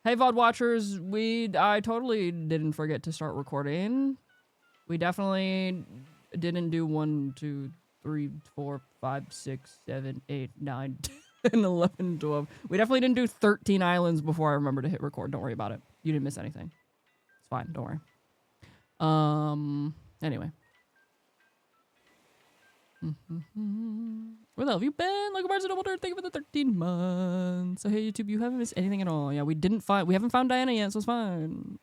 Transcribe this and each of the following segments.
Hey, VOD watchers, I totally didn't forget to start recording. We definitely didn't do 1, 2, 3, 4, 5, 6, 7, 8, 9, 10, 11, 12. We definitely didn't do 13 islands before I remember to hit record. Don't worry about it. You didn't miss anything. It's fine. Don't worry. Anyway. Where the hell have you been? Like a Barnes & Noble Dirt, thank you for the 13 months. So hey YouTube, you haven't missed anything at all. Yeah, we haven't found Diana yet, so it's fine.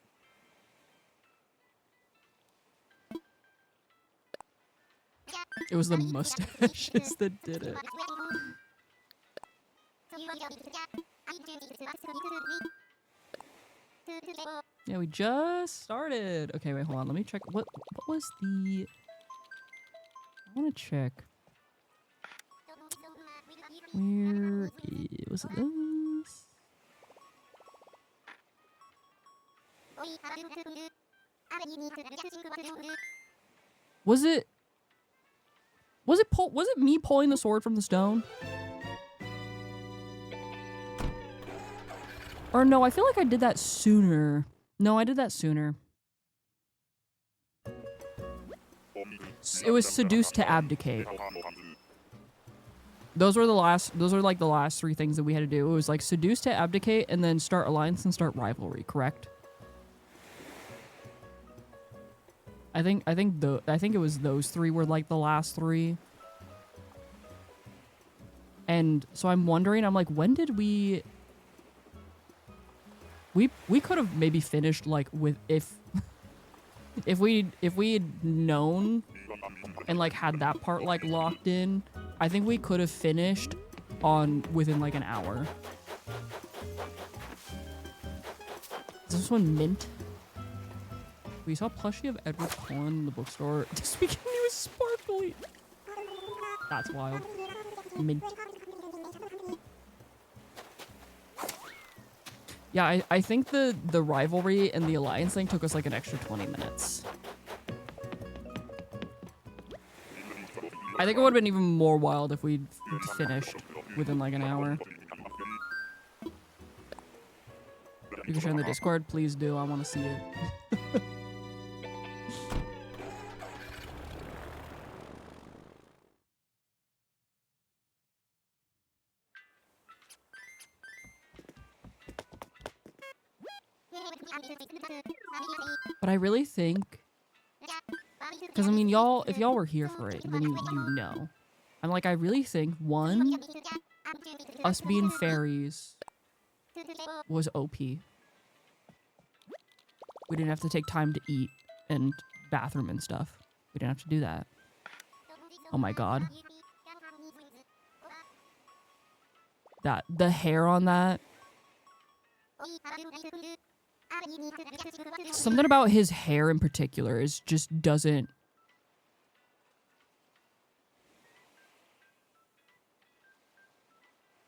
It was the mustaches that did it. Yeah, we just started. Okay, wait, hold on. Let me check. What was the... I want to check. Where was it this? Was it me pulling the sword from the stone? Or no, I feel like I did that sooner. No, I did that sooner. It was seduced to abdicate. Those are like the last 3 things that we had to do. It was like seduce to abdicate and then start alliance and start rivalry, correct? I think it was those 3 were like the last 3. And so I'm wondering, I'm like, when did we could have maybe finished like with if we had known and like had that part like locked in, I think we could have finished within like an hour. Is this one mint? We saw a plushie of Edward Cullen in the bookstore. This weekend he was sparkly. That's wild. Mint. Yeah, I think the rivalry and the alliance thing took us like an extra 20 minutes. I think it would have been even more wild if we'd finished within like an hour. You can share in the Discord, please do. I want to see it. But I really think, because I mean, if y'all were here for it, then you know. I'm like, I really think, one, us being fairies was OP. We didn't have to take time to eat and bathroom and stuff. We didn't have to do that. Oh my god. The hair on that. Something about his hair in particular just doesn't...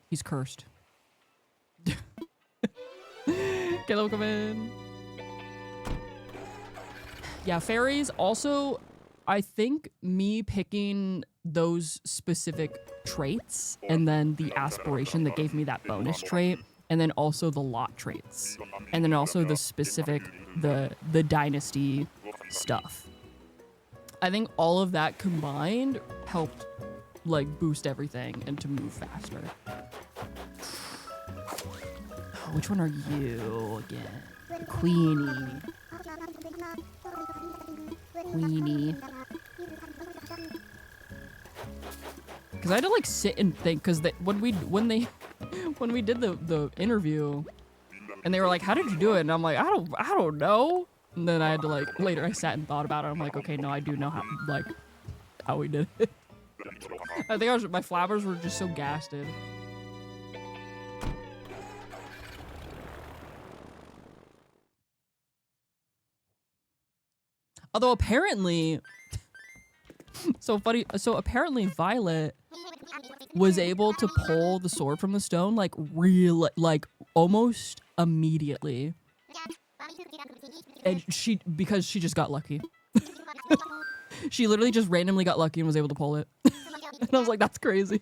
He's cursed. Caleb, come in. Yeah, fairies. Also, I think me picking those specific traits and then the aspiration that gave me that bonus trait, and then also the lot traits, and then also the specific, the dynasty stuff. I think all of that combined helped like boost everything and to move faster. Which one are you again? Queenie. Queenie. Because I had to like sit and think, because when we did the interview and they were like, how did you do it? And I'm like, I don't know. And then I had to like, later I sat and thought about it. I'm like, okay, no, I do know how we did it. I think my flabbers were just so gasted. Although apparently, so funny. So apparently Violet was able to pull the sword from the stone like almost immediately. And because she just got lucky. She literally just randomly got lucky and was able to pull it. And I was like, that's crazy.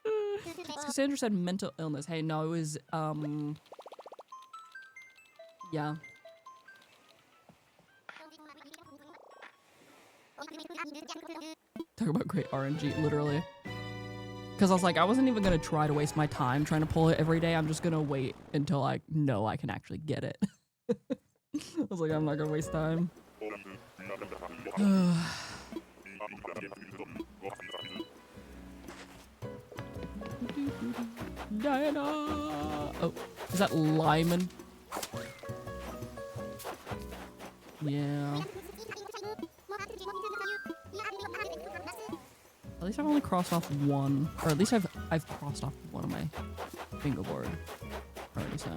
It's Cassandra said mental illness. Hey, no, it was, yeah. Talk about great RNG, literally. Because I was like, I wasn't even going to try to waste my time trying to pull it every day. I'm just going to wait until I know I can actually get it. I was like, I'm not going to waste time. Diana! Oh, is that Lyman? Yeah. At least I've only crossed off one, or at least I've crossed off one of my bingo board already. So.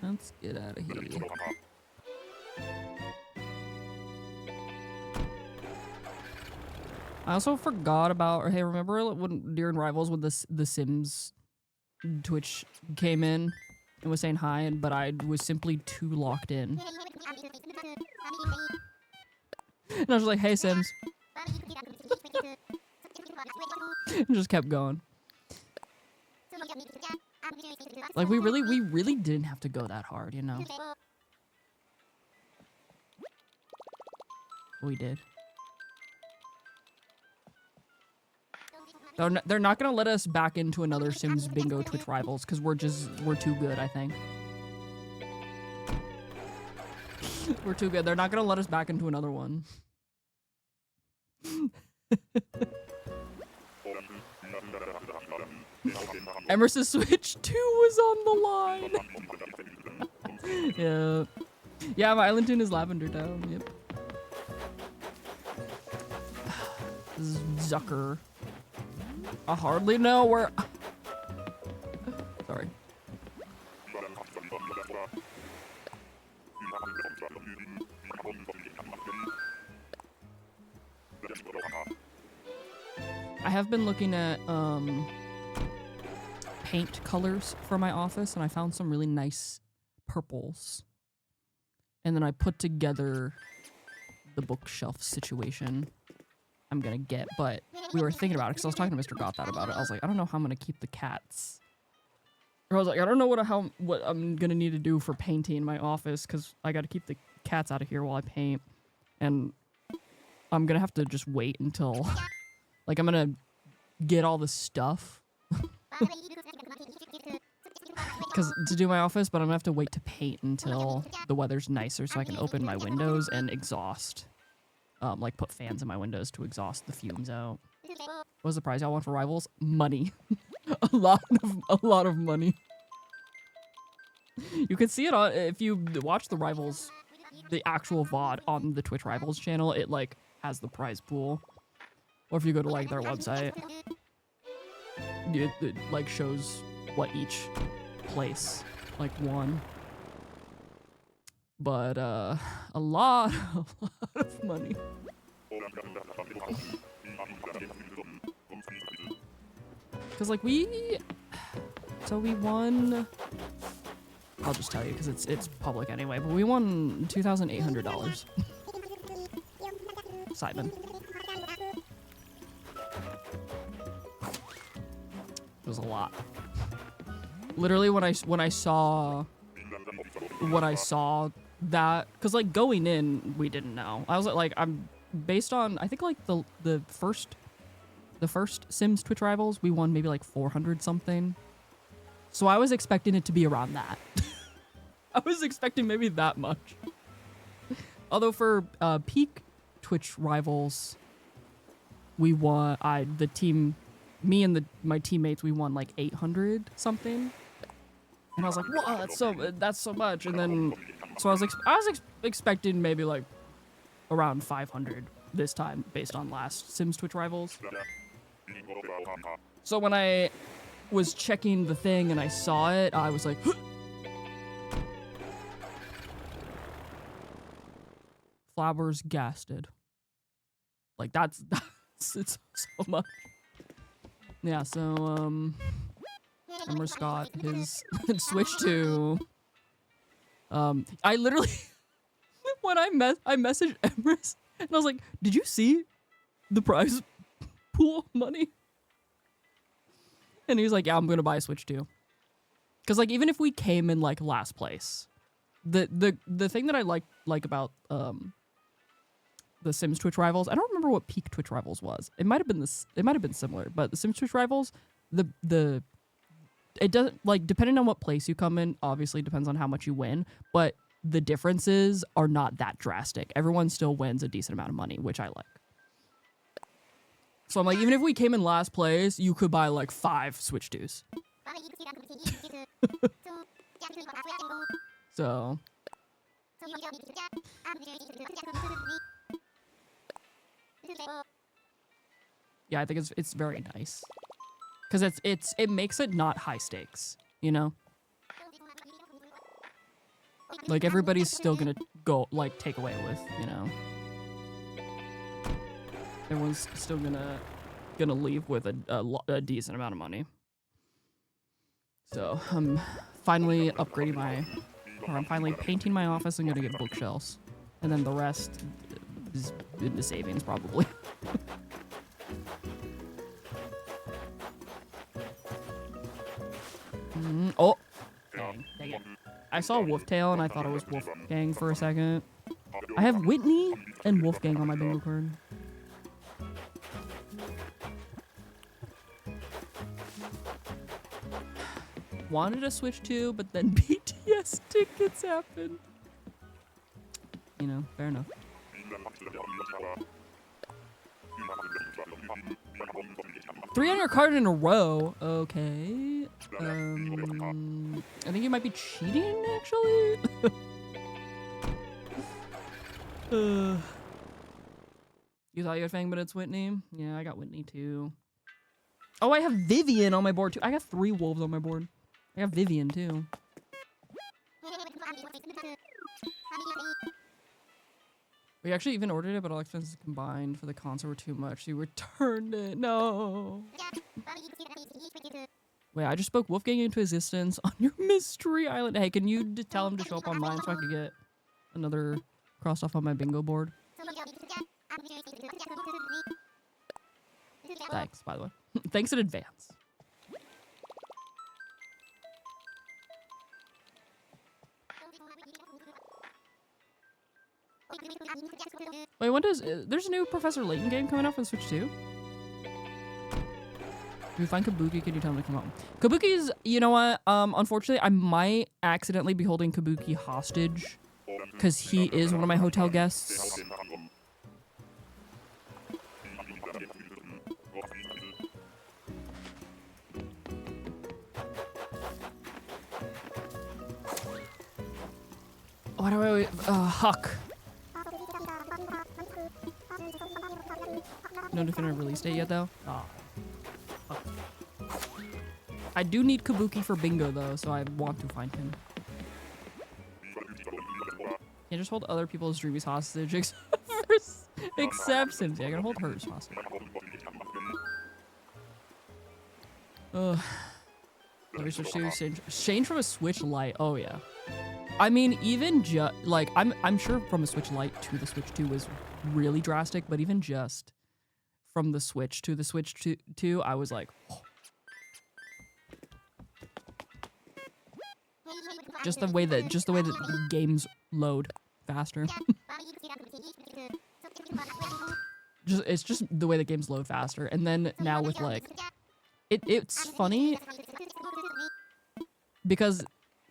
Let's get out of here. I also forgot about, or hey, remember when during Rivals when the Sims Twitch came in and was saying hi, but I was simply too locked in. And I was like, hey Sims. And just kept going. Like we really didn't have to go that hard, you know? We did. They're not gonna let us back into another Sims Bingo Twitch Rivals because we're too good, I think. We're too good. They're not gonna let us back into another one. Emerson's Switch 2 was on the line. Yeah. Yeah, my island tune is Lavender Town, yep. Zucker. I hardly know where. Sorry. I have been looking at paint colors for my office, and I found some really nice purples. And then I put together the bookshelf situation I'm gonna get, but we were thinking about it because I was talking to Mr. Gotthard about it. I was like, I don't know how I'm gonna keep the cats. Or I was like, I don't know what I'm gonna need to do for painting my office because I gotta keep the cats out of here while I paint. And I'm gonna have to just wait until, like, I'm gonna get all the stuff because to do my office, but I'm gonna have to wait to paint until the weather's nicer so I can open my windows and exhaust. Like put fans in my windows to exhaust the fumes out. What was the prize y'all want for Rivals? Money. a lot of money. You can see it on, if you watch the Rivals, the actual VOD on the Twitch Rivals channel, it like has the prize pool. Or if you go to like their website, it like shows what each place like won. But a lot of money. Cause like we won. I'll just tell you because it's public anyway. But we won $2,800. Simon. It was a lot. Literally when I saw that, because like going in we didn't know. I was like I'm based on I think like the first Sims Twitch Rivals we won maybe like 400 something, so I was expecting it to be around that. I was expecting maybe that much. Although for peak Twitch Rivals we won, me and my teammates, we won like 800 something. And I was like, whoa, that's so much. And then, so I was expecting maybe like around 500 this time based on last Sims Twitch Rivals. So when I was checking the thing and I saw it, I was like, Flowers gasted. Like it's so much. Yeah, so Emmer Scott his Switch to I literally when I messaged Emrys and I was like, did you see the prize pool money? And he was like, yeah, I'm gonna buy a Switch too. Cause like even if we came in like last place, the thing that I like about the Sims Twitch Rivals, I don't remember what peak Twitch Rivals was. It might have been similar, but the Sims Twitch Rivals, it doesn't, like, depending on what place you come in, obviously depends on how much you win, but the differences are not that drastic. Everyone still wins a decent amount of money, which I like. So I'm like, even if we came in last place, you could buy like 5 Switch 2s. So yeah, I think it's very nice. Cause it makes it not high stakes, you know? Like everybody's still gonna go like take away with, you know? Everyone's still gonna leave with a decent amount of money. So I'm finally I'm finally painting my office and gonna get bookshelves. And then the rest is into savings probably. Oh! Dang it. I saw Wolftail and I thought it was Wolfgang for a second. I have Whitney and Wolfgang on my bingo card. Wanted to switch to, but then BTS tickets happened. You know, fair enough. 3 on your card in a row. Okay. I think you might be cheating, actually. You thought you had Fang, but it's Whitney? Yeah, I got Whitney too. Oh, I have Vivian on my board too. I got 3 wolves on my board. I got Vivian too. We actually even ordered it, but all expenses combined for the console were too much. You returned it. No. Wait, I just spoke Wolfgang into existence on your mystery island. Hey, can you tell him to show up on mine so I could get another crossed off on my bingo board? Thanks, by the way. Thanks in advance. Wait, when does there's a new Professor Layton game coming out for the Switch 2? If you find Kabuki, can you tell him to come home? Kabuki's, you know what? Unfortunately, I might accidentally be holding Kabuki hostage because he is one of my hotel guests. Why do I always, Huck. No definitive release date yet, though? Oh. Huck. I do need Kabuki for bingo, though, so I want to find him. Can't just hold other people's dreamies hostage except Cynthia. I can hold hers hostage. Ugh. Let me switch to change from a Switch Lite. Oh, yeah. I mean, even just like I'm sure from a Switch Lite to the Switch 2 was really drastic, but even just from the Switch to the Switch 2, I was like, oh. just the way that the games load faster. It's just the way the games load faster, and then now with like, it's funny because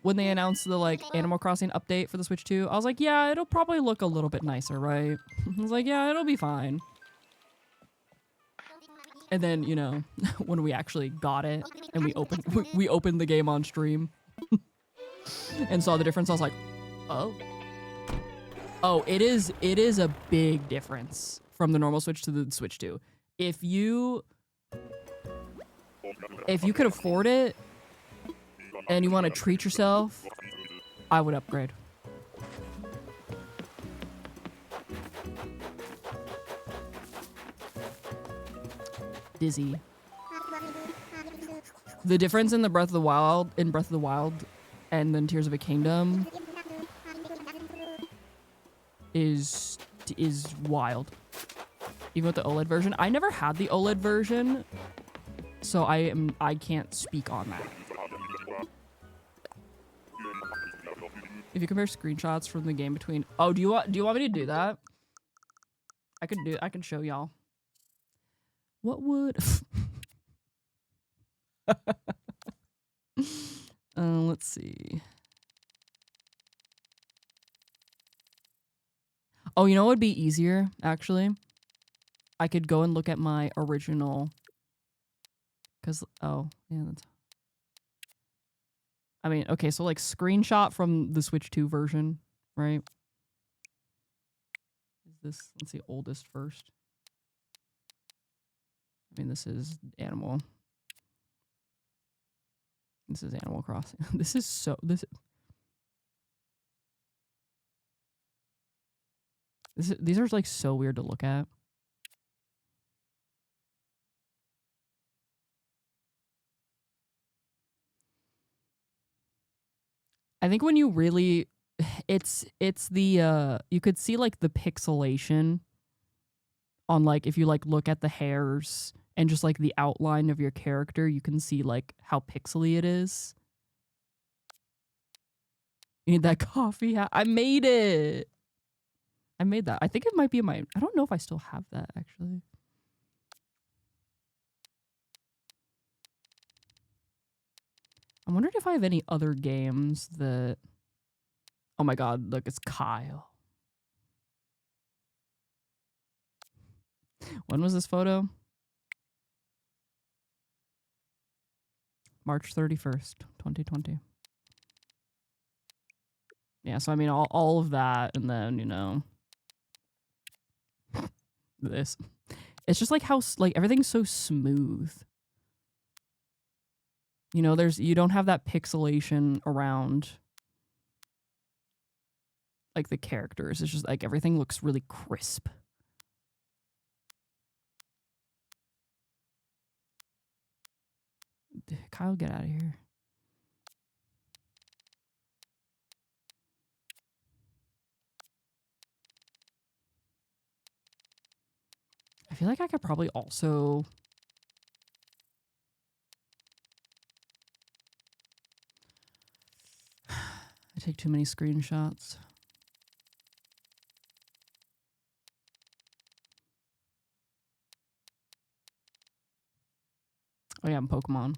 when they announced the like Animal Crossing update for the Switch 2, I was like, yeah, it'll probably look a little bit nicer, right? I was like, yeah, it'll be fine. And then, you know, when we actually got it and we opened the game on stream and saw the difference, I was like, oh. Oh, it is a big difference from the normal Switch to the Switch 2. If you could afford it, and you want to treat yourself, I would upgrade. Dizzy. The difference in Breath of the Wild and then Tears of a Kingdom. is wild. Even with the OLED version. I never had the OLED version, so I can't speak on that. If you compare screenshots from the game between... Oh, do you want me to do that? I can show y'all. What would... let's see. Oh, you know what would be easier, actually? I could go and look at my original... Because... Oh, yeah, that's... I mean, okay, so like screenshot from the Switch 2 version, right? Is this... Let's see, oldest first. I mean, this is Animal. This is Animal Crossing. This is so... These are like so weird to look at. I think when you really... It's the... You could see like the pixelation on like... If you like look at the hairs and just like the outline of your character, you can see like how pixely it is. You need that coffee hat. I made it! I made that. I think it might be in my... I don't know if I still have that, actually. I'm wondering if I have any other games that... Oh my god, look, it's Kyle. When was this photo? March 31st, 2020. Yeah, so I mean, all of that, and then, you know... This. It's just like how, like, everything's so smooth. You know, you don't have that pixelation around, like, the characters. It's just, like, everything looks really crisp. Kyle, get out of here. I feel like I could probably also... I take too many screenshots. Oh yeah, Pokemon.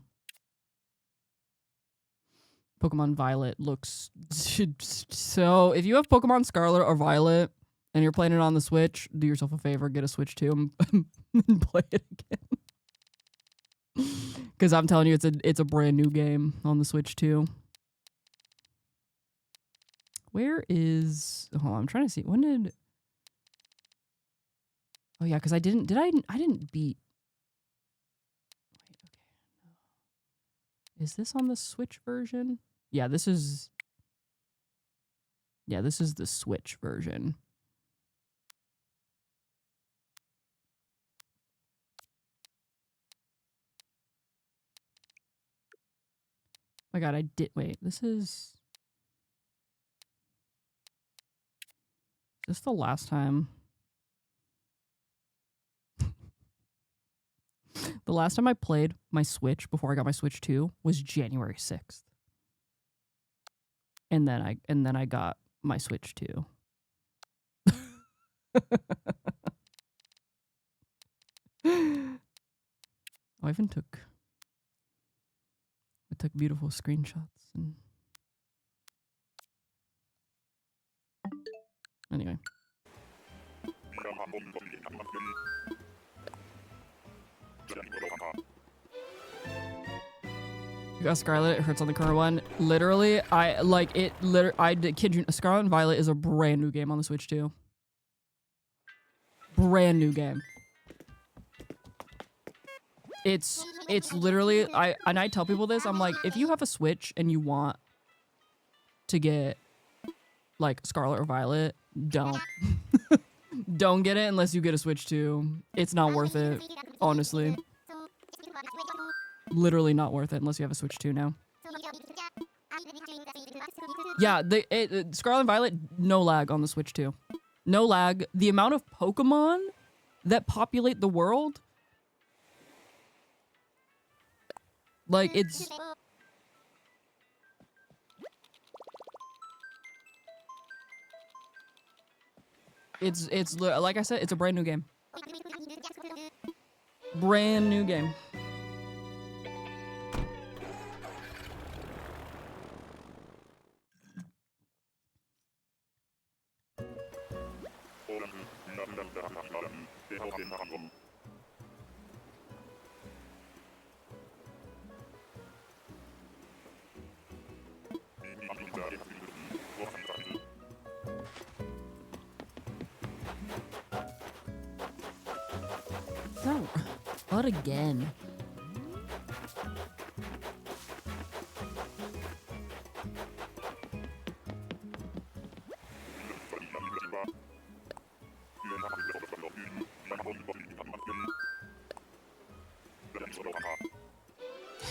Pokemon Violet looks... So, if you have Pokemon Scarlet or Violet, and you're playing it on the Switch, do yourself a favor, get a Switch 2 and play it again. Because I'm telling you, it's a brand new game on the Switch 2. Where is... Hold on, I'm trying to see. When did... Oh yeah, because I didn't beat... Wait, okay. Is this on the Switch version? Yeah, this is... Yeah, this is the Switch version. Oh my god, I did... Wait, this is... Is this the last time? The last time I played my Switch before I got my Switch 2 was January 6th. And then I got my Switch 2. Oh, I even took beautiful screenshots and anyway. You got Scarlet, it hurts on the current one. Literally, I kid you, Scarlet and Violet is a brand new game on the Switch 2. Brand new game. It's literally, I tell people this, I'm like, if you have a Switch and you want to get like Scarlet or Violet, don't. Don't get it unless you get a Switch 2. It's not worth it, honestly. Literally not worth it unless you have a Switch 2 now. Yeah, Scarlet and Violet, no lag on the Switch 2. no lag. The amount of Pokemon that populate the world, like it's like I said, it's a brand new game. Brand new game. No, but again.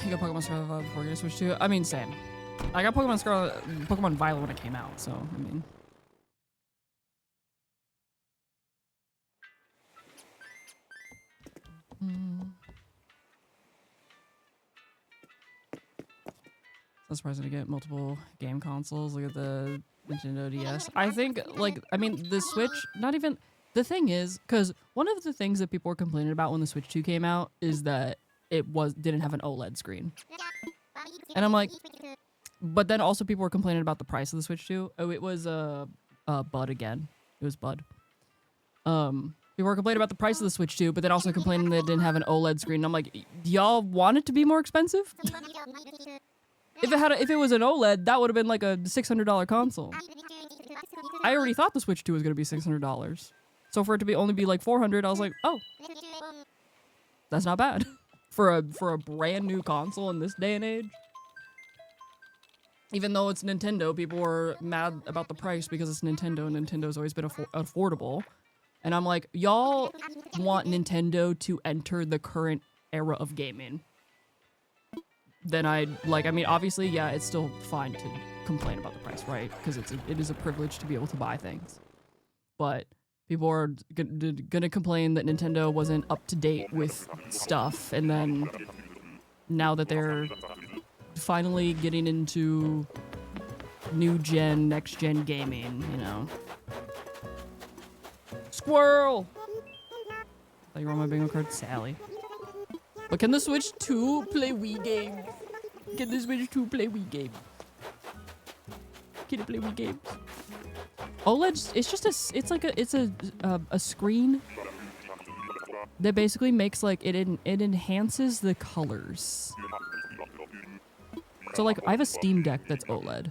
You got Pokemon Scarlet Violet before you switch to? I mean, same. I got Pokemon Scarlet, Pokemon Violet when it came out, so I mean. So surprising to get multiple game consoles. Look at the Nintendo DS. I think, like, I mean, the Switch, not even. The thing is, because one of the things that people were complaining about when the Switch 2 came out is that it didn't have an OLED screen. And I'm like, but then also people were complaining about the price of the Switch 2. Oh, it was Bud again. It was Bud. People were complaining about the price of the Switch 2, but then also complaining that it didn't have an OLED screen. And I'm like, y'all want it to be more expensive? If it was an OLED, that would have been like a $600 console. I already thought the Switch 2 was gonna be $600. So for it to only be like $400, I was like, oh, that's not bad for a brand new console in this day and age. Even though it's Nintendo, people were mad about the price because it's Nintendo, and Nintendo's always been affordable. And I'm like, y'all want Nintendo to enter the current era of gaming. Then I mean, obviously, yeah, it's still fine to complain about the price, right? Because it is a privilege to be able to buy things. But people are gonna complain that Nintendo wasn't up to date with stuff, and then now that they're finally getting into new gen, next gen gaming, you know. Squirrel! I thought you were on my bingo card, Sally. But can the Switch 2 play Wii games? Can the Switch 2 play Wii games? Can it play Wii games? OLED, it's just a screen that basically makes like it enhances the colors. So like I have a Steam Deck that's OLED,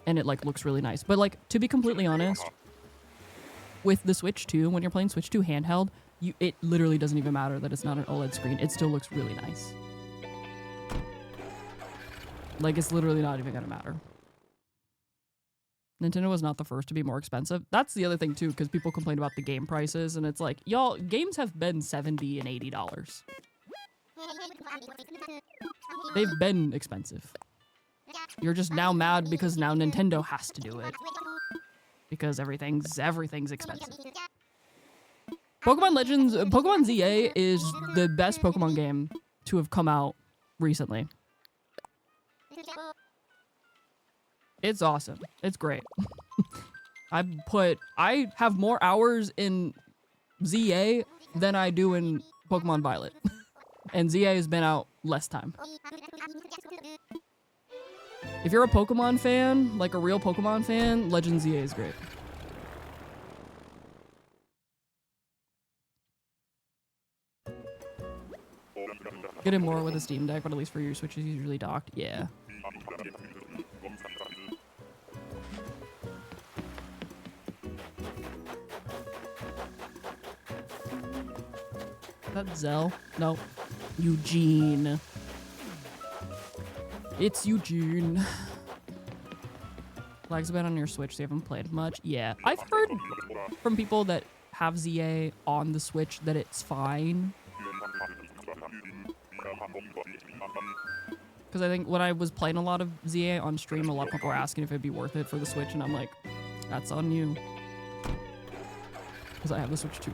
and it like looks really nice. But like to be completely honest, with the Switch 2, when you're playing Switch 2 handheld, it literally doesn't even matter that it's not an OLED screen. It still looks really nice. Like it's literally not even gonna matter. Nintendo was not the first to be more expensive. That's the other thing too, because people complain about the game prices, and it's like, y'all, games have been $70 and $80. They've been expensive. You're just now mad because now Nintendo has to do it. Because everything's expensive. Pokemon ZA is the best Pokemon game to have come out recently. It's awesome. It's great. I have more hours in ZA than I do in Pokemon Violet. And ZA has been out less time. If you're a Pokemon fan, like a real Pokemon fan, Legend ZA is great. Get it more with a Steam Deck, but at least for your Switch is usually docked. Yeah. Is that Zell? No. Eugene. It's Eugene. Lags a bit on your Switch, so you haven't played much. Yeah. I've heard from people that have ZA on the Switch that it's fine. Because I think when I was playing a lot of ZA on stream, a lot of people were asking if it'd be worth it for the Switch, and I'm like, that's on you. because I have the Switch 2.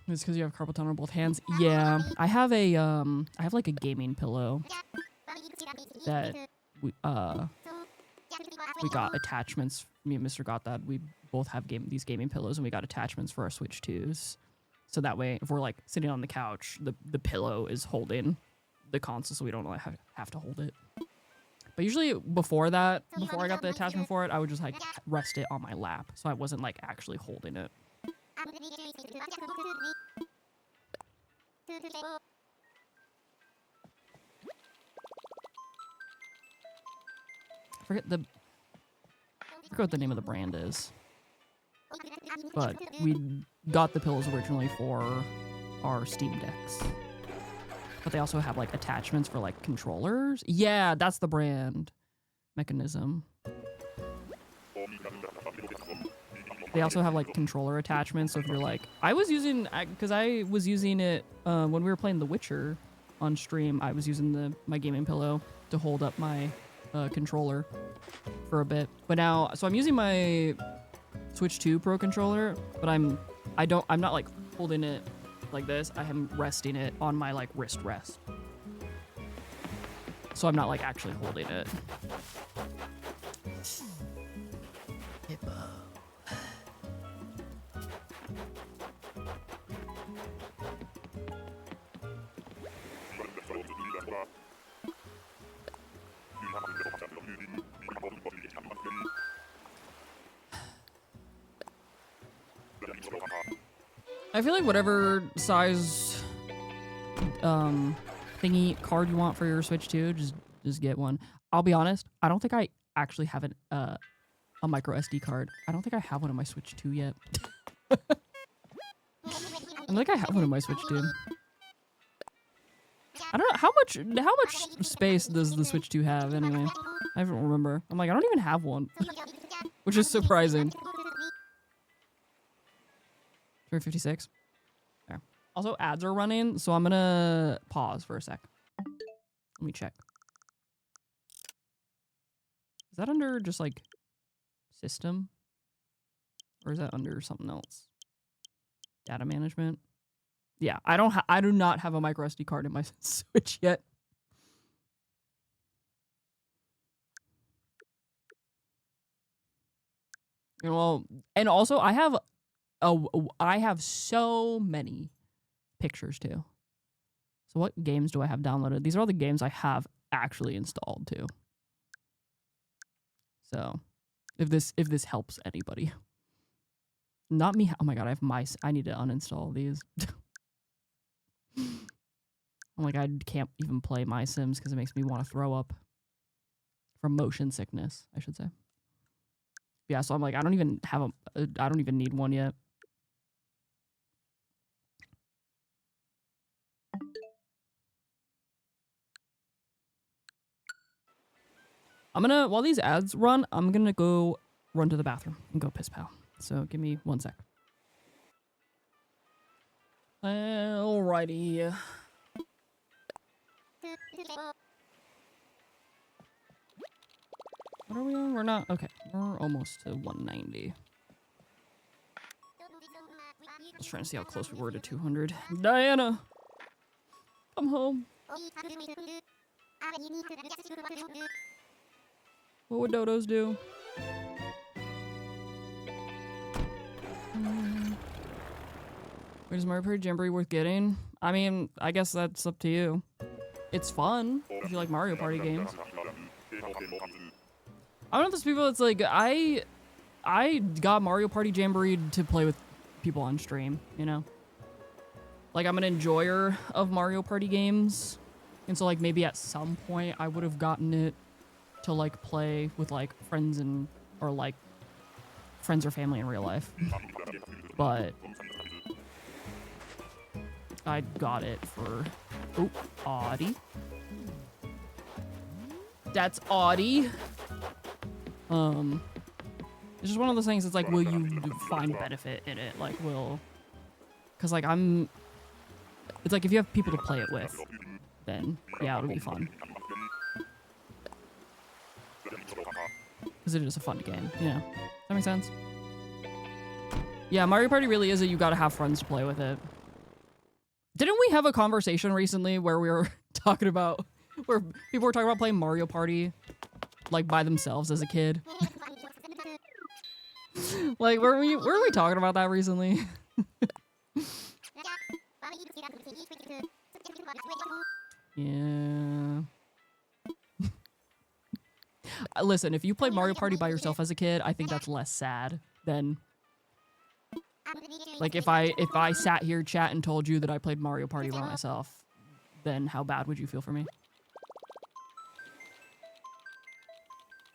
It's because you have carpal tunnel in both hands. Yeah, I have like a gaming pillow that we got attachments. Me and Mr. got that. We both have these gaming pillows, and we got attachments for our Switch 2s. So that way, if we're like sitting on the couch, the pillow is holding the console, so we don't like have to hold it. But usually before I got the attachment for it, I would just like rest it on my lap, so I wasn't like actually holding it. I forget what the name of the brand is. But we got the pillows originally for our Steam Decks. But they also have like attachments for like controllers. Yeah, that's the brand. Mechanism. They also have like controller attachments. So if you're like, because I was using it when we were playing The Witcher on stream. I was using my gaming pillow to hold up my controller for a bit. But now, so I'm using my Switch 2 Pro controller, but I'm not like holding it like this. I am resting it on my like wrist rest. So I'm not like actually holding it. I feel like whatever size thingy card you want for your Switch 2, just get one. I'll be honest, I don't think I actually have a micro SD card. I don't think I have one on my Switch 2 yet. I don't think I have one on my Switch 2. I don't know how much space does the Switch 2 have anyway. I don't remember. I'm like, I don't even have one, which is surprising. 356. There. Also, ads are running, so I'm gonna pause for a sec. Let me check. Is that under just like system, or is that under something else? Data management. Yeah, I do not have a micro SD card in my Switch yet. Well, and also I have so many pictures too. So what games do I have downloaded? These are all the games I have actually installed too. So if this helps anybody. Not me. Oh my god, I need to uninstall these. I'm like, I can't even play My Sims because it makes me want to throw up. From motion sickness, I should say. Yeah, so I'm like, I don't even need one yet. While these ads run, I'm gonna go run to the bathroom and go piss pal. So give me 1 sec. Alrighty. What are we on? We're not. Okay, we're almost to 190. I was trying to see how close we were to 200. Diana! Come home. What would dodos do? Wait, is Mario Party Jamboree worth getting? I mean, I guess that's up to you. It's fun if you like Mario Party games. I don't know if there's people that's like, I got Mario Party Jamboree to play with people on stream, you know? Like, I'm an enjoyer of Mario Party games. And so, like, maybe at some point I would have gotten it to, like, play with, like, friends or, like, friends or family in real life. But I got it for... Oh, Audie. That's Audie. It's just one of those things that's like, will you find benefit in it? Like, because like I'm It's like if you have people to play it with, then yeah, it'll be fun. Because it is a fun game, you know. Does that make sense? Yeah, Mario Party really is you gotta have friends to play with it. Didn't we have a conversation recently where we were talking about, where people were talking about playing Mario Party, like by themselves as a kid? Like, were we talking about that recently? Yeah. Listen, if you played Mario Party by yourself as a kid, I think that's less sad than, like, if I sat here, chat, and told you that I played Mario Party by myself, then how bad would you feel for me?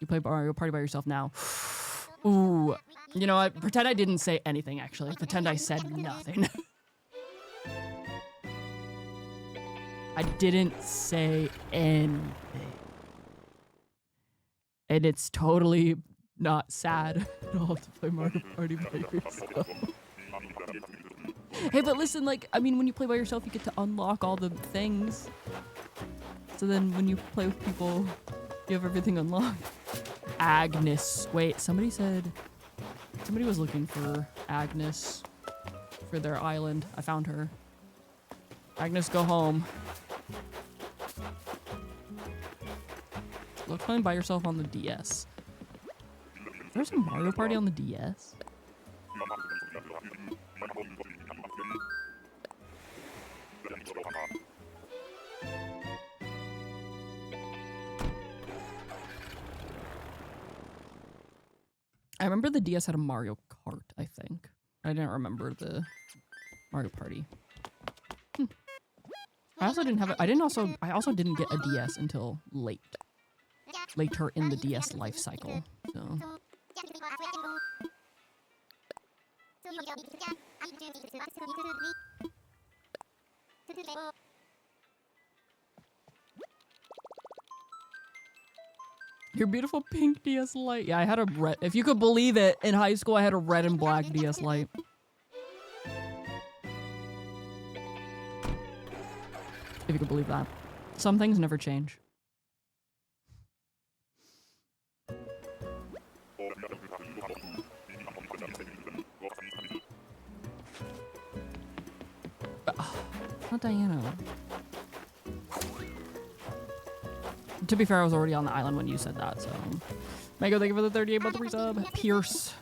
You play Mario Party by yourself now. Ooh. You know what? Pretend I didn't say anything, actually. Pretend I said nothing. I didn't say anything. And it's totally not sad at all to play Mario Party by yourself. Hey, but listen, like, I mean, when you play by yourself, you get to unlock all the things. So then when you play with people, you have everything unlocked. Agnes. Wait, somebody was looking for Agnes for their island. I found her. Agnes, go home. Love playing by yourself on the DS. There's a Mario Party on the DS. I remember the DS had a Mario Kart, I think. I didn't remember the Mario Party. I also didn't have it. I also didn't get a DS until later in the DS life cycle. So your beautiful pink DS Lite. Yeah, I had a red. If you could believe it, in high school I had a red and black DS Lite. If you could believe that. Some things never change. Not Diana. To be fair, I was already on the island when you said that, so. Mango, thank you for the 38-month resub. Pierce.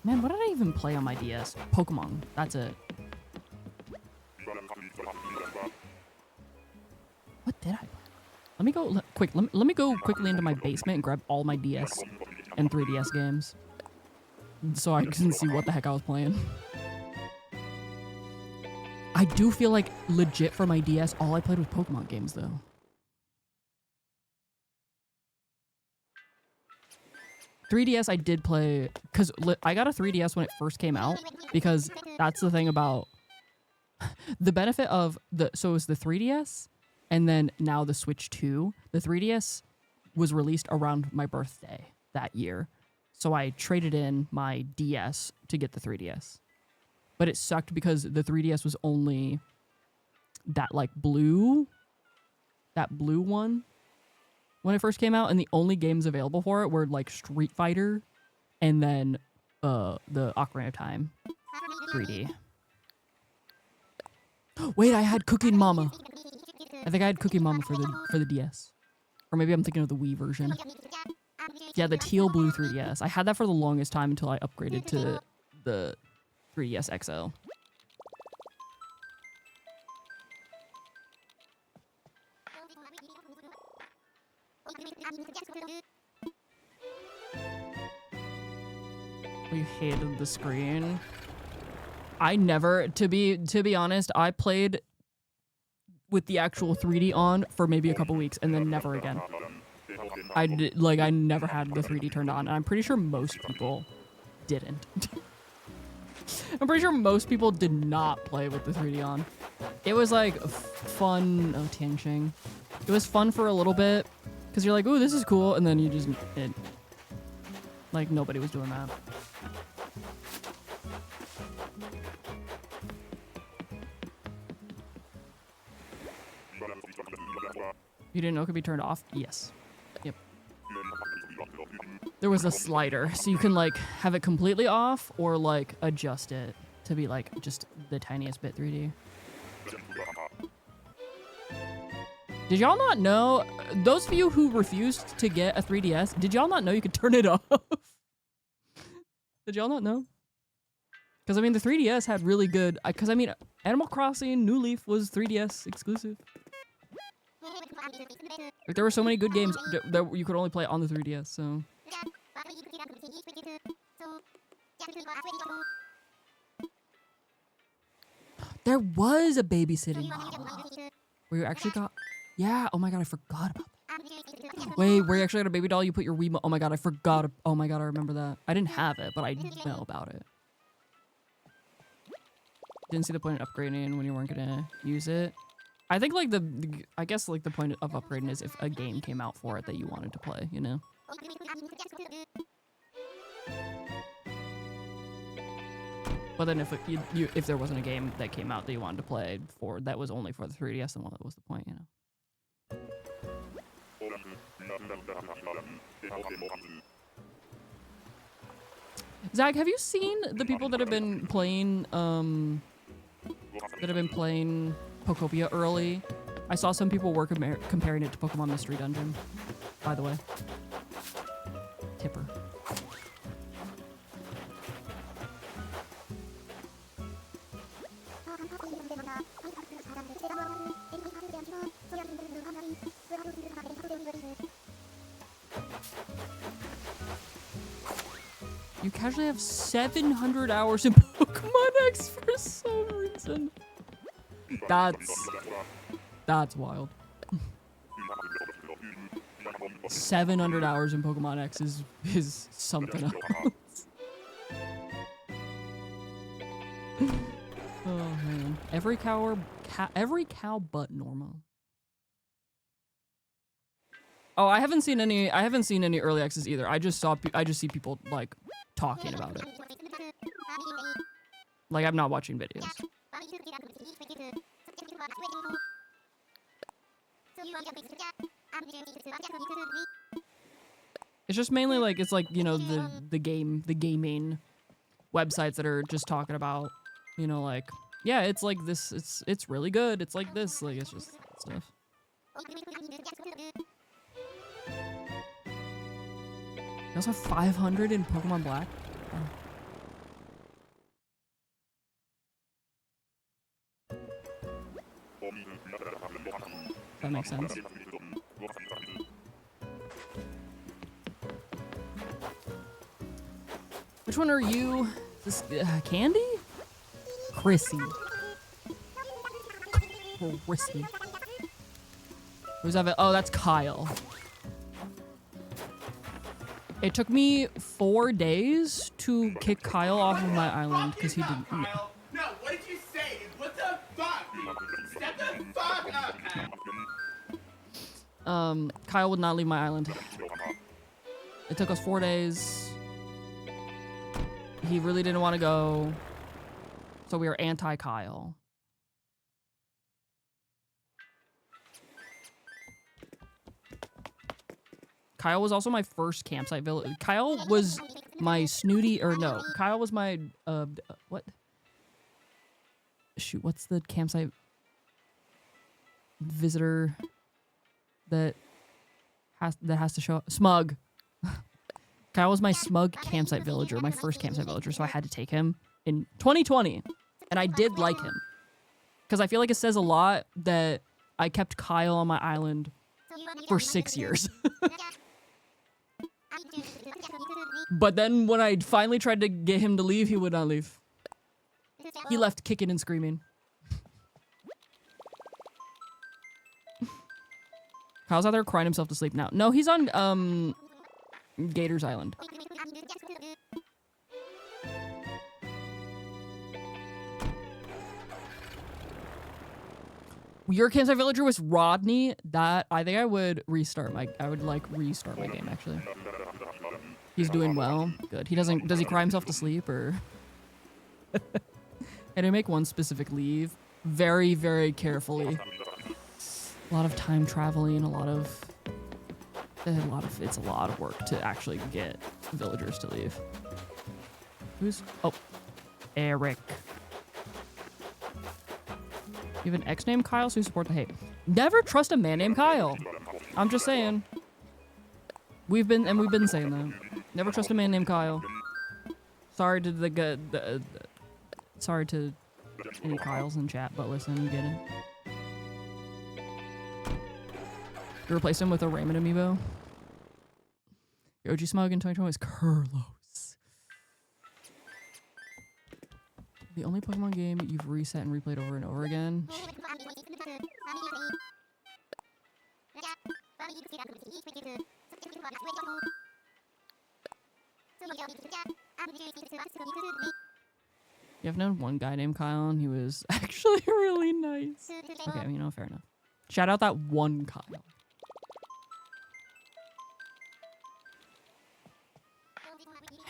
Man, what did I even play on my DS? Pokemon. That's it. What did I play? Let me go quick. Let me go quickly into my basement and grab all my DS and 3DS games, so I can see what the heck I was playing. I do feel like legit for my DS, all I played was Pokemon games though. .3DS I did play, because I got a 3DS when it first came out, because that's the thing about the benefit of so it was the 3DS, and then now the Switch 2. The 3DS was released around my birthday that year, so I traded in my DS to get the 3DS. But it sucked because the 3DS was only that like blue one when it first came out, and the only games available for it were like Street Fighter and then the Ocarina of Time 3D. Wait, I had Cooking Mama. I think I had Cooking Mama for the DS. Or maybe I'm thinking of the Wii version. Yeah, the teal blue 3DS. I had that for the longest time until I upgraded to the 3DS XL. We hated the screen. I never, to be honest, I played with the actual 3D on for maybe a couple weeks and then never again. I never had the 3D turned on, and I'm pretty sure most people didn't. I'm pretty sure most people did not play with the 3D on. It was like fun. Oh, Tianxing. It was fun for a little bit because you're like, "Ooh, this is cool," and then you just Like, nobody was doing that. You didn't know it could be turned off? Yes. Yep. There was a slider, so you can, like, have it completely off or, like, adjust it to be, like, just the tiniest bit 3D. Did y'all not know, those of you who refused to get a 3DS, did y'all not know you could turn it off? Did y'all not know? Because, I mean, the 3DS had really good, because, I mean, Animal Crossing New Leaf was 3DS exclusive. Like, there were so many good games that you could only play on the 3DS, so. There was a babysitting model where you actually got, yeah, oh my god, I forgot about that. Wait, where you actually got a baby doll, you put your Wiimote, oh my god, I forgot, oh my god, I remember that. I didn't have it, but I know about it. Didn't see the point of upgrading when you weren't gonna use it. I think, like, I guess, like, the point of upgrading is if a game came out for it that you wanted to play, you know? But then if there wasn't a game that came out that you wanted to play for that was only for the 3DS, then what was the point, you know? Zach, have you seen the people that have been playing Pokopia early? I saw some people were comparing it to Pokemon Mystery Dungeon, by the way. Tipper. You casually have 700 hours in Pokemon X for some reason. That's wild. 700 hours in Pokemon X is something else. Oh man, every cow but Norma. Oh, I haven't seen any early access either. I just see people like talking about it. Like, I'm not watching videos. It's just mainly like, it's like, you know, the gaming websites that are just talking about, you know, like, yeah, it's like this, it's really good, it's like this, like, it's just stuff. You also have 500 in Pokemon Black? Oh. That makes sense. Which one are you? This Candy? Chrissy. Chrissy. Who's that? Oh, that's Kyle. It took me 4 days to kick Kyle off of my island because he didn't. Kyle. No, what did you say? What the fuck? Step the fuck up, Kyle. Kyle would not leave my island. It took us 4 days. He really didn't want to go. So we were anti-Kyle. Kyle was also my first campsite village. Kyle was my snooty, or no, Kyle was my, what? Shoot, what's the campsite visitor that has to show up? Smug. Kyle was my smug campsite villager, my first campsite villager, so I had to take him in 2020. And I did like him. Because I feel like it says a lot that I kept Kyle on my island for 6 years. But then when I finally tried to get him to leave, he would not leave. He left kicking and screaming. Kyle's out there crying himself to sleep now. No, he's on, Gator's Island. Your campsite villager was Rodney. That, I think I would restart my game, actually. He's doing well. Good. He doesn't. Does he cry himself to sleep or? And I make one specific leave very, very carefully. A lot of time traveling. A lot of. It's a lot of work to actually get villagers to leave. Who's? Oh, Eric. You have an ex named Kyle, so you support the hate. Never trust a man named Kyle. I'm just saying. We've been saying that. Never trust a man named Kyle. Sorry to sorry to any Kyles in chat, but listen, you get it. You replaced him with a Raymond amiibo. Your OG smug in 2020 is Kurlos. The only Pokemon game you've reset and replayed over and over again. Yeah, I've known one guy named Kyle, and he was actually really nice. Okay, you know, fair enough. Shout out that one Kyle.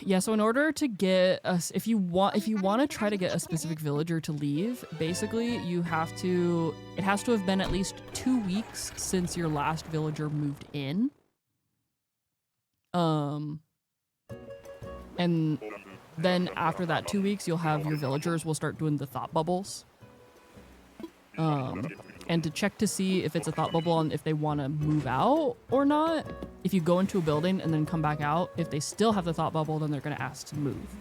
Yeah, so in order to get us, if you want to try to get a specific villager to leave, basically you have to, it has to have been at least 2 weeks since your last villager moved in. And then after that 2 weeks, you'll have your villagers will start doing the thought bubbles. And to check to see if it's a thought bubble and if they want to move out or not, if you go into a building and then come back out, if they still have the thought bubble, then they're going to ask to move.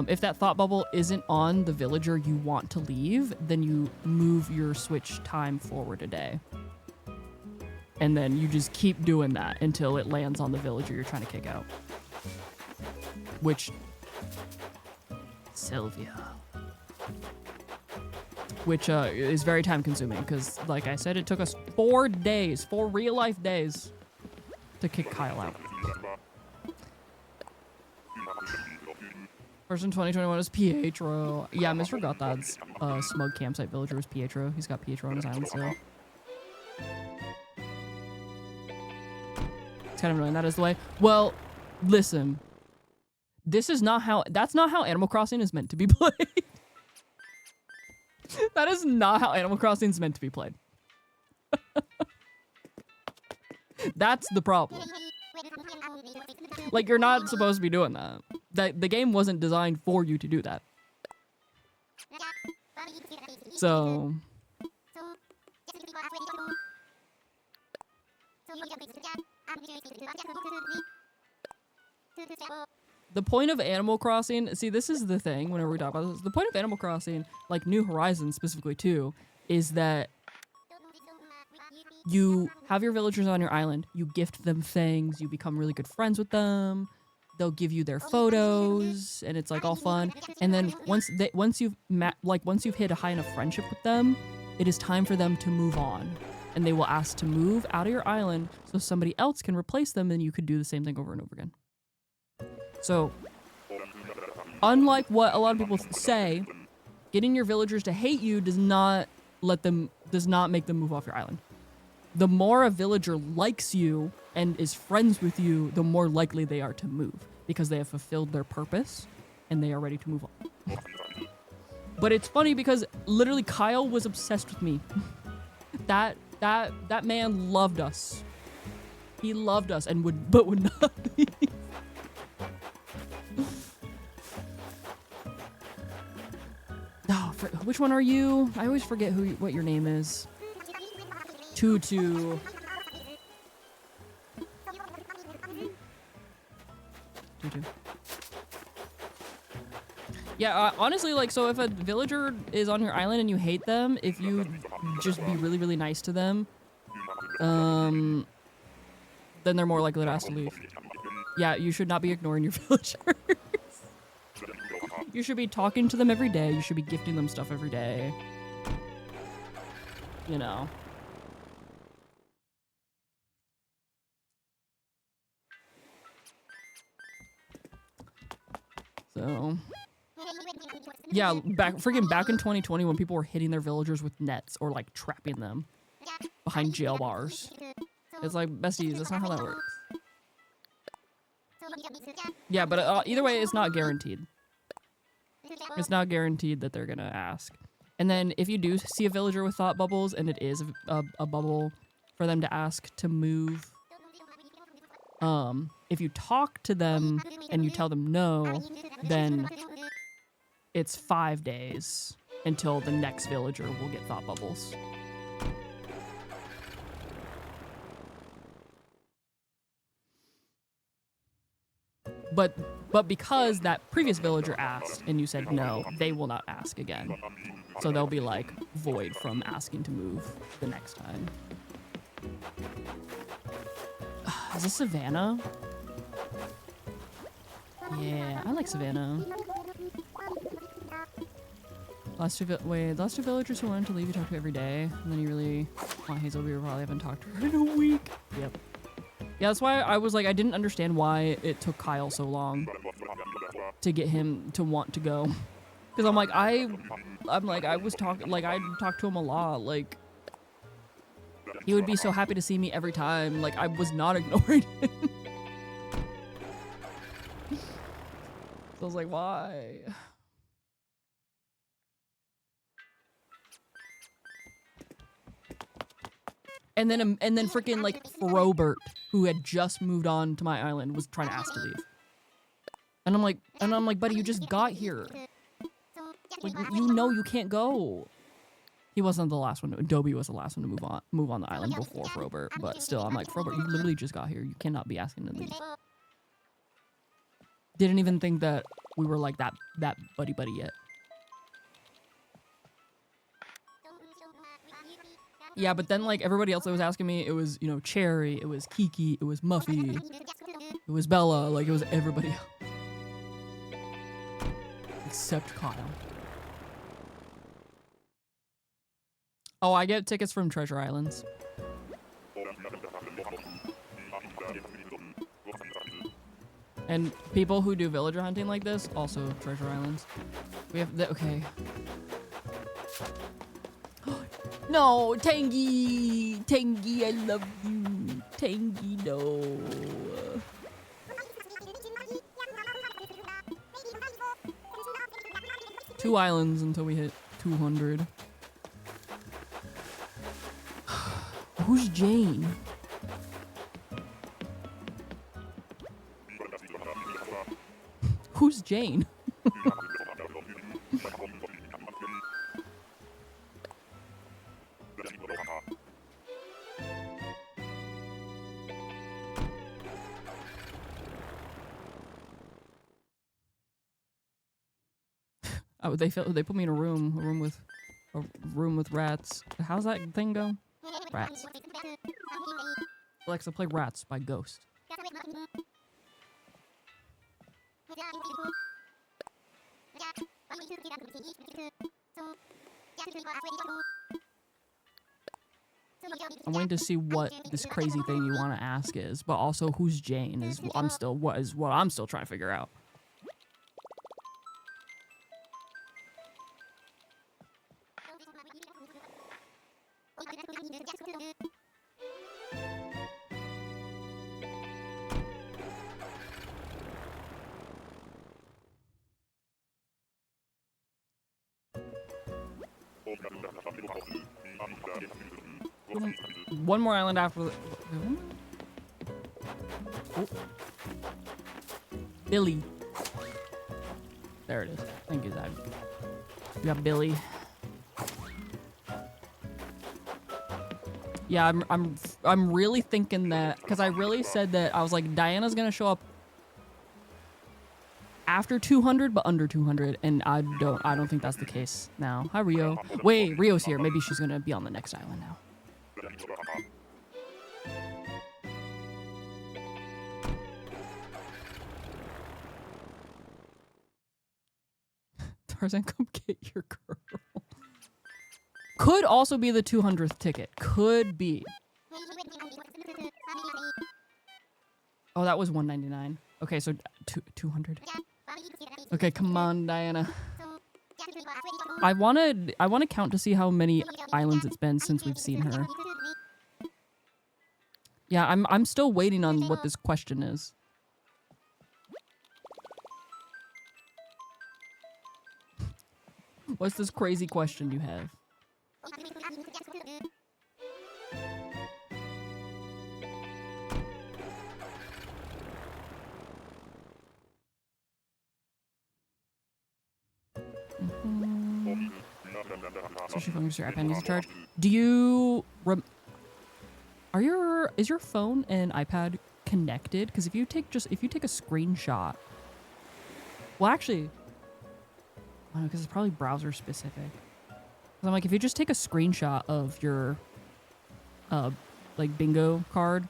If that thought bubble isn't on the villager you want to leave, then you move your switch time forward a day. And then you just keep doing that until it lands on the villager you're trying to kick out. Which... Sylvia. Which is very time consuming because, like I said, it took us 4 days, 4 real life days to kick Kyle out. First in 2021 is Pietro. Yeah, I misforgot that's smug campsite villager was Pietro. He's got Pietro on his island still. It's kind of annoying that is the way. Well, listen. This is not how, that's not how Animal Crossing is meant to be played. That is not how Animal Crossing is meant to be played. That's the problem. Like, you're not supposed to be doing that. The game wasn't designed for you to do that. So... The point of Animal Crossing, see, this is the thing whenever we talk about this. The point of Animal Crossing, like New Horizons specifically too, is that you have your villagers on your island, you gift them things, you become really good friends with them, they'll give you their photos, and it's like all fun. And then once you've hit a high enough friendship with them, it is time for them to move on. And they will ask to move out of your island so somebody else can replace them, and you could do the same thing over and over again. So, unlike what a lot of people say, getting your villagers to hate you does not make them move off your island. The more a villager likes you and is friends with you, the more likely they are to move because they have fulfilled their purpose and they are ready to move on. But it's funny because literally Kyle was obsessed with me. That man loved us. He loved us and would not leave. Oh, which one are you? I always forget what your name is. Tutu. Yeah, honestly, like, so if a villager is on your island and you hate them, if you just be really, really nice to them, then they're more likely to ask to leave. Yeah, you should not be ignoring your villagers. You should be talking to them every day. You should be gifting them stuff every day. You know. So... Yeah, back in 2020 when people were hitting their villagers with nets or like trapping them behind jail bars. It's like, besties, that's not how that works. Yeah, but either way, it's not guaranteed. It's not guaranteed that they're gonna ask. And then if you do see a villager with thought bubbles and it is a bubble for them to ask to move, if you talk to them and you tell them no, then it's 5 days until the next villager will get thought bubbles. But because that previous villager asked and you said no, they will not ask again. So they'll be like void from asking to move the next time. Is this Savannah? Yeah, I like Savannah. Last two villagers who wanted to leave you talk to every day, and then you really want Hazel, we probably haven't talked to her in a week. Yep. Yeah, that's why I was like, I didn't understand why it took Kyle so long to get him to want to go. Because I'm like, I talked to him a lot. Like, he would be so happy to see me every time. Like, I was not ignoring him. So I was like, why? And then freaking like Frobert, who had just moved on to my island, was trying to ask to leave. And I'm like, buddy, you just got here. Like, you know you can't go. He wasn't the last one. Adobe was the last one to move on the island before Frobert. But still, I'm like, Frobert, you literally just got here. You cannot be asking to leave. Didn't even think that we were like that buddy yet. Yeah, but then like everybody else that was asking me, it was, you know, Cherry, it was Kiki, it was Muffy, it was Bella, like it was everybody else. Except Kyle. Oh, I get tickets from Treasure Islands. And people who do villager hunting like this, also Treasure Islands. We have the, okay. No, Tangy! Tangy, I love you. Tangy, no. 2 islands until we hit 200. Who's Jane? Who's Jane? Oh, they put me in a room with rats. How's that thing go? Rats. Alexa, play Rats by Ghost. I'm waiting to see what this crazy thing you want to ask is, but also who's Jane is what I'm still trying to figure out. One more island after the... Oh. Billy. There it is. Thank you, Zach. We got Billy. Yeah, I'm really thinking that, because I really said that I was like, Diana's gonna show up after 200 but under 200, and I don't think that's the case now. Hi, Rio. Wait, Rio's here. Maybe she's gonna be on the next island now. Tarzan, come get your girl. Could also be the 200th ticket. Could be. Oh, that was 199. Okay, so 200. Okay, come on, Diana. I want to count to see how many islands it's been since we've seen her. Yeah, I'm still waiting on what this question is. What's this crazy question you have? Especially if your iPad needs a charge. Do you is your phone and iPad connected? Because if you take a screenshot, well, actually, I don't know, because it's probably browser specific. 'Cause I'm like, if you just take a screenshot of your like bingo card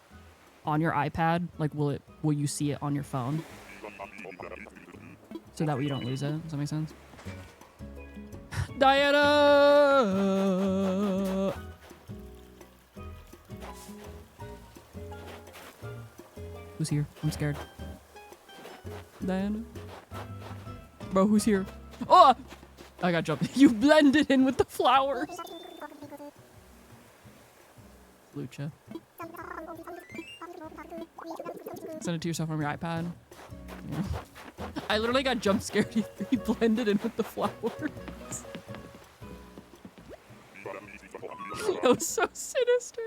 on your iPad, like will you see it on your phone? So that way you don't lose it. Does that make sense? Diana! Who's here? I'm scared. Diana? Bro, who's here? Oh! I got jumped. You blended in with the flowers. Lucha. Send it to yourself on your iPad. Yeah. I literally got jump scared. He blended in with the flowers. That was so sinister.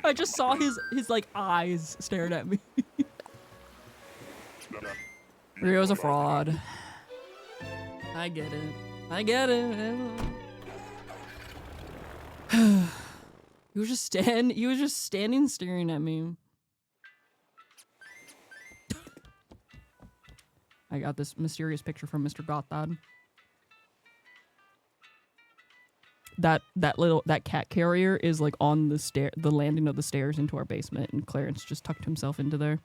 I just saw his like eyes staring at me. Rio's a fraud. I get it. I get it. He was just standing staring at me. I got this mysterious picture from Mr. Gothard. That cat carrier is like on the landing of the stairs into our basement, and Clarence just tucked himself into there.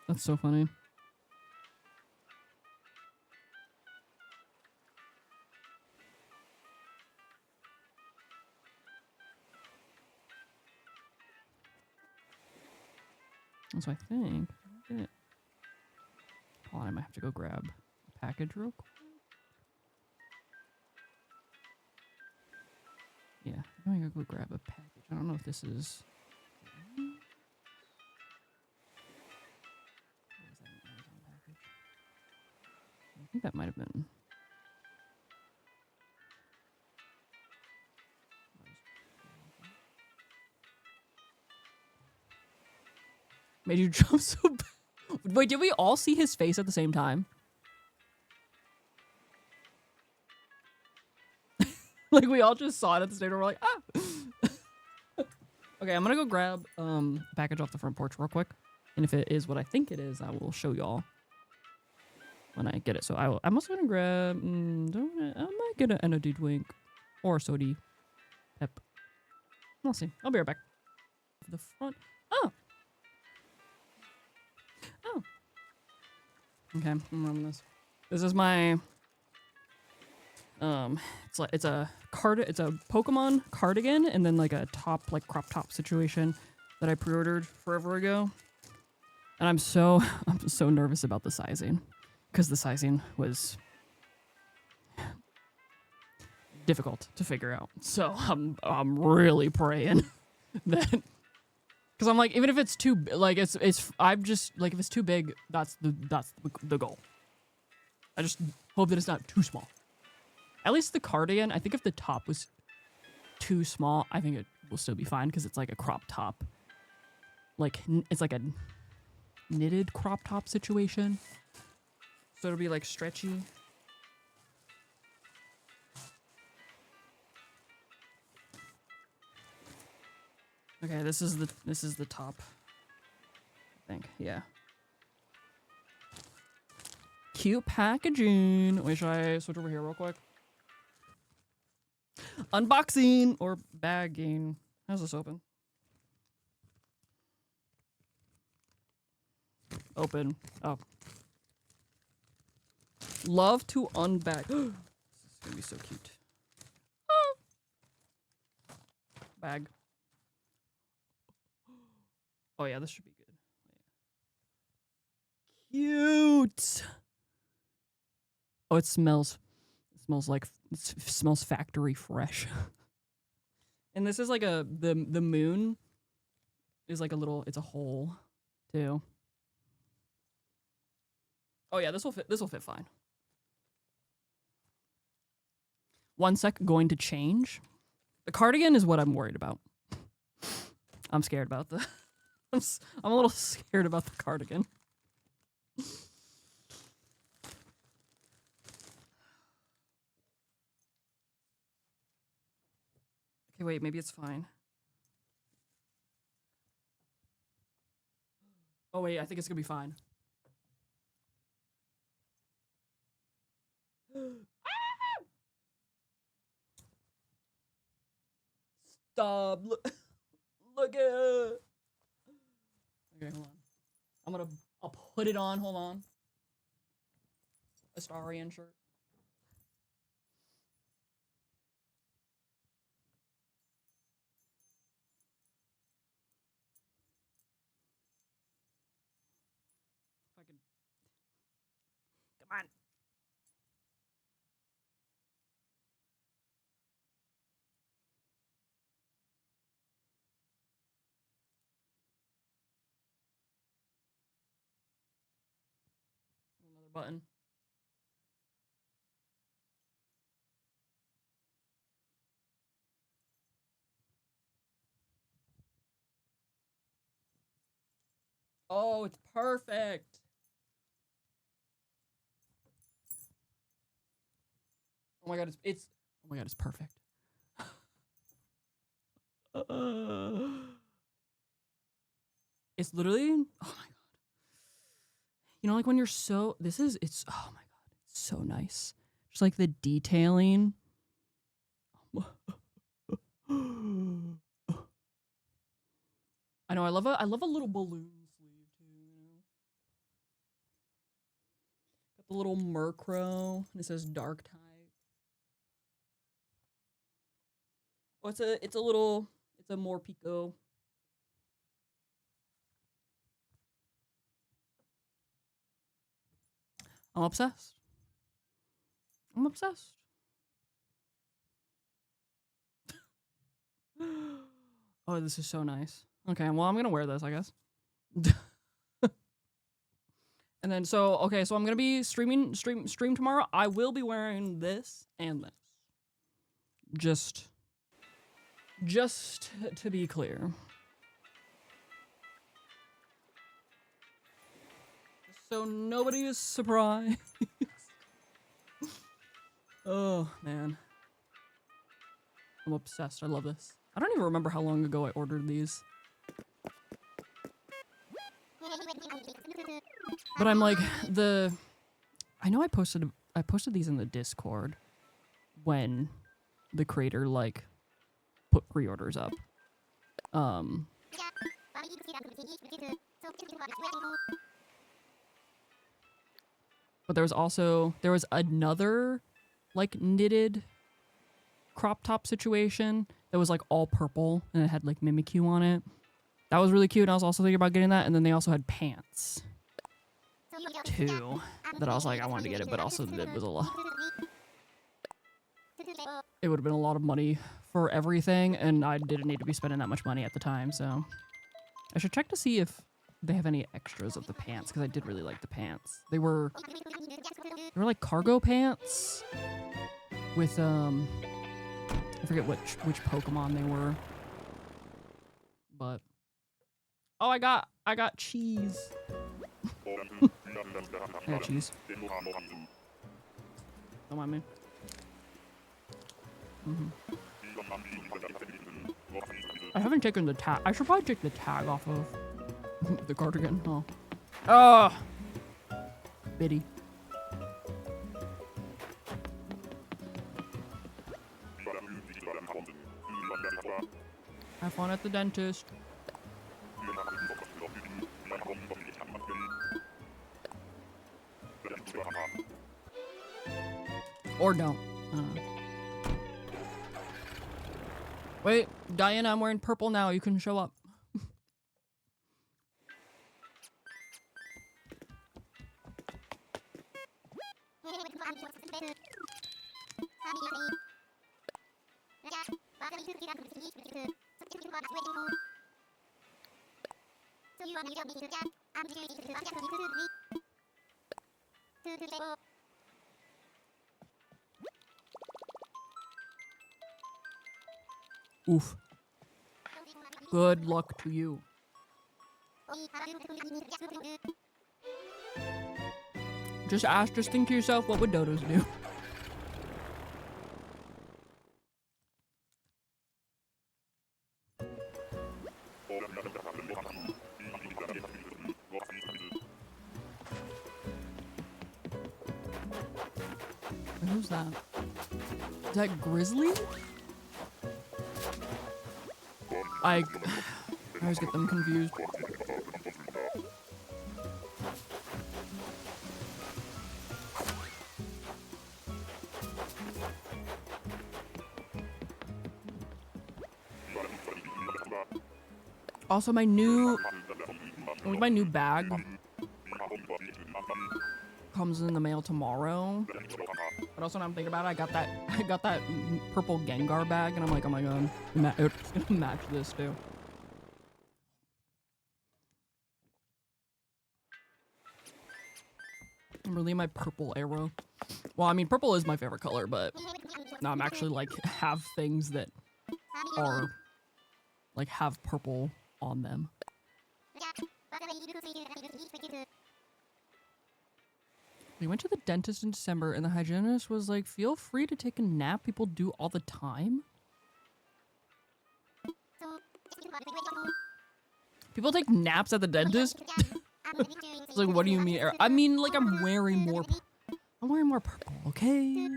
That's so funny. So I think hold on, I might have to go grab a package real quick. Yeah, I'm gonna go grab a package. I don't know if this is. I think that might have been. Made you jump so bad. Wait, did we all see his face at the same time? Like we all just saw it at the stage and we're like, ah! Okay, I'm gonna go grab a package off the front porch real quick. And if it is what I think it is, I will show y'all when I get it. So I'm also gonna grab I might get an energy drink or a soda pep. We'll see. I'll be right back. The front. Oh. Okay, I'm running this. This is my it's a Pokemon cardigan and then like a top, like crop top situation that I pre-ordered forever ago. And I'm so nervous about the sizing because the sizing was difficult to figure out. So I'm really praying that, because I'm like, even if it's too like I'm just like, if it's too big, that's the goal. I just hope that it's not too small. At least the cardigan, I think if the top was too small, I think it will still be fine because it's like a crop top. Like it's like a knitted crop top situation. So it'll be like stretchy. Okay, this is the top. I think, yeah. Cute packaging. Wait, should I switch over here real quick? Unboxing or bagging. How's this open? Open. Oh. Love to unbag. This is gonna be so cute. Oh. Bag. Oh yeah, this should be good. Cute. Oh, it smells factory fresh. And this is like the moon is like a little, it's a hole too. Oh yeah, this will fit. This will fit fine. 1 sec, going to change. The cardigan is what I'm worried about. I'm scared about the. I'm a little scared about the cardigan. Okay, wait, maybe it's fine. Oh wait, I think it's gonna be fine. Stop! Look at it. Okay, hold on. I'll put it on. Hold on. Astarian shirt. If I could. Come on. Another button. Oh, it's perfect. Oh my god, it's oh my god, it's perfect. It's literally, oh my god. You know, like when you're so, it's, oh my god, it's so nice. Just like the detailing. I know, I love a little balloon sleeve too, you know. Got the little Murkrow, and it says dark type. Oh, it's a Morpeko. I'm obsessed. I'm obsessed. Oh, this is so nice. Okay, well, I'm gonna wear this, I guess. And then, so I'm gonna be stream tomorrow. I will be wearing this and this. Just to be clear. So nobody is surprised. Oh, man. I'm obsessed. I love this. I don't even remember how long ago I ordered these. But I'm like, I know I posted these in the Discord when the creator, like, put pre-orders up. But there was another, like, knitted crop top situation that was, like, all purple and it had, like, Mimikyu on it. That was really cute. I was also thinking about getting that. And then they also had pants too that I was like, I wanted to get it, but also it was a lot. It would have been a lot of money for everything, and I didn't need to be spending that much money at the time, so I should check to see if they have any extras of the pants, because I did really like the pants. They were like cargo pants with I forget which Pokemon they were, but oh, I got cheese. I got cheese. Don't mind me. I haven't taken the tag. I should probably take the tag off of the cardigan. Oh. Oh! Biddy. Have fun at the dentist. Or don't. Wait, Diana, I'm wearing purple now. You can show up. Oof. Good luck to you. Just think to yourself, what would dodos do? Who's that? Is that Grizzly? I always get them confused. Also, my new bag comes in the mail tomorrow. But also, now I'm thinking about it, I got that purple Gengar bag, and I'm like, oh my god, it's gonna match this too. I'm really my purple arrow. Well, I mean, purple is my favorite color, but now I'm actually like have things that are like have purple on them. We went to the dentist in December and the hygienist was like, feel free to take a nap. People do all the time. People take naps at the dentist? It's like, what do you mean? I mean, like, I'm wearing more purple, okay?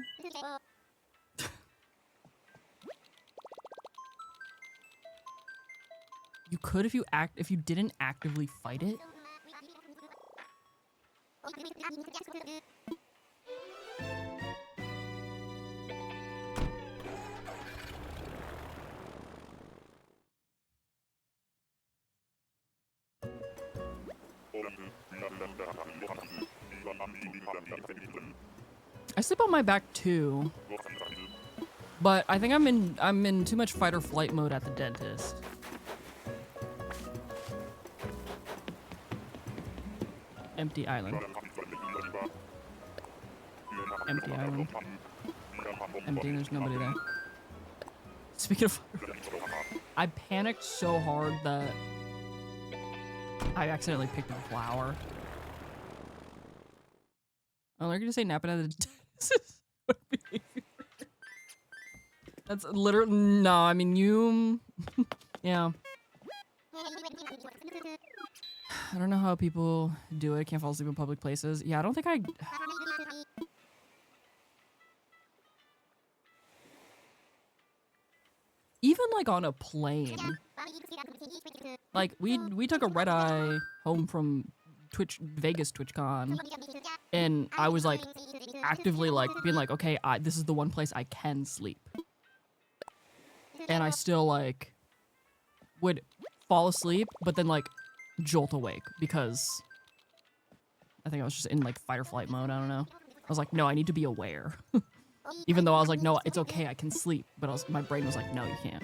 You could if you didn't actively fight it. I sleep on my back too. But I think I'm in too much fight or flight mode at the dentist. Empty island. Empty island. Empty, there's nobody there. Speaking of, I panicked so hard that I accidentally picked up a flower. Oh, they're gonna say napping at the dentist. That's literally, no, I mean, you, yeah. I don't know how people do it. Can't fall asleep in public places. Yeah, I don't think I... Even like on a plane. Like we took a red eye home from Vegas TwitchCon, and I was like actively like being like, okay, this is the one place I can sleep. And I still like would fall asleep, but then like jolt awake because I think I was just in like fight or flight mode. I don't know. I was like, no, I need to be aware. Even though I was like, no, it's okay, I can sleep. But my brain was like, no, you can't.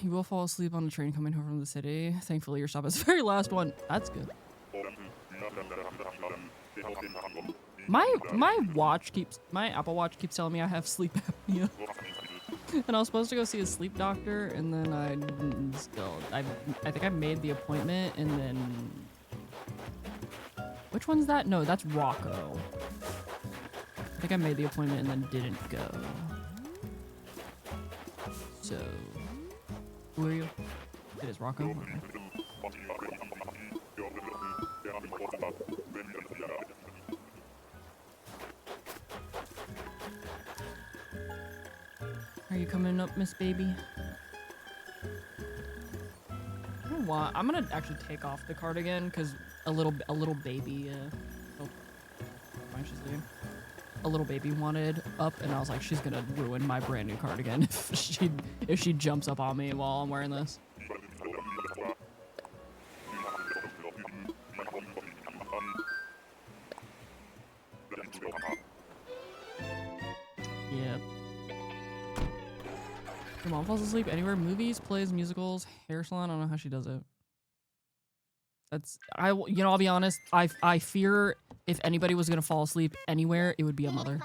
You will fall asleep on the train coming home from the city. Thankfully, your stop is the very last one. That's good. My Apple Watch keeps telling me I have sleep apnea. And I was supposed to go see a sleep doctor, and then I think I made the appointment, and then... Which one's that? No, that's Rocco. I think I made the appointment and then didn't go. So... Who are you? It is Rocco? Okay. Are you coming up, Miss Baby? I'm gonna actually take off the cardigan because a little baby. Oh, anxiously. A little baby wanted up, and I was like, she's gonna ruin my brand new cardigan if she jumps up on me while I'm wearing this. Yep. Your mom falls asleep anywhere. Movies, plays, musicals, hair salon. I don't know how she does it. That's I'll be honest. I fear if anybody was gonna fall asleep anywhere, it would be a mother.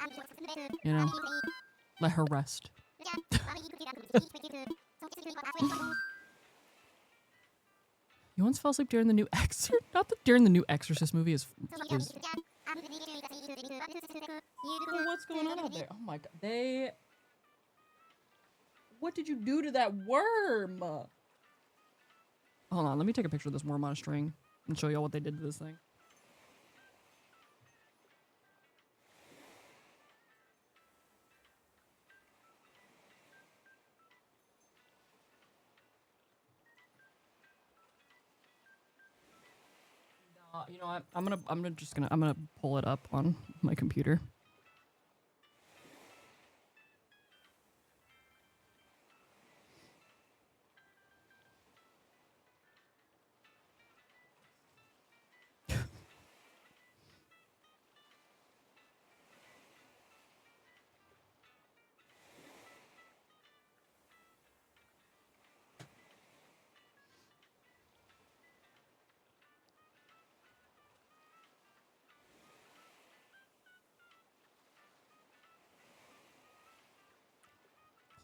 You know, let her rest. You once fell asleep during the new Exorcist. Not that during the new Exorcist movie is. Oh, what's going on out there? Oh my god, What did you do to that worm? Hold on, let me take a picture of this worm on a string and show y'all what they did to this thing. You know what? I'm gonna pull it up on my computer.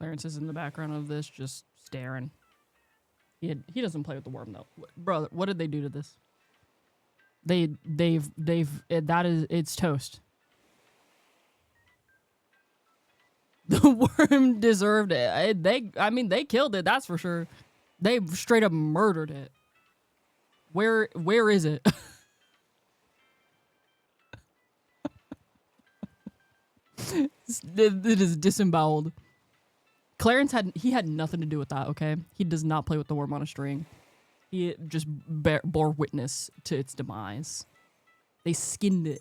Clarence is in the background of this, just staring. He doesn't play with the worm though. Bro, what did they do to this? It's toast. The worm deserved it. They killed it, that's for sure. They straight up murdered it. Where is it? It is disemboweled. Clarence had nothing to do with that, okay? He does not play with the worm on a string. He just bore witness to its demise. They skinned it.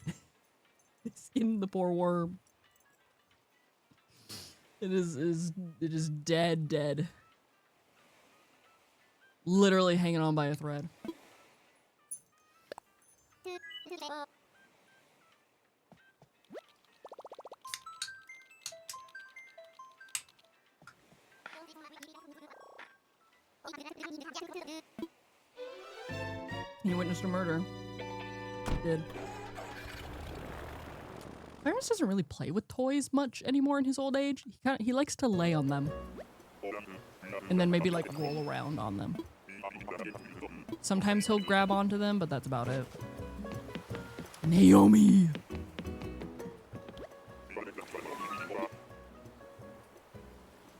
They skinned the poor worm. It is dead. Literally hanging on by a thread. He witnessed a murder. Did. Clarence doesn't really play with toys much anymore in his old age. He likes to lay on them. And then maybe like roll around on them. Sometimes he'll grab onto them, but that's about it. Naomi!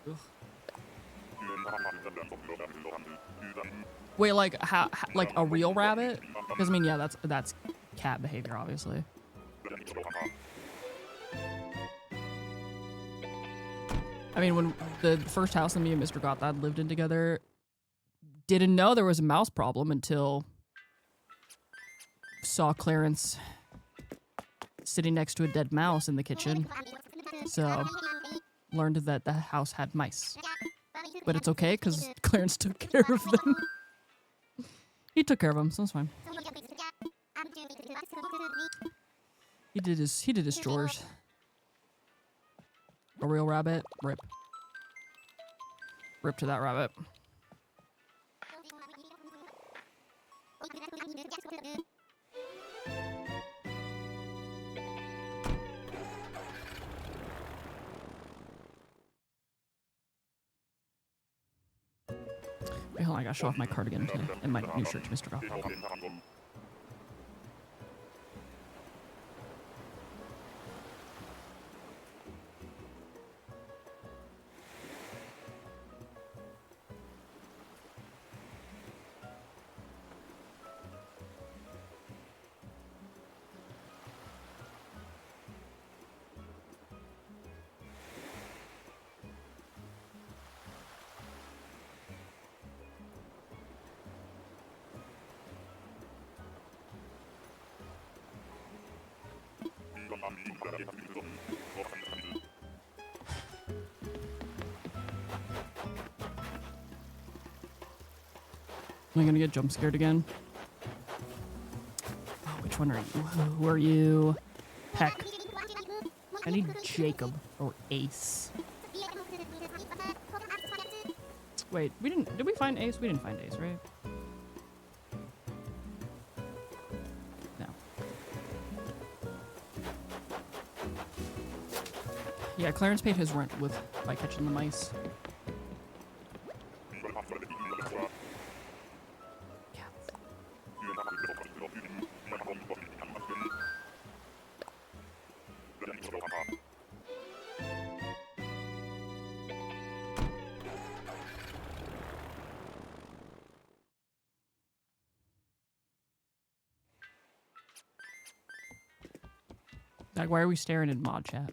Ugh. Wait, like like a real rabbit? Because I mean, yeah, that's cat behavior, obviously. I mean, when the first house that me and Mr. Gothard lived in together, didn't know there was a mouse problem until saw Clarence sitting next to a dead mouse in the kitchen. So learned that the house had mice. But it's okay, because Clarence took care of them. He took care of them, so it's fine. He did his chores. A real rabbit? Rip. Rip to that rabbit. Wait, hold on, I gotta show off my cardigan and my new shirt to Mr. Goff. Am I gonna get jump scared again? Oh, which one are you? Who are you? Heck. I need Jacob or Ace. Wait, we didn't. Did we find Ace? We didn't find Ace, right? No. Yeah, Clarence paid his rent by catching the mice. Like, why are we staring in mod chat?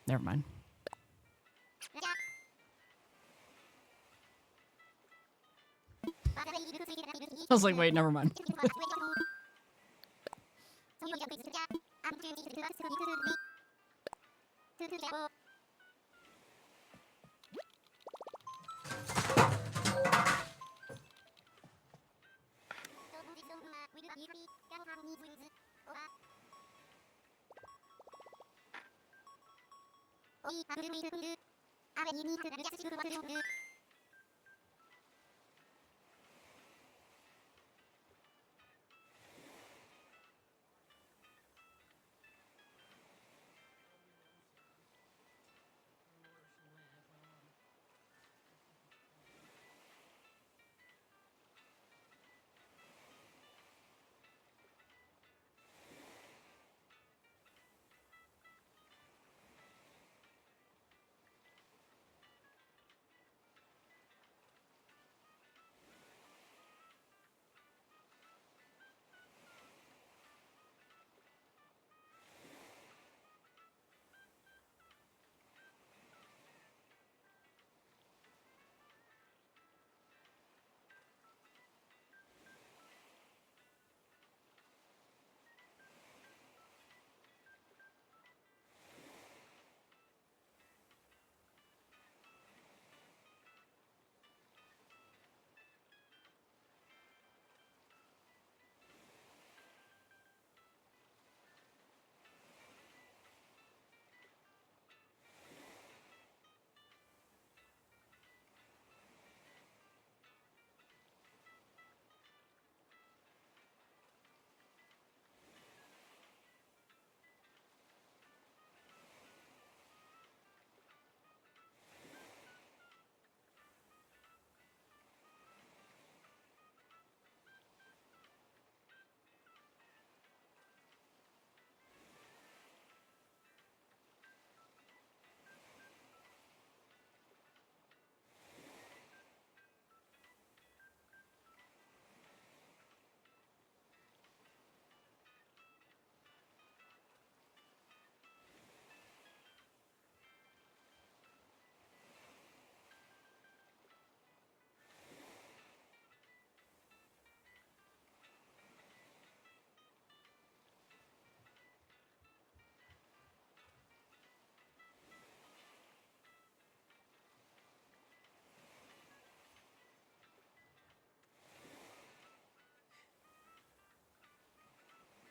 Never mind. I was like, wait, never mind.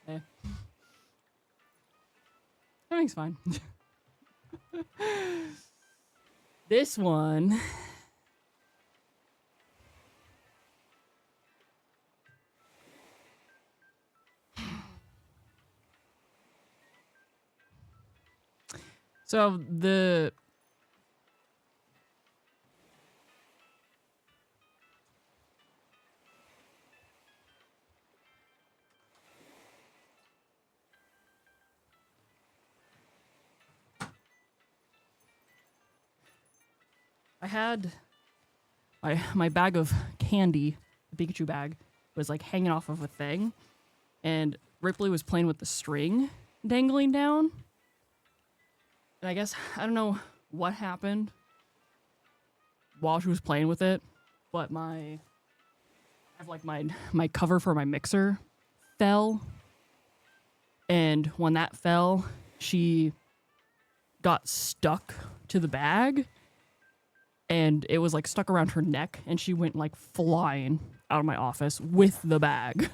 Eh. Everything's fine. This one. So I had my bag of candy, the Pikachu bag, was like hanging off of a thing, and Ripley was playing with the string dangling down. And I guess I don't know what happened while she was playing with it, but I have like my cover for my mixer fell, and when that fell, she got stuck to the bag. And it was like stuck around her neck, and she went like flying out of my office with the bag.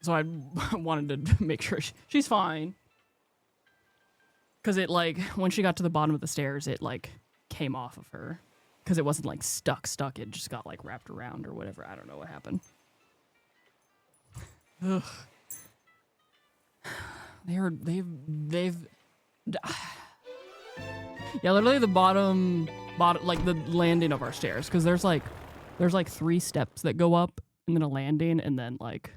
So I wanted to make sure she's fine. Because it, like, when she got to the bottom of the stairs, it, like, came off of her. Because it wasn't, like, stuck. It just got, like, wrapped around or whatever. I don't know what happened. Ugh. They've... Yeah, literally the bottom, like, the landing of our stairs. Because there's, like, 3 steps that go up, and then a landing, and then, like,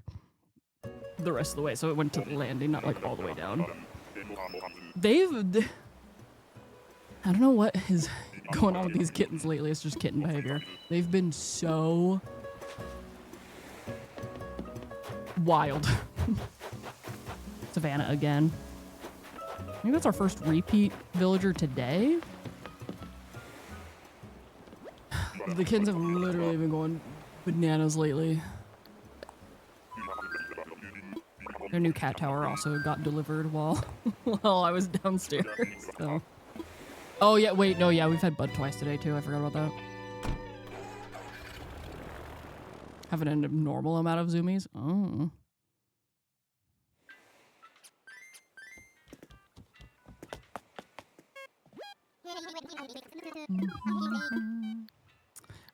the rest of the way. So it went to the landing, not, like, all the way down. I don't know what is going on with these kittens lately. It's just kitten behavior. They've been so wild. Savannah again. I think that's our first repeat villager today. The kittens have literally been going bananas lately. Their new cat tower also got delivered while I was downstairs. So. Oh yeah, wait, no, yeah, we've had Bud twice today too. I forgot about that. Have an abnormal amount of zoomies. Oh.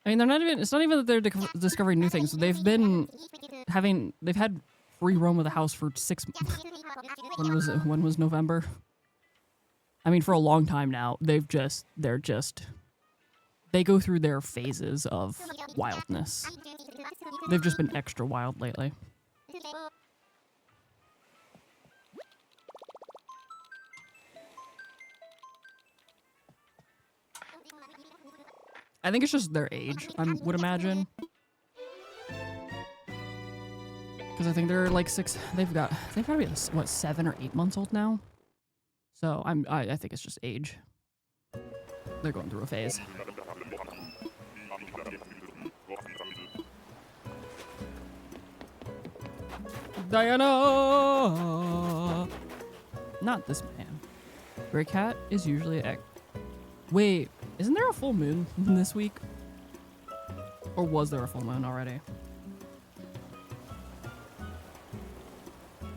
I mean, they're not even. It's not even that they're discovering new things. They've had free roam of the house for 6 months. When was November? I mean, for a long time now. They go through their phases of wildness. They've just been extra wild lately. I think it's just their age, I would imagine. Because I think they're like 6. They've got to be what, 7 or 8 months old now. So I think it's just age. They're going through a phase. Diana! Not this man. Gray cat is usually a... Wait, isn't there a full moon this week? Or was there a full moon already?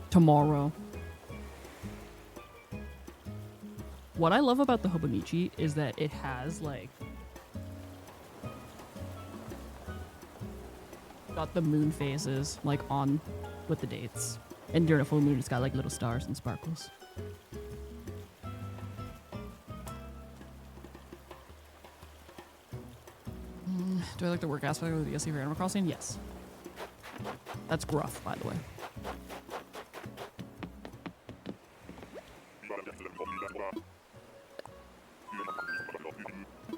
Tomorrow. What I love about the Hobonichi is that it has, like, got the moon phases, like, on with the dates. And during a full moon, it's got, like, little stars and sparkles. Do I like the work aspect of the DLC for Animal Crossing? Yes. That's gruff, by the way.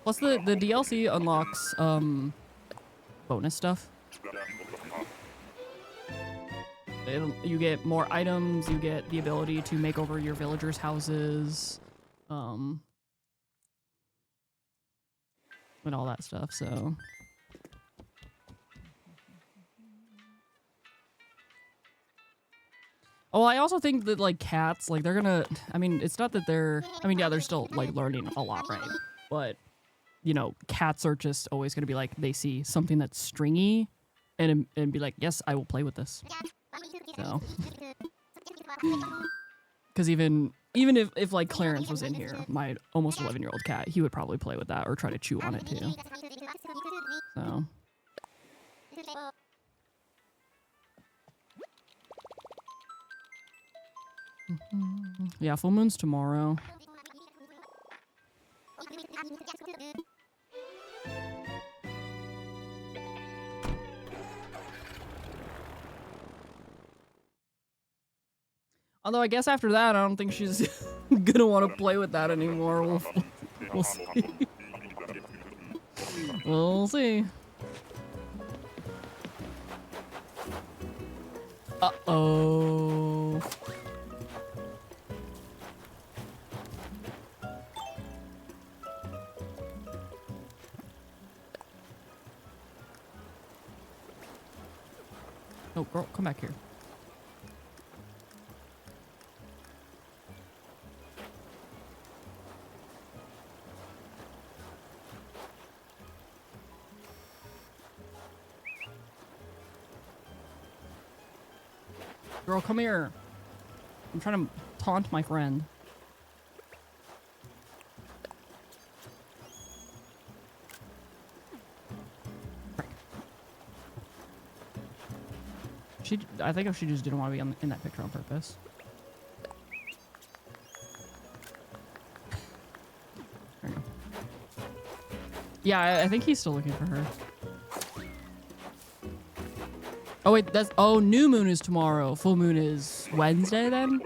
Plus the DLC unlocks bonus stuff. You get more items, you get the ability to make over your villagers' houses, and all that stuff, so. Oh, I also think that, like, cats, like, they're gonna, I mean, it's not that they're, I mean, yeah, they're still, like, learning a lot, right? But, you know, cats are just always gonna be like, they see something that's stringy and be like, yes, I will play with this. So. Because even if, like, Clarence was in here, my almost 11-year-old cat, he would probably play with that or try to chew on it, too. So. Yeah, full moon's tomorrow. Although I guess after that, I don't think she's gonna want to play with that anymore. We'll see. We'll see. Uh-oh. Oh, girl, come back here. Girl, come here. I'm trying to taunt my friend. I think she just didn't want to be in that picture on purpose. There you go. Yeah, I think he's still looking for her. Oh wait, oh, new moon is tomorrow. Full moon is Wednesday then?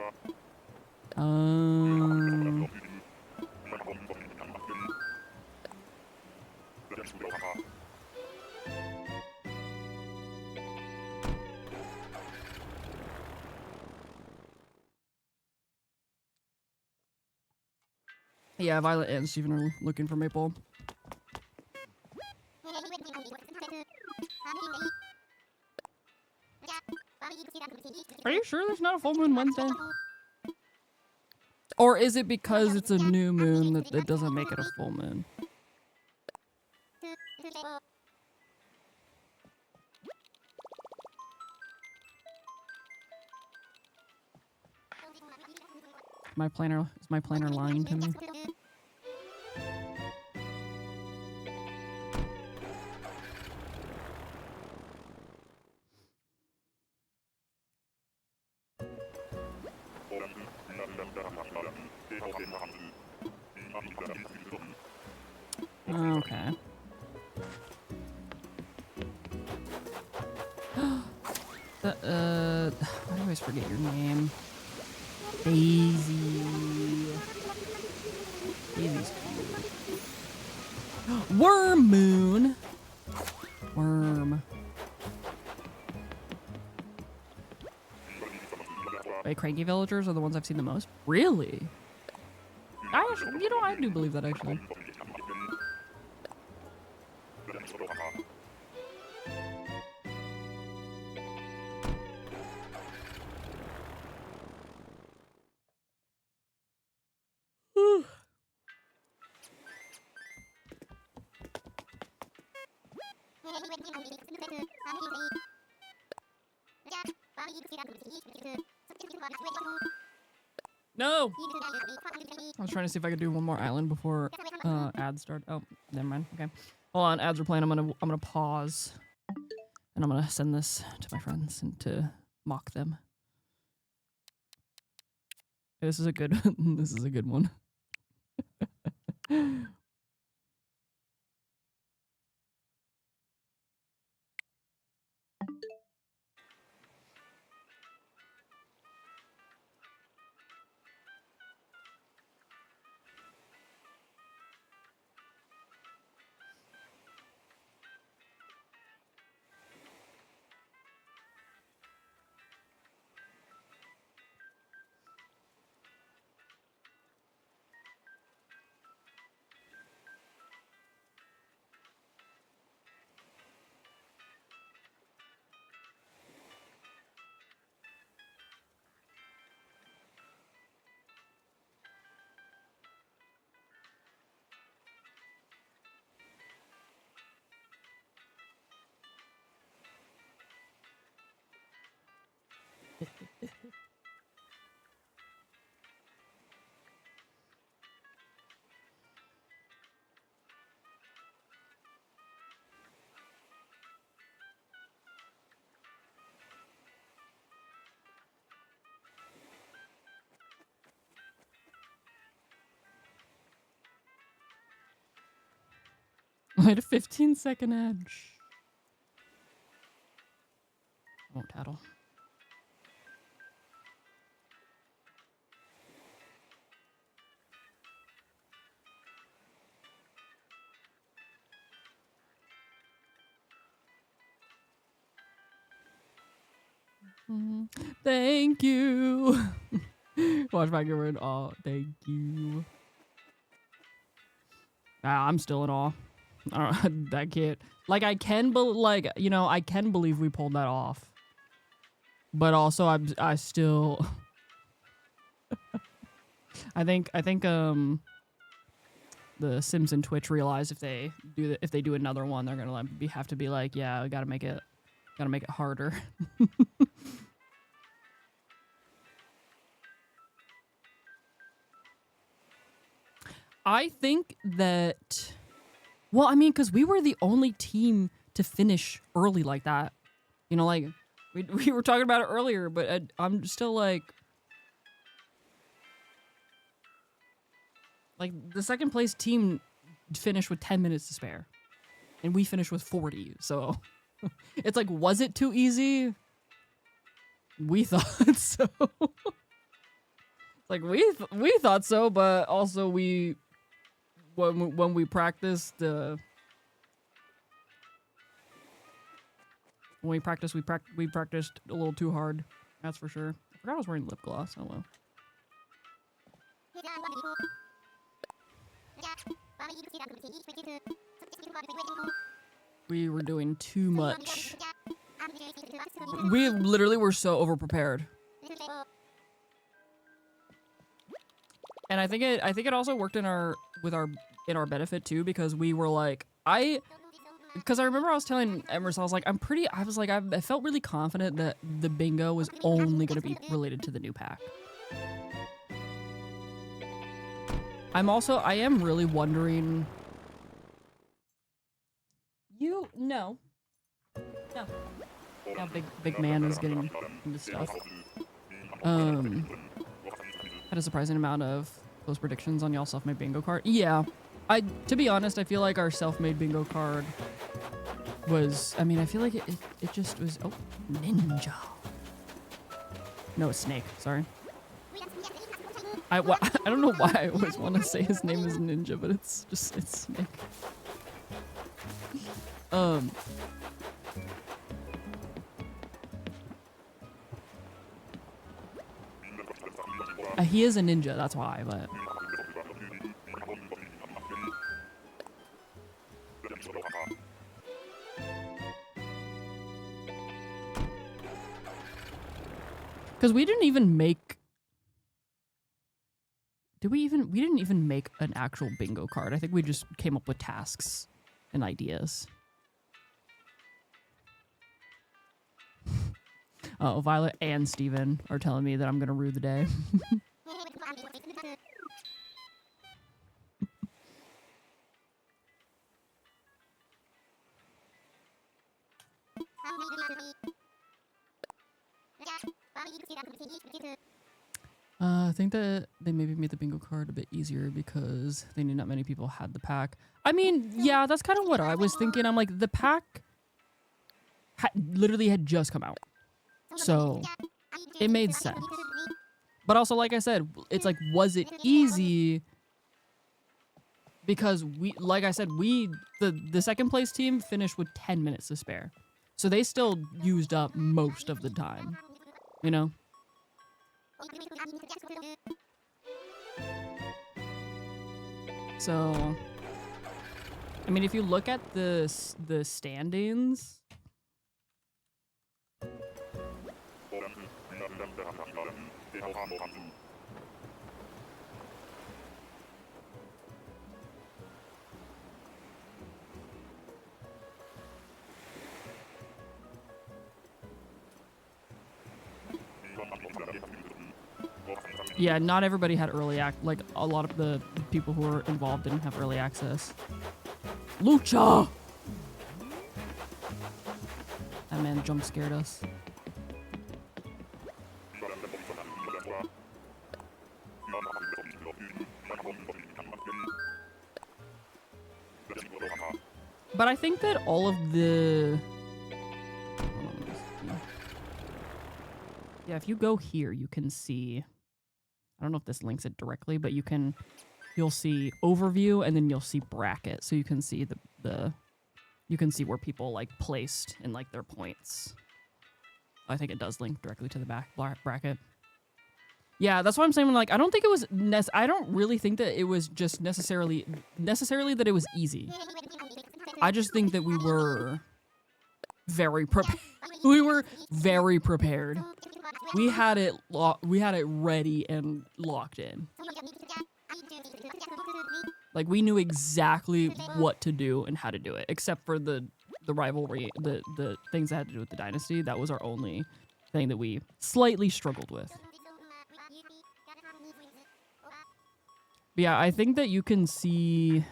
Yeah, Violet and Steven are looking for Maple. Are you sure there's not a full moon Wednesday? Or is it because it's a new moon that it doesn't make it a full moon? Is my planner lying to me? Okay. I always forget your name. Daisy. Daisy's cute. Worm moon. Worm. Wait, cranky villagers are the ones I've seen the most? Really? I do believe that actually. No! I was trying to see if I could do one more island before ads start. Oh, never mind. Okay. Hold on, ads are playing. I'm gonna pause. And I'm gonna send this to my friends and to mock them. This is a good this is a good one. I had a 15-second edge. I won't tattle. Thank you. Watch my get rid. Oh, thank you. I'm still in awe. I don't that kid. Like I can I can believe we pulled that off. But also I still I think the Sims and Twitch realize if they do another one, they're gonna have to be like, yeah, we gotta make it harder. I think that, well, I mean, because we were the only team to finish early like that. You know, like, we were talking about it earlier, but I'm still like the second place team finished with 10 minutes to spare. And we finished with 40, so it's like, was it too easy? We thought so. Like, we thought so, but also when we practiced, when we practiced, we practiced a little too hard. That's for sure. I forgot I was wearing lip gloss. Oh well. We were doing too much. We literally were so overprepared. And I think it also worked in our benefit too, because we were like, because I remember I was telling Emerson, I was like, I felt really confident that the bingo was only going to be related to the new pack. I am really wondering. No. Now big man is getting into stuff. Had a surprising amount of close predictions on y'all self-made bingo card. Yeah. To be honest, I feel like our self-made bingo card was, I mean, I feel like it just was, oh, ninja. No, it's Snake, sorry. I don't know why I always want to say his name is Ninja, but it's Snake. He is a ninja, that's why, but... Because we didn't even make... We didn't even make an actual bingo card. I think we just came up with tasks and ideas. Oh, Violet and Steven are telling me that I'm gonna rue the day. I think that they maybe made the bingo card a bit easier because they knew not many people had the pack. I mean, yeah, that's kind of what I was thinking. I'm like, the pack literally had just come out. So it made sense. But also, like I said, it's like, was it easy? Because like I said, the second place team finished with 10 minutes to spare. So they still used up most of the time, you know? So, I mean, if you look at the standings, yeah, not everybody had early like a lot of the people who were involved didn't have early access. Lucha! That man jump scared us. But I think that all of the... Yeah, if you go here, you can see... I don't know if this links it directly, but you'll see overview and then you'll see bracket. So you can see you can see where people like placed in like their points. I think it does link directly to the back bracket. Yeah, that's what I'm saying. Like, I don't think it was I don't really think that it was just necessarily that it was easy. I just think that we were very prepared. We were very prepared. We had it ready and locked in. Like, we knew exactly what to do and how to do it, except for the rivalry, the things that had to do with the dynasty. That was our only thing that we slightly struggled with. But yeah, I think that you can see...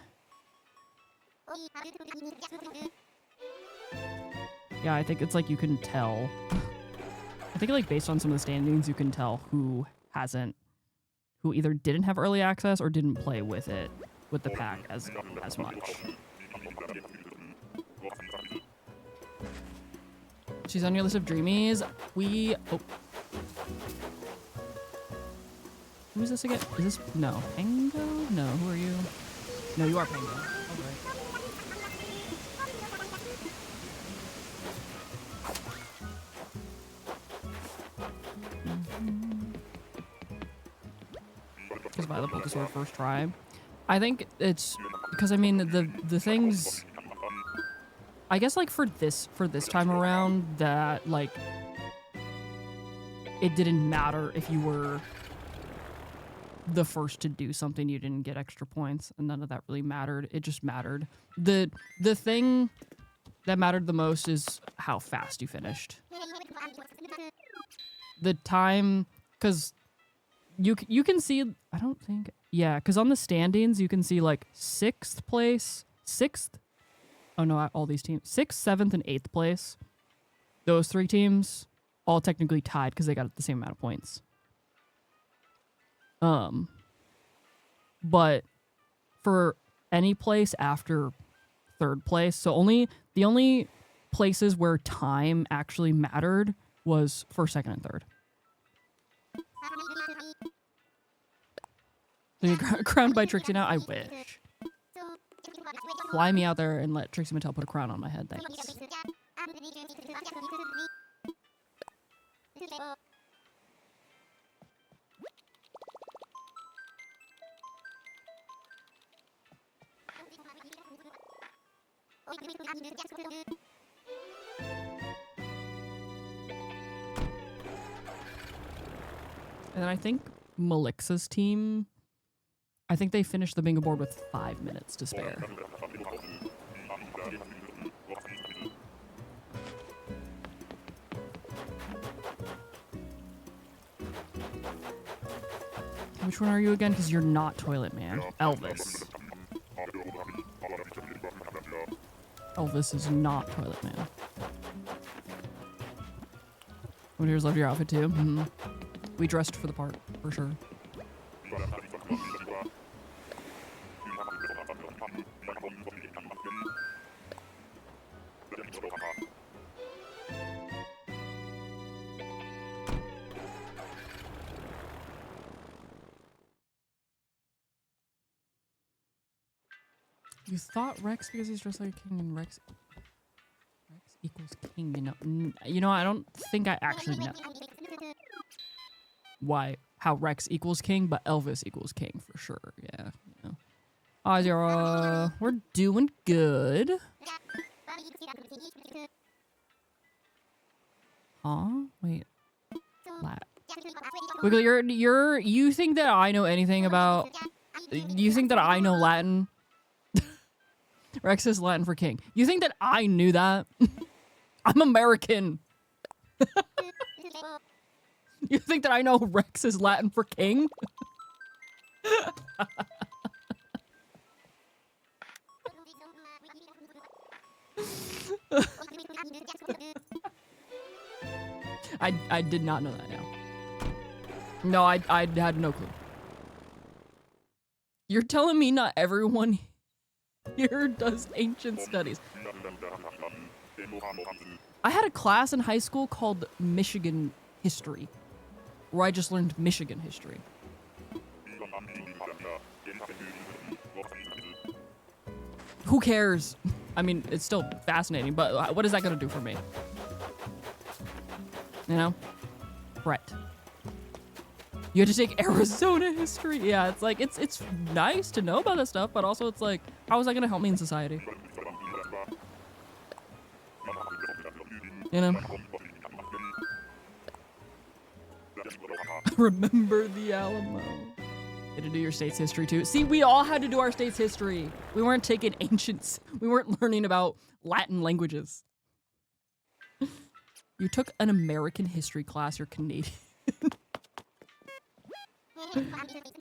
Yeah, I think it's like you can tell. I think like based on some of the standings, you can tell who either didn't have early access or didn't play with the pack as much. She's on your list of dreamies. Who is this again? Is this no Pango? No, who are you? No, you are Pango. Okay. Just buy the Bulbasaur first try. I think it's because I mean the things. I guess like for this time around that like it didn't matter if you were the first to do something, you didn't get extra points, and none of that really mattered. It just mattered. The thing that mattered the most is how fast you finished. The time, because you can see, I don't think, yeah, because on the standings you can see like 6th place, 6th, oh no, all these teams, 6th, 7th, and 8th place. Those 3 teams all technically tied because they got the same amount of points. But for any place after 3rd place, so the only places where time actually mattered was 1st, 2nd, and 3rd. So you're crowned by Trixie now? I wish. Fly me out there and let Trixie Mattel put a crown on my head, thanks. And I think Melixa's team, I think they finished the bingo board with 5 minutes to spare. Which one are you again? Because you're not Toilet Man. Elvis. Elvis is not Toilet Man. What here's loved your outfit too? Mm-hmm. We dressed for the part, for sure. You thought Rex because he's dressed like a king and Rex equals king, you know. You know, I don't think I actually know how Rex equals king, but Elvis equals king for sure. Yeah. You know. Azura, we're doing good. Huh? Wait. Wiggly, you think that I know anything about? You think that I know Latin? Rex is Latin for king. You think that I knew that? I'm American. You think that I know Rex is Latin for king? I did not know that now. No, I had no clue. You're telling me not everyone here does ancient studies. I had a class in high school called Michigan History, where I just learned Michigan history. Who cares? I mean, it's still fascinating, but what is that gonna do for me? You know? Brett. You had to take Arizona history? Yeah, it's like, it's nice to know about this stuff, but also it's like, how is that gonna help me in society? You know? Remember the Alamo. You had to do your state's history too. See, we all had to do our state's history. We weren't taking ancients. We weren't learning about Latin languages. You took an American history class, you're Canadian.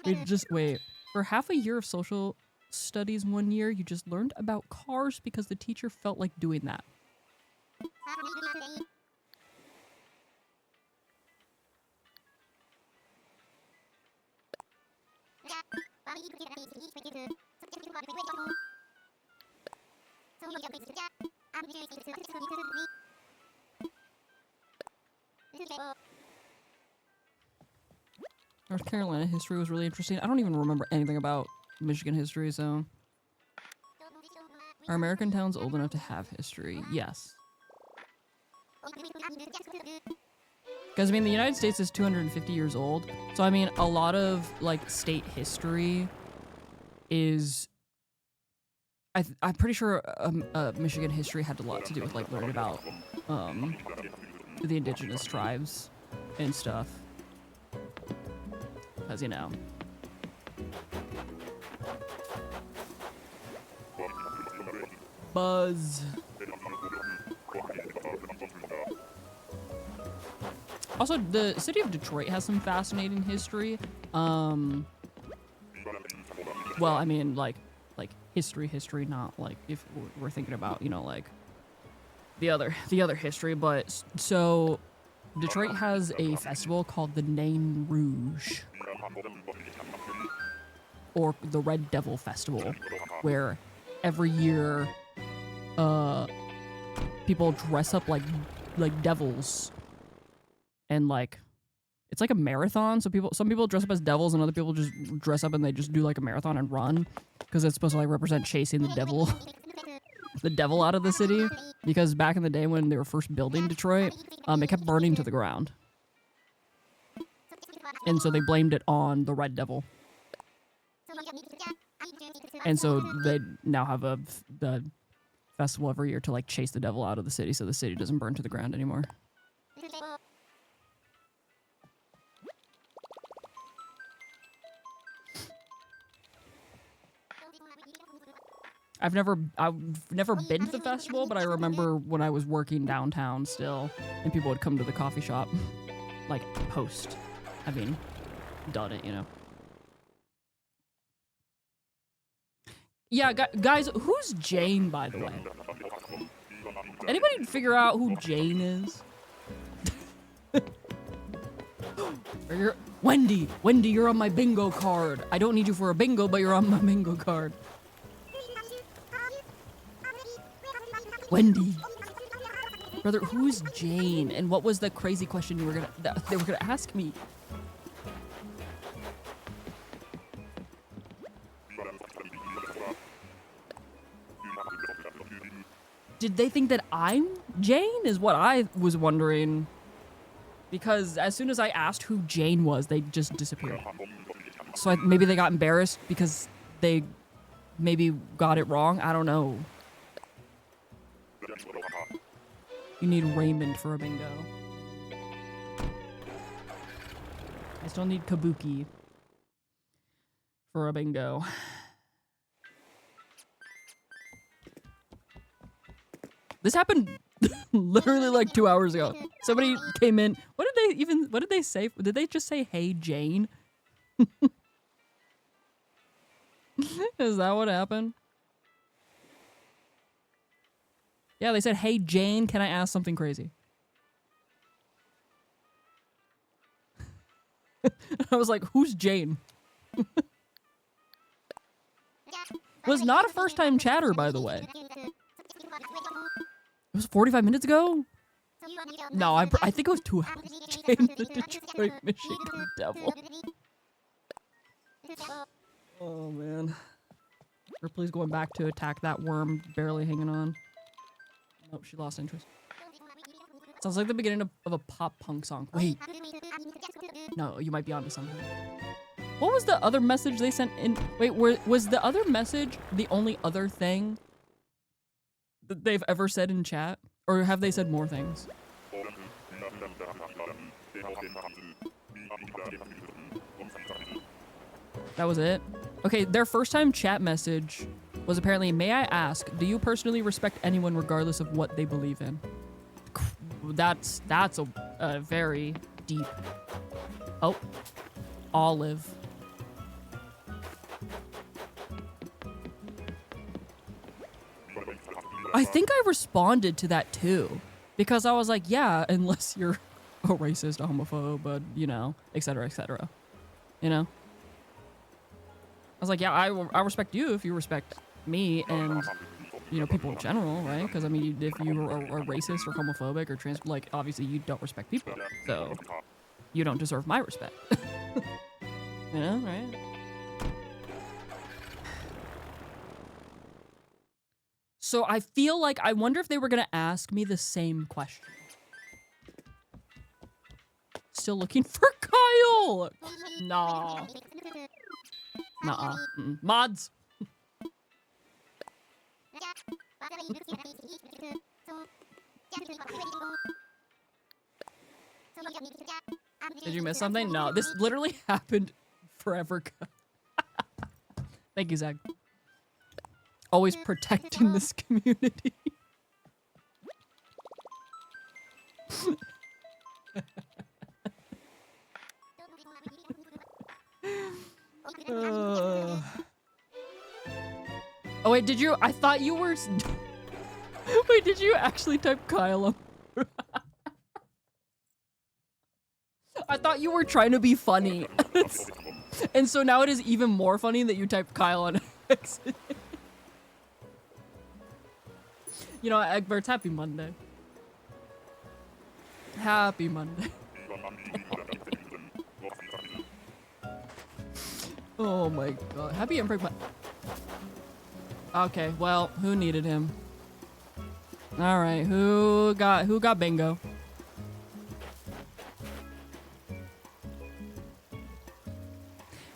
Wait, just wait. For half a year of social studies 1 year, you just learned about cars because the teacher felt like doing that. North Carolina history was really interesting. I don't even remember anything about Michigan history, so... Are American towns old enough to have history? Yes. Because, I mean, the United States is 250 years old. So, I mean, a lot of, like, state history is... I'm pretty sure Michigan history had a lot to do with, like, learning about the indigenous tribes and stuff. Because, you know. Buzz. Also, the city of Detroit has some fascinating history. Well, I mean, like history, not like if we're thinking about, you know, like the other history. But so Detroit has a festival called the Nain Rouge, or the Red Devil Festival, where every year people dress up like devils, and like it's like a marathon. So some people dress up as devils, and other people just dress up and they just do like a marathon and run, because it's supposed to like represent chasing the devil out of the city. Because back in the day when they were first building Detroit, it kept burning to the ground, and so they blamed it on the Red Devil. And so they now have the festival every year to like chase the devil out of the city, so the city doesn't burn to the ground anymore. I've never been to the festival, but I remember when I was working downtown still, and people would come to the coffee shop, like post having done it, you know. Yeah, guys, who's Jane, by the way? Anybody figure out who Jane is? Wendy, you're on my bingo card. I don't need you for a bingo, but you're on my bingo card. Wendy. Brother, who's Jane? And what was the crazy question they were gonna ask me? Did they think that I'm Jane? Is what I was wondering. Because as soon as I asked who Jane was, they just disappeared. So maybe they got embarrassed because they maybe got it wrong. I don't know. You need Raymond for a bingo. I still need Kabuki for a bingo. This happened literally like 2 hours ago. Somebody came in. What did they say? Did they just say, "Hey, Jane"? Is that what happened? Yeah, they said, "Hey, Jane, can I ask something crazy?" I was like, who's Jane? Was not a first-time chatter, by the way. It was 45 minutes ago? No, I think it was 2 hours. Jane the Detroit, Michigan Devil. Oh, man. Ripley's going back to attack that worm barely hanging on. Nope, she lost interest. Sounds like the beginning of a pop-punk song. Wait. No, you might be onto something. What was the other message they sent in? Wait, was the other message the only other thing that they've ever said in chat? Or have they said more things? That was it? Okay, their first time chat message was apparently, "May I ask, do you personally respect anyone regardless of what they believe in?" That's a very deep... Oh. Olive. I think I responded to that too, because I was like, yeah, unless you're a racist, a homophobe, but you know, etc., etc. You know? I was like, yeah, I respect you if you respect me and, you know, people in general, right? Because I mean, if you are racist or homophobic or trans, like, obviously you don't respect people, so you don't deserve my respect. You know, right? So I feel like, I wonder if they were gonna ask me the same question. Still looking for Kyle! Nah. Nuh-uh. Mods! Did you miss something? No, this literally happened forever ago. Thank you, Zach. Always protecting this community. Oh wait, did you? I thought you were. Wait, did you actually type Kyle up? I thought you were trying to be funny. And so now it is even more funny that you typed Kyle on accident. You know, Egbert's happy Monday. Happy Monday. Oh my god. Happy Emperor. Okay, well, who needed him? Alright, who got bingo?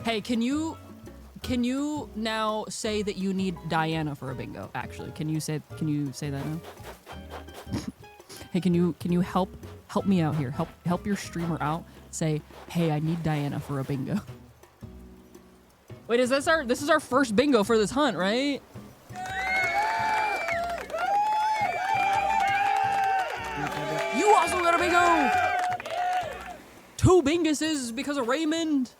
Hey, can you now say that you need Diana for a bingo? Actually, can you say that now? Hey, can you help me out here? Help your streamer out. Say, hey, I need Diana for a bingo. Wait, this is our first bingo for this hunt, right? You also got a bingo! 2 binguses because of Raymond.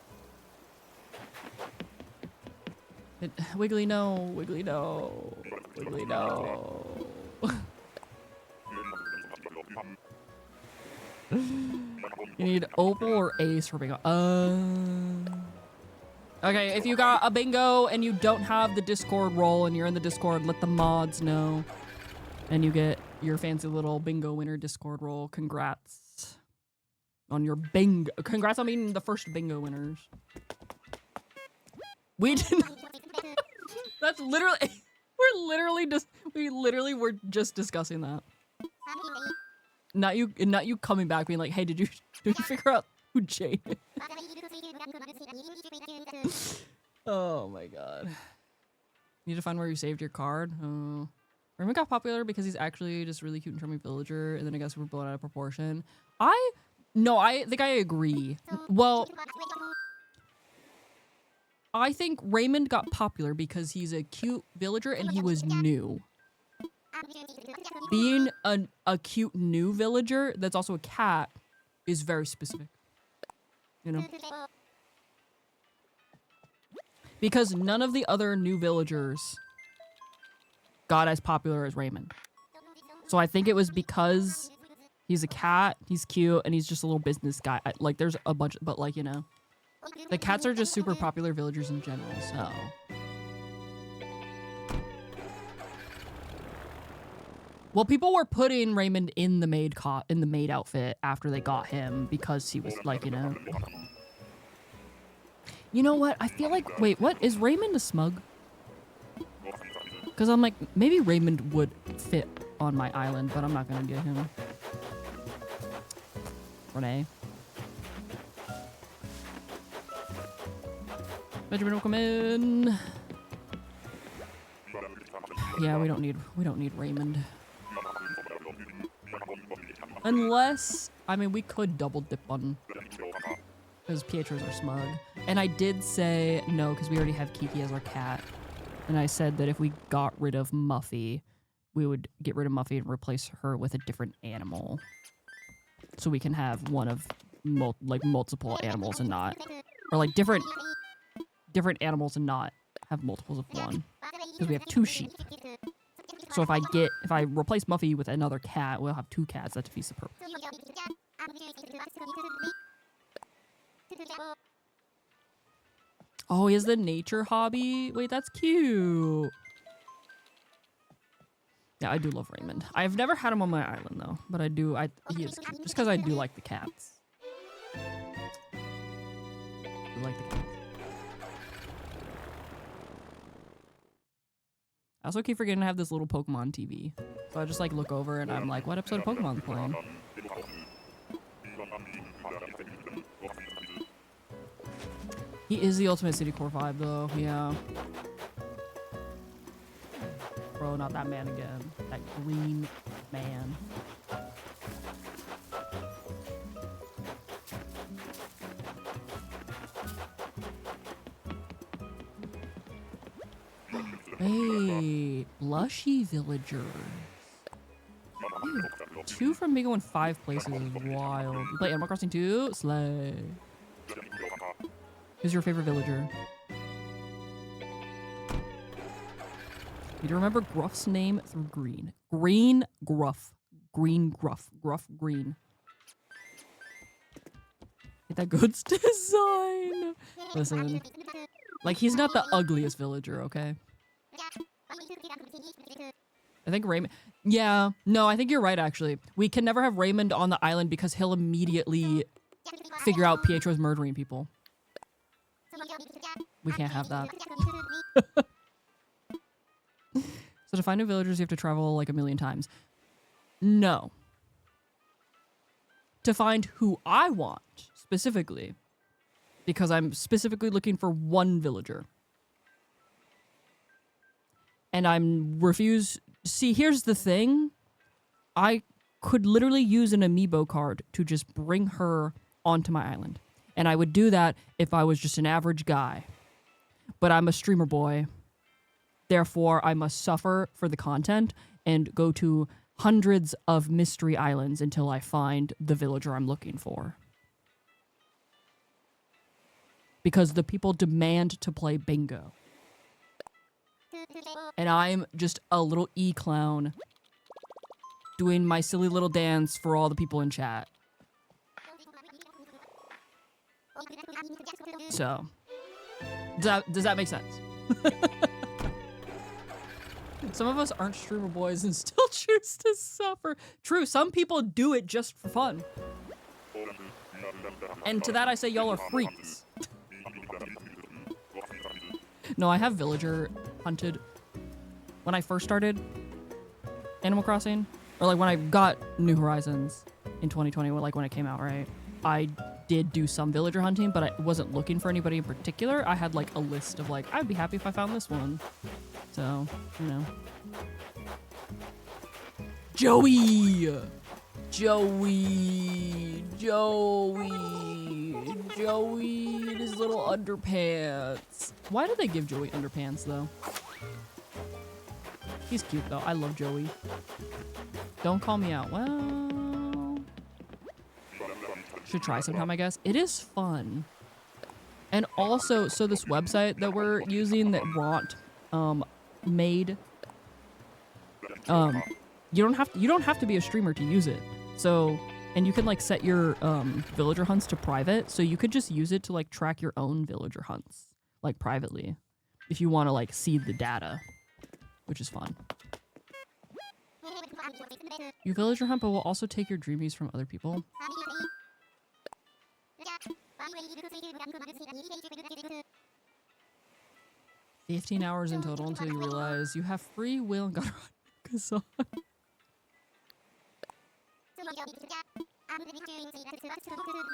Wiggly no, Wiggly no, Wiggly no. You need Opal or Ace for bingo. Okay, if you got a bingo and you don't have the Discord role and you're in the Discord, let the mods know. And you get your fancy little bingo winner Discord role. Congrats on your bingo. Congrats on being the first bingo winners. We didn't. That's literally. We literally were just discussing that. Not you coming back being like, hey, did you figure out who Jane is? Oh my god. You need to find where you saved your card. Oh. Raymond got popular because he's actually just really cute and charming villager, and then I guess we're blown out of proportion. I think I agree. Well, I think Raymond got popular because he's a cute villager and he was new. Being a cute new villager that's also a cat is very specific. You know? Because none of the other new villagers got as popular as Raymond. So I think it was because he's a cat, he's cute, and he's just a little business guy. Like, there's a bunch, but like, you know. The cats are just super popular villagers in general, so. Well, people were putting Raymond in the maid outfit after they got him because he was like, you know. You know what? I feel like, wait, what? Is Raymond a smug? Because I'm like, maybe Raymond would fit on my island, but I'm not gonna get him. Renee. Benjamin will come in. Yeah, we don't need Raymond. Unless, I mean, we could double dip on, because Pietro's our smug. And I did say no, because we already have Kiki as our cat. And I said that if we got rid of Muffy, we would get rid of Muffy and replace her with a different animal. So we can have one of multiple animals and not, or like different animals and not have multiples of one. Because we have 2 sheep. So if I replace Muffy with another cat, we'll have 2 cats. That defeats the purpose. Oh, he has the nature hobby. Wait, that's cute. Yeah, I do love Raymond. I've never had him on my island though, but I do. He is cute, just because I do like the cats. I like the cats. I also keep forgetting to have this little Pokemon TV. So I just like look over and I'm like, what episode of Pokemon is playing? He is the ultimate City Core vibe though, yeah. Bro, not that man again. That green man. Hey, blushy villagers. Ooh, 2 from Bingo in 5 places is wild. You play Animal Crossing 2? Slay. Who's your favorite villager? You to remember Gruff's name through green. Green Gruff. Green Gruff. Gruff green. Get that goods design. Listen. Like, he's not the ugliest villager, okay? I think Raymond... Yeah. No, I think you're right, actually. We can never have Raymond on the island because he'll immediately figure out Pietro's murdering people. We can't have that. So to find new villagers, you have to travel like 1,000,000 times. No. To find who I want, specifically. Because I'm specifically looking for 1 villager. And I'm refused... See, here's the thing. I could literally use an amiibo card to just bring her onto my island. And I would do that if I was just an average guy. But I'm a streamer boy. Therefore, I must suffer for the content and go to hundreds of mystery islands until I find the villager I'm looking for. Because the people demand to play bingo. And I'm just a little e-clown doing my silly little dance for all the people in chat. So, does that make sense? Some of us aren't streamer boys and still choose to suffer. True, some people do it just for fun. And to that I say y'all are freaks. No, I have villager hunted when I first started Animal Crossing. Or like when I got New Horizons in 2020, like when it came out, right? I did do some villager hunting, but I wasn't looking for anybody in particular. I had like a list of like, I'd be happy if I found this one. So, you know. Joey! Joey! Joey! Joey in his little underpants. Why did they give Joey underpants though? He's cute though. I love Joey. Don't call me out. Well, should try sometime, I guess. It is fun. And also, so this website that we're using that Ront made, you don't have to be a streamer to use it. So, and you can like set your villager hunts to private, so you could just use it to like track your own villager hunts like privately if you want to like see the data, which is fun. You villager hunt, but will also take your dreamies from other people. 15 hours in total until you realize you have free will and gotta run.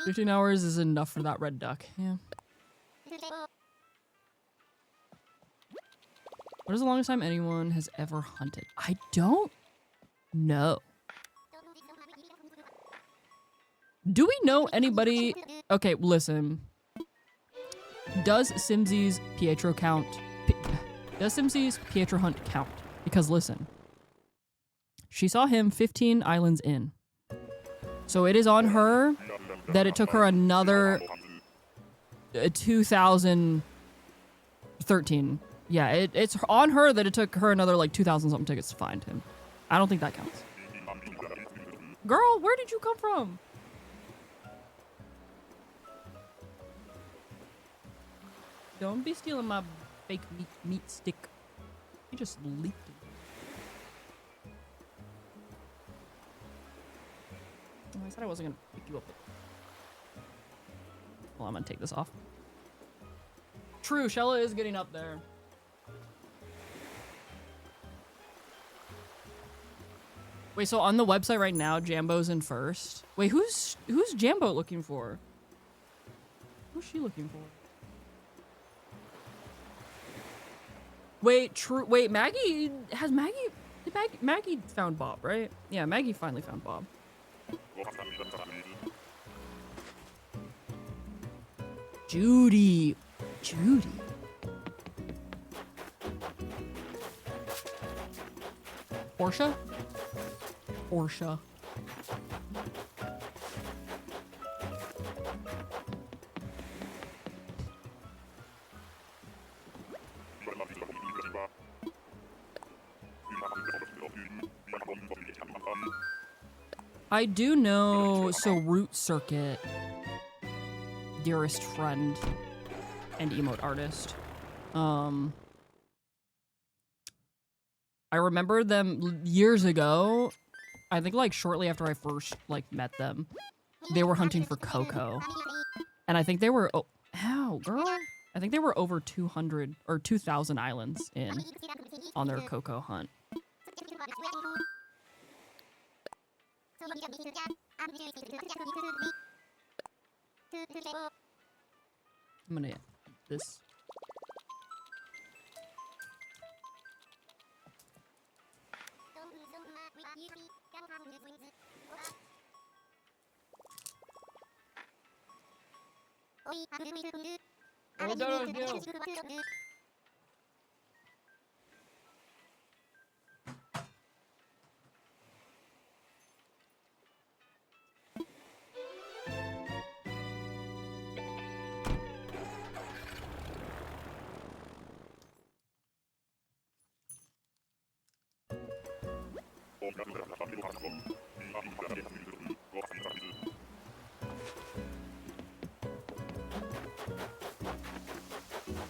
15 hours is enough for that red duck. Yeah. What is the longest time anyone has ever hunted? I don't know. Do we know anybody? Okay, listen. Does Simsy's Pietro count? Does Simsy's Pietro hunt count? Because listen, she saw him 15 islands in. So it is on her that it took her another 2013 Yeah, it's on her that it took her another like 2,000 something tickets to find him. I don't think that counts. Girl, where did you come from? Don't be stealing my fake meat stick. You just leaked it. Oh, I said I wasn't gonna pick you up. Well, I'm gonna take this off. True, Shella is getting up there. Wait, so on the website right now, Jambo's in first. Wait, who's Jambo looking for? Who's she looking for? Wait, true. Wait, Maggie has Maggie found Bob, right? Yeah, Maggie finally found Bob. Judy. Portia. I do know, so Root Circuit, Dearest Friend, and Emote Artist. I remember them years ago, I think like shortly after I first like met them, they were hunting for Coco. And I think they were, oh, ow, girl. I think they were over 200 or 2,000 islands in on their Coco hunt. I'm gonna eat this.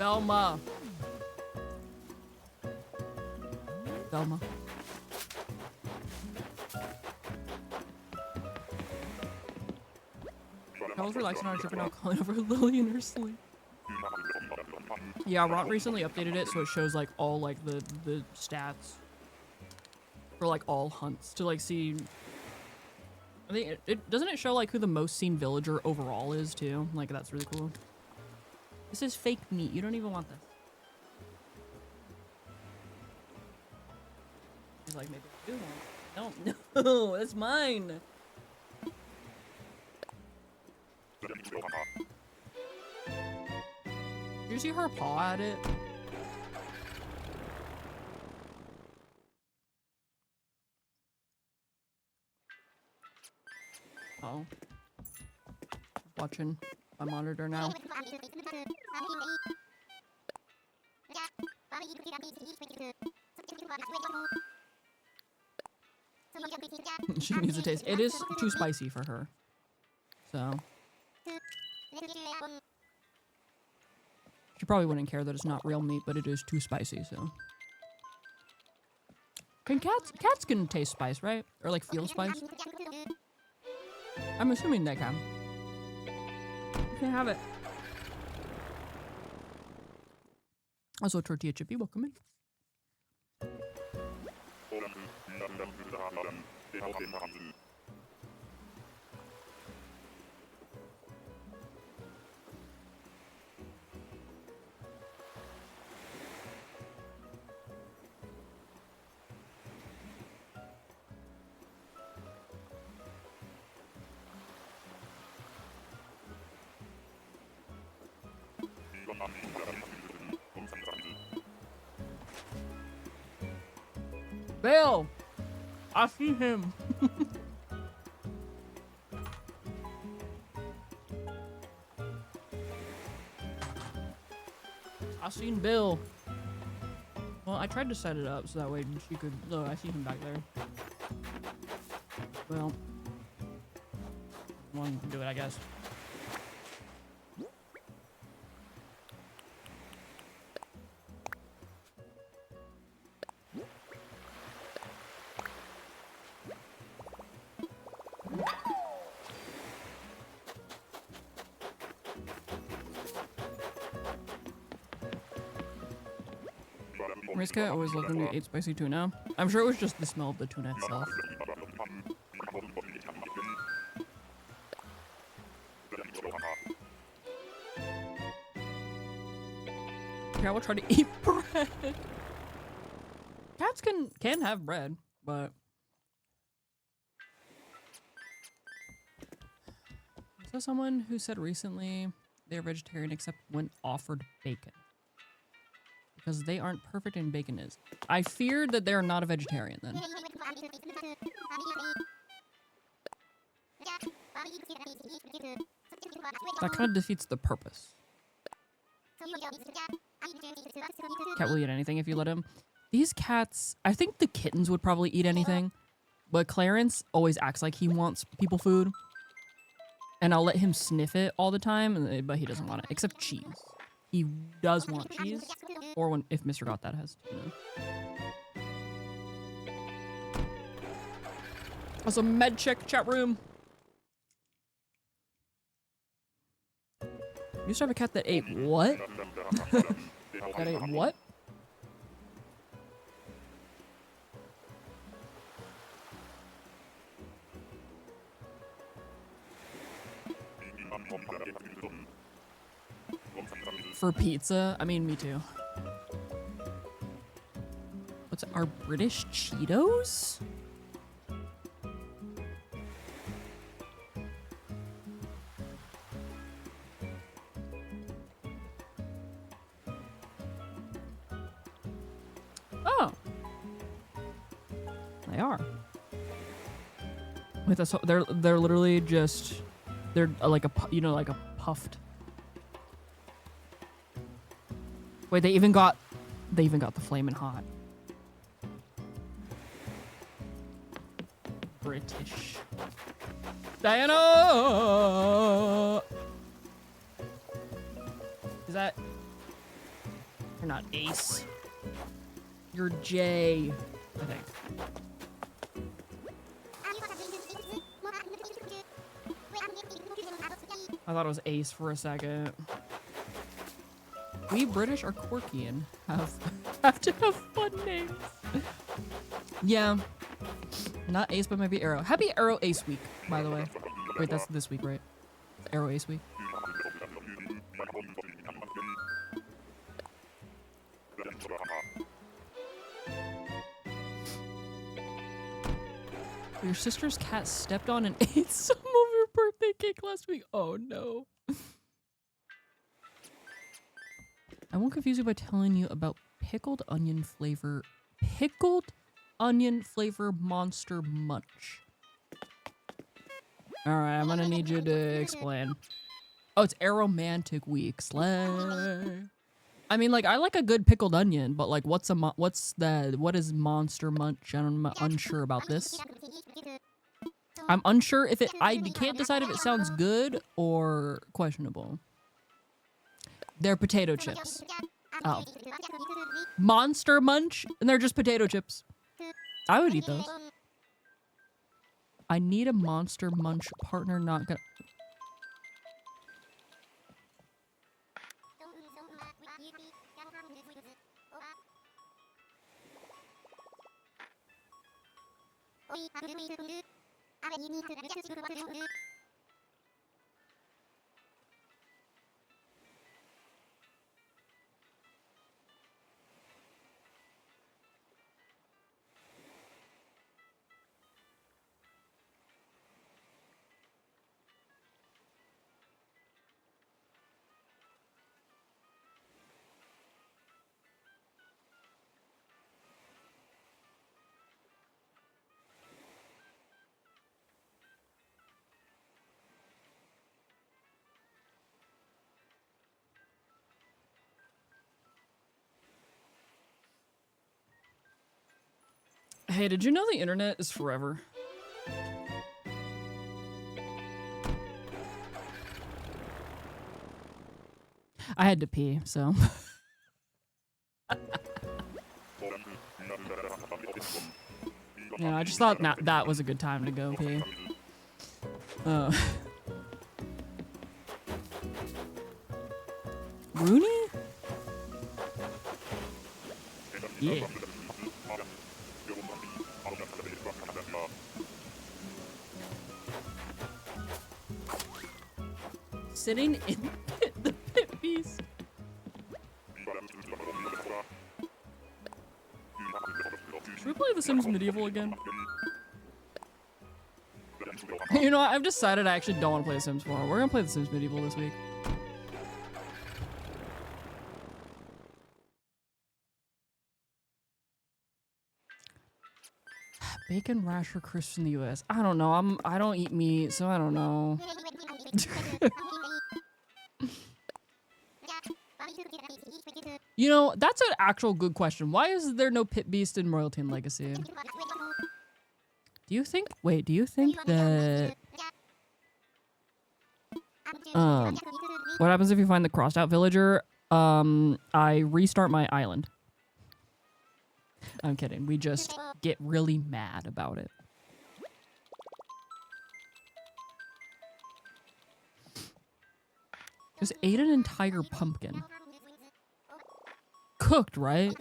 Velma. I was relaxing on a trip and now calling over Lily in her sleep. Yeah, Ront recently updated it so it shows like all like the stats for like all hunts to like see. I think it doesn't it show like who the most seen villager overall is too. Like that's really cool. This is fake meat. You don't even want this. He's like, maybe I do want it. No, that's mine. Did you see her paw at it? Oh. Watching my monitor now. She needs a taste. It is too spicy for her. So. She probably wouldn't care that it's not real meat, but it is too spicy, so. Can cats can taste spice, right? Or like feel spice? I'm assuming they can. You can have it. Also, Tortilla Chippy, welcome in. Bill! I see him. I seen Bill. Well, I tried to set it up so that way she could. Oh, I see him back there. Well, one can do it, I guess. Mariska always loved when you ate spicy tuna. I'm sure it was just the smell of the tuna itself. Yeah, I will try to eat bread. Cats can have bread, but is there someone who said recently they're vegetarian except when offered bacon? Because they aren't perfect and bacon is. I feared that they're not a vegetarian then. That kind of defeats the purpose. Cat will eat anything if you let him. These cats, I think the kittens would probably eat anything, but Clarence always acts like he wants people food. And I'll let him sniff it all the time, but he doesn't want it, except cheese. He does want cheese, or when if Mr. Got That has tuna. Also, med check chat room. You used to have a cat that ate what? That ate what? For pizza? I mean, me too. What's our British Cheetos? Oh. They are. Wait, that's they're literally just they're like a like a puffed. Wait, they even got the flamin' hot. British. Diana! Is that... You're not Ace. You're J, I think. I thought it was Ace for a second. We British are quirky and have to have fun names. Yeah. Not Ace, but maybe Arrow. Happy Arrow Ace Week, by the way. Wait, that's this week, right? Arrow Ace Week. Your sister's cat stepped on and ate some of your birthday cake last week. Oh no. I won't confuse you by telling you about pickled onion flavor Monster Munch. Alright, I'm gonna need you to explain. Oh, it's Aromantic Week. Slay. I mean, like, I like a good pickled onion, but like, what is Monster Munch? I'm unsure about this. I'm unsure if I can't decide if it sounds good or questionable. They're potato chips. Oh. Monster Munch? And they're just potato chips. I would eat those. I need a Monster Munch partner, not gonna... Hey, did you know the internet is forever? I had to pee, so. Yeah, I just thought that was a good time to go pee. Rooney? Yeah. Sitting in the pit beast. Should we play The Sims Medieval again? You know what? I've decided I actually don't want to play The Sims 4. We're gonna play The Sims Medieval this week. Bacon rasher crisps in the US. I don't know. I don't eat meat, so I don't know. You know, that's an actual good question. Why is there no pit beast in Royalty and Legacy? Do you think that what happens if you find the crossed out villager? I restart my island. I'm kidding. We just get really mad about it. Just ate an entire pumpkin. Cooked, right?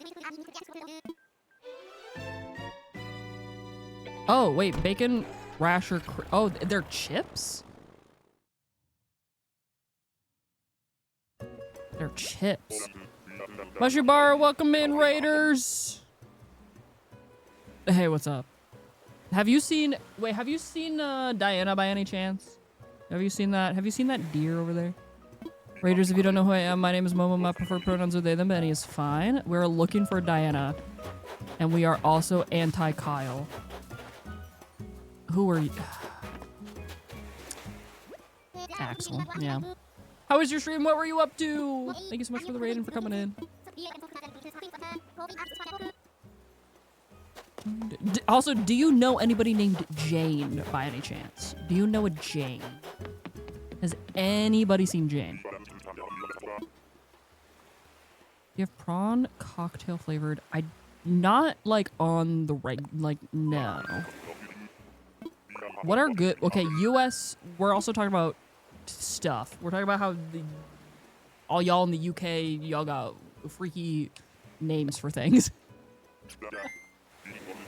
Oh, wait, bacon rasher. Oh, they're chips? They're chips. Mushy Bar, welcome in, Raiders. Hey, what's up? Have you seen Diana by any chance? Have you seen that? Have you seen that deer over there? Raiders, if you don't know who I am, my name is Momo. My preferred pronouns are they, them, Benny is fine. We're looking for Diana. And we are also anti-Kyle. Who are you? Axel, yeah. How was your stream? What were you up to? Thank you so much for the raid and for coming in. Also, do you know anybody named Jane by any chance? Do you know a Jane? Has anybody seen Jane? You have prawn cocktail flavored. Not like on the no. What are good? Okay, US. We're also talking about stuff. We're talking about how all y'all in the UK, y'all got freaky names for things.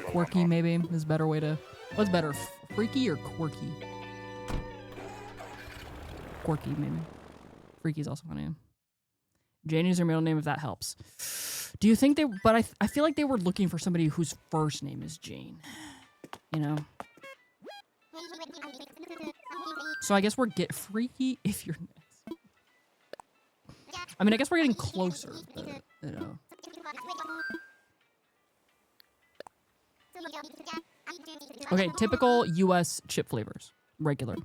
Quirky, maybe, is a better way to... What's better, freaky or quirky? Quirky, maybe. Freaky is also funny. Jane is her middle name, if that helps. Do you think they... But I feel like they were looking for somebody whose first name is Jane. You know? So I guess we're freaky if you're... I mean, I guess we're getting closer, but, you know. Okay, typical US chip flavors. Regular.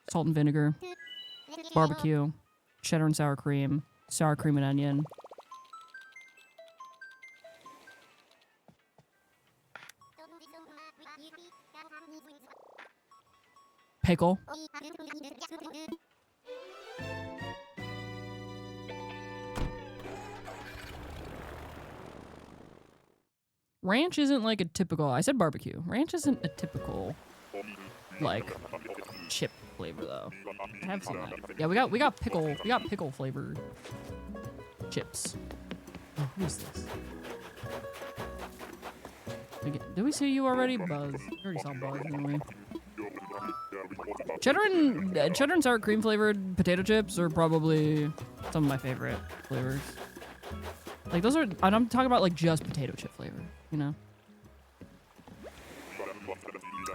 Salt and vinegar. Barbecue. Cheddar and sour cream and onion. Pickle. Ranch isn't like a typical... I said barbecue. Ranch isn't a typical, like, chip flavor, though. I have seen that. Yeah, we got pickle flavored chips. Oh, who's this? Did we see you already? Buzz. We already saw Buzz, didn't we? Cheddar and sour cream flavored potato chips are probably some of my favorite flavors. Like those are, I'm talking about like just potato chip flavor, you know?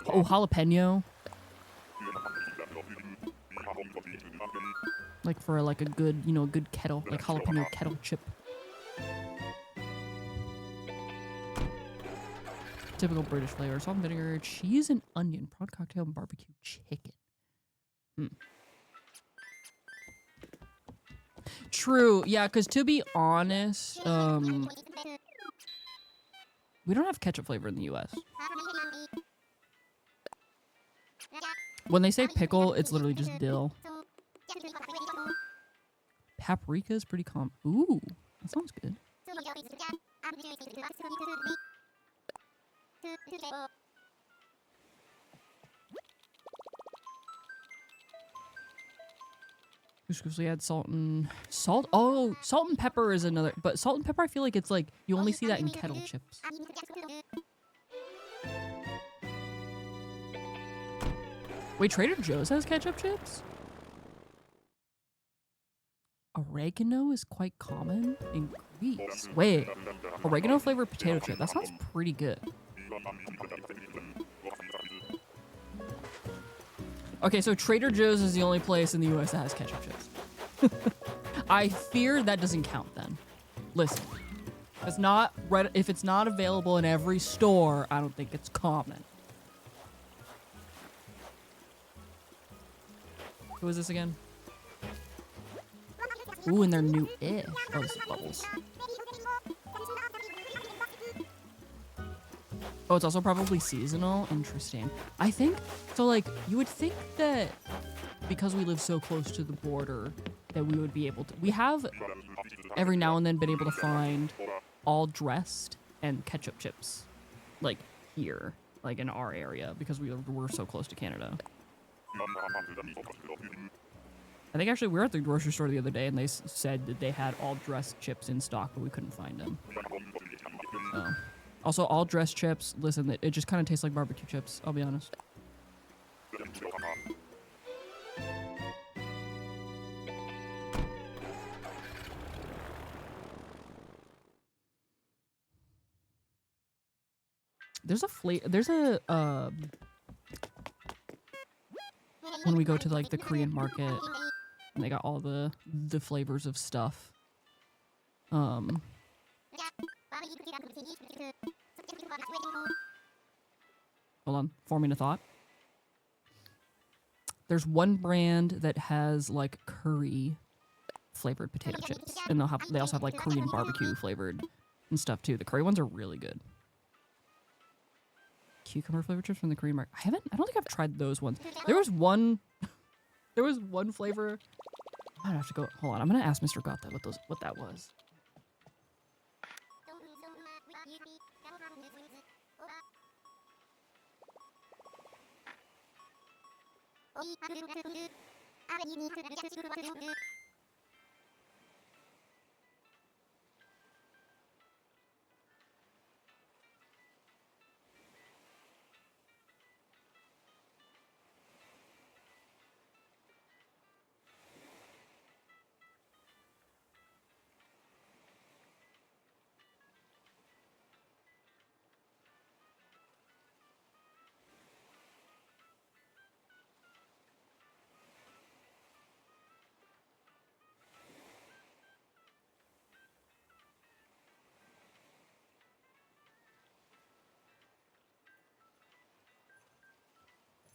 Oh, jalapeno. Like for like a good, you know, a good kettle, like jalapeno kettle chip. Typical British flavor: salt and vinegar, cheese and onion, prawn cocktail, and barbecue chicken. True, yeah, because to be honest, We don't have ketchup flavor in the US. When they say pickle, it's literally just dill. Paprika is pretty common. Ooh, that sounds good. We had salt. Oh, salt and pepper is another. But salt and pepper, I feel like it's like you only see that in kettle chips. Wait, Trader Joe's has ketchup chips? Oregano is quite common in Greece. Wait, oregano flavored potato chip. That sounds pretty good. Okay, so Trader Joe's is the only place in the US that has ketchup chips. I fear that doesn't count then. Listen, if it's not available in every store, I don't think it's common. Who is this again? Ooh, and they're new-ish. Oh, this is Bubbles. Oh, it's also probably seasonal. Interesting. I think, so like, you would think that because we live so close to the border that we would be able to, we have every now and then been able to find all dressed and ketchup chips, like here, like in our area, because we're so close to Canada. I think actually we were at the grocery store the other day and they said that they had all dressed chips in stock, but we couldn't find them. So. Also, all dressed chips, listen, it just kind of tastes like barbecue chips, I'll be honest. When we go to like the Korean market and they got all the flavors of stuff. Hold on, forming a thought. There's one brand that has like curry flavored potato chips, and they also have like Korean barbecue flavored and stuff too. The curry ones are really good. Cucumber flavored chips from the Korean market. I don't think I've tried those ones. There was one flavor. I might have to go. Hold on, I'm gonna ask Mr. Gata what that was.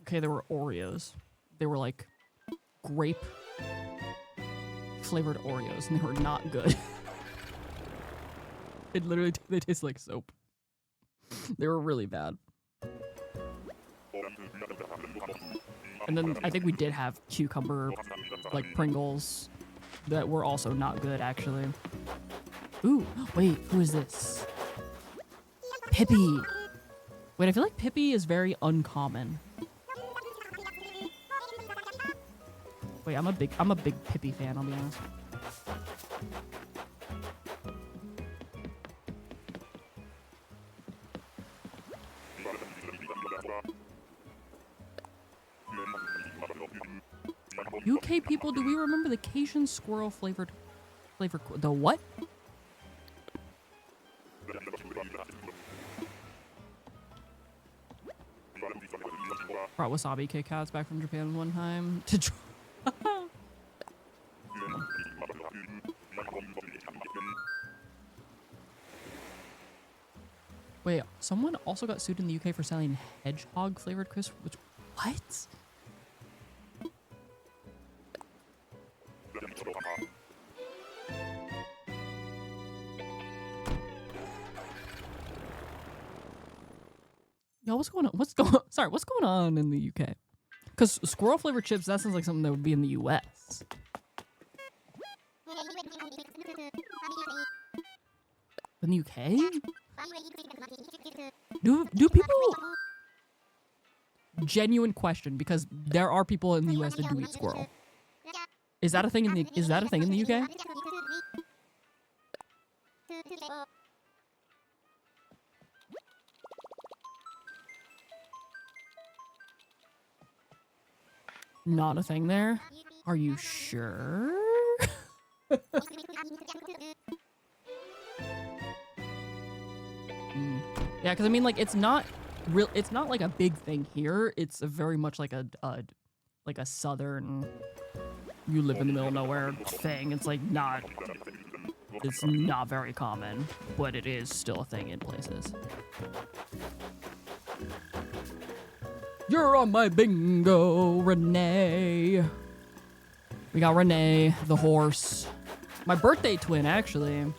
Okay, there were Oreos. They were like grape flavored Oreos, and they were not good. They taste like soap. They were really bad. And then I think we did have cucumber, like Pringles, that were also not good, actually. Ooh, wait, who is this? Pippi. Wait, I feel like Pippi is very uncommon. Wait, I'm a big Pippi fan, I'll be honest. UK people, do we remember the Cajun squirrel flavor? The what? Brought wasabi Kit Kats back from Japan one time to try. Wait, someone also got sued in the UK for selling hedgehog flavored crisps. What? hell? What's going on? Sorry, what's going on in the UK? Because squirrel flavored chips, that sounds like something that would be in the US. In the UK? Do people... Genuine question, because there are people in the US that do eat squirrel. Is that a thing in the UK? Not a thing there? Are you sure? Yeah, because I mean, like, it's not like a big thing here. It's a very much like a southern, you live in the middle of nowhere thing. It's like it's not very common, but it is still a thing in places. You're on my bingo, Renee. We got Renee, the horse. My birthday twin, actually.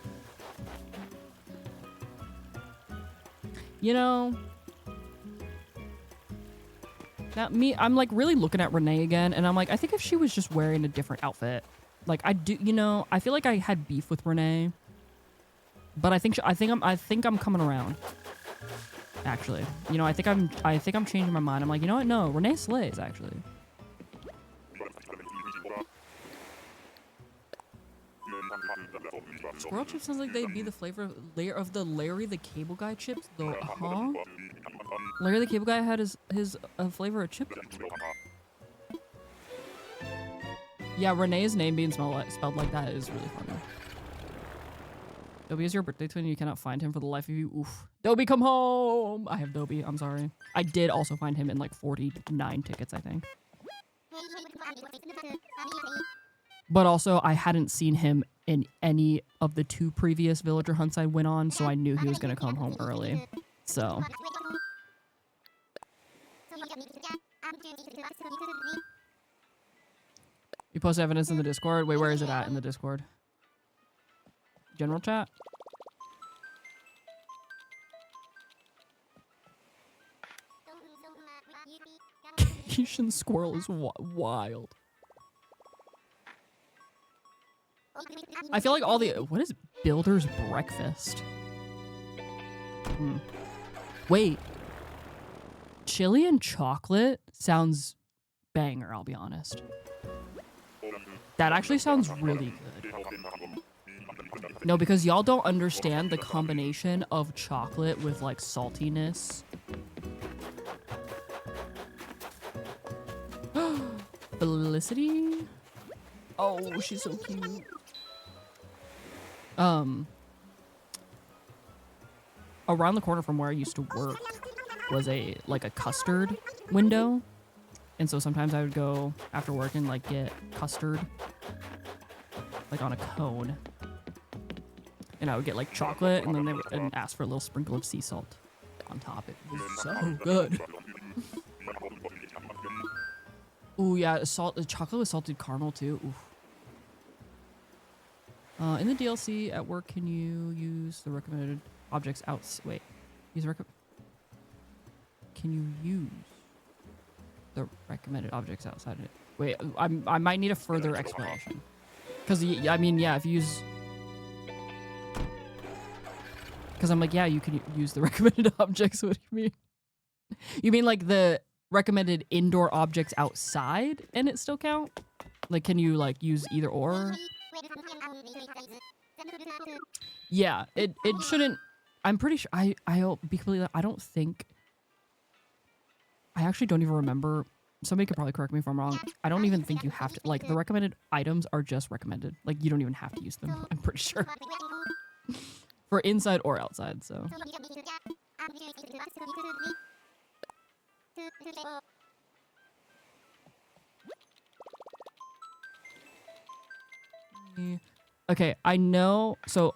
You know, now I'm like really looking at Renee again, and I'm like, I think if she was just wearing a different outfit, like I feel like I had beef with Renee, but I think I'm coming around. Actually, you know, I think I'm changing my mind. I'm like, you know what? No, Renee slays actually. Squirrel chips sounds like they'd be the layer of the Larry the Cable Guy chips, though. Huh? Larry the Cable Guy had his flavor of chip. Yeah, Renee's name being spelled like that is really funny. Dobie is your birthday twin. You cannot find him for the life of you. Oof. Dobie, come home. I have Dobie. I'm sorry. I did also find him in like 49 tickets, I think. But also, I hadn't seen him in any of the 2 previous villager hunts I went on, so I knew he was going to come home early. So. You post evidence in the Discord? Wait, where is it at in the Discord? General chat? Haitian squirrel is wild. I feel like all the... What is Builder's Breakfast? Wait. Chili and chocolate sounds banger, I'll be honest. That actually sounds really good. No, because y'all don't understand the combination of chocolate with, like, saltiness. Felicity? Oh, she's so cute. Around the corner from where I used to work was a custard window. And so sometimes I would go after work and like get custard like on a cone. And I would get like chocolate, and then they would ask for a little sprinkle of sea salt on top. It was so good. Ooh, yeah, chocolate with salted caramel too. Oof. In the DLC at work, can you use the recommended objects out? Wait, can you use the recommended objects outside of it? Wait, I might need a further explanation. Because I mean, yeah, if you use. Because I'm like, yeah, you can use the recommended objects. What do you mean? You mean like the recommended indoor objects outside and it still count? Like, can you like use either or? Yeah, it shouldn't. I'm pretty sure. I'll be completely. I don't think. I actually don't even remember. Somebody could probably correct me if I'm wrong. I don't even think you have to. Like, the recommended items are just recommended. Like, you don't even have to use them. I'm pretty sure. For inside or outside, so. Okay, I know. So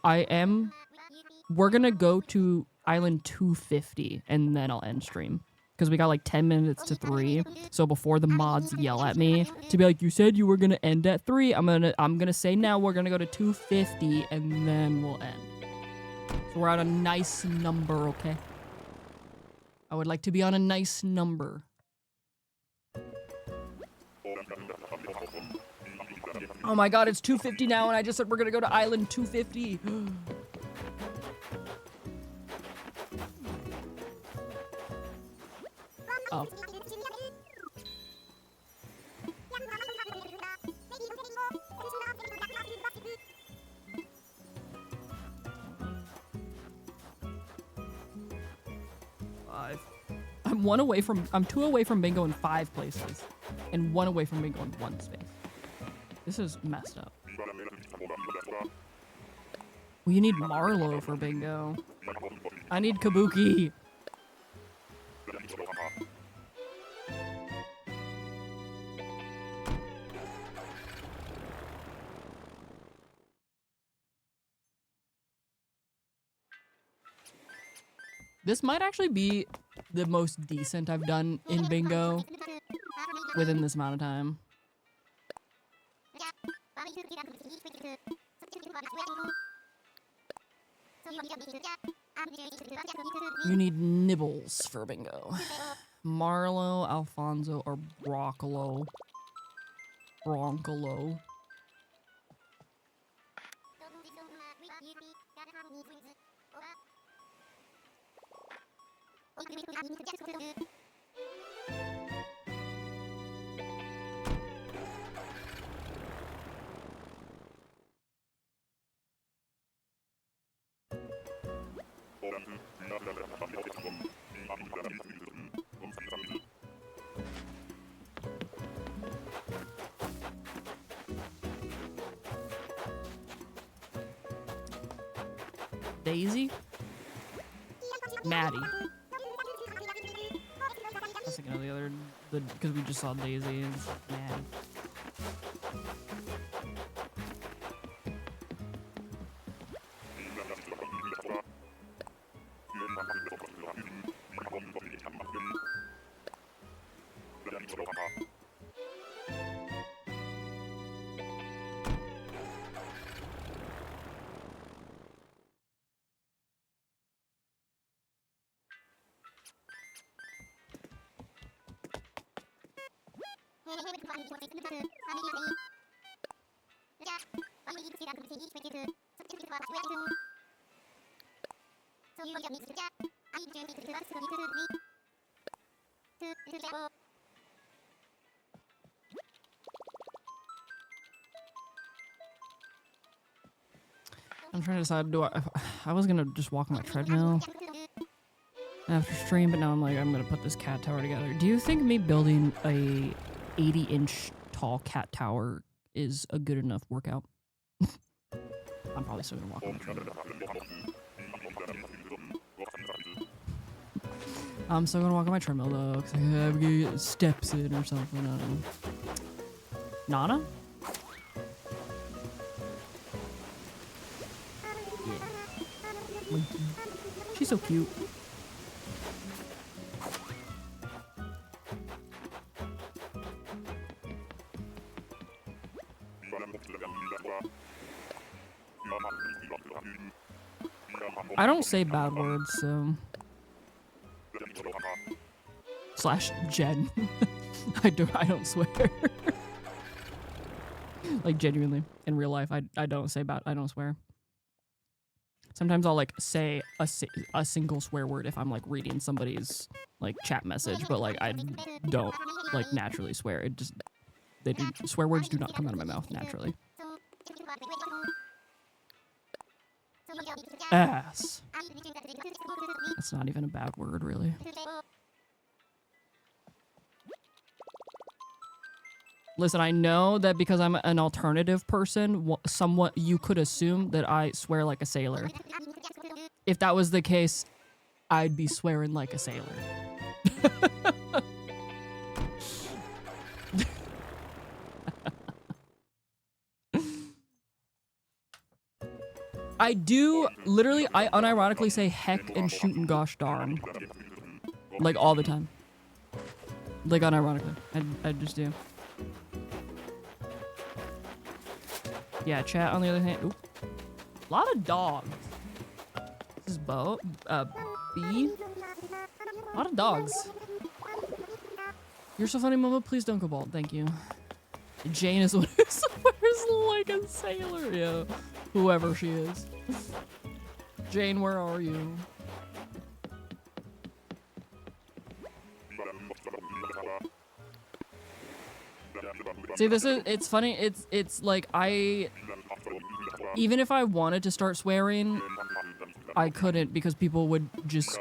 we're gonna go to Island 250 and then I'll end stream. Because we got like 10 minutes to 3. So before the mods yell at me to be like, you said you were gonna end at 3. I'm gonna say now we're gonna go to 250 and then we'll end. So we're at a nice number, okay? I would like to be on a nice number. Oh my god, it's 250 now, and I just said we're gonna go to island 250. Oh. I'm 2 away from bingo in 5 places, and 1 away from bingo in 1 space. This is messed up. Well, you need Marlowe for bingo. I need Kabuki. This might actually be the most decent I've done in bingo within this amount of time. You need nibbles for bingo. Marlowe, Alfonso, or Broccolo. Broncolo. Daisy? Maddie. I was thinking of the other, because we just saw Daisy and Maddie. I'm trying to decide, I was gonna just walk on my treadmill after stream, but now I'm like, I'm gonna put this cat tower together. Do you think me building a 80-inch tall cat tower is a good enough workout? I'm probably still gonna walk on my treadmill. I'm still gonna walk on my treadmill though, because I have to get steps in or something. I don't know. Nana? Yeah. She's so cute. I don't say bad words, so... Slash Jen. I don't swear. Like, genuinely. In real life, I don't swear. Sometimes I'll, like, say a single swear word if I'm, like, reading somebody's, like, chat message, but, like, I don't, like, naturally swear. It just... swear words do not come out of my mouth naturally. Ass. That's not even a bad word, really. Listen, I know that because I'm an alternative person, somewhat you could assume that I swear like a sailor. If that was the case, I'd be swearing like a sailor. I do, literally, I unironically say heck and shoot and gosh darn. Like, all the time. Like, unironically. I just do. Yeah, chat on the other hand. Oop. A lot of dogs. This is Bo. B. A lot of dogs. You're so funny, Momo. Please don't go bald. Thank you. Jane is the one who swears like a sailor. Yeah. Whoever she is. Jane, where are you? See, it's funny. It's like even if I wanted to start swearing, I couldn't because people would just...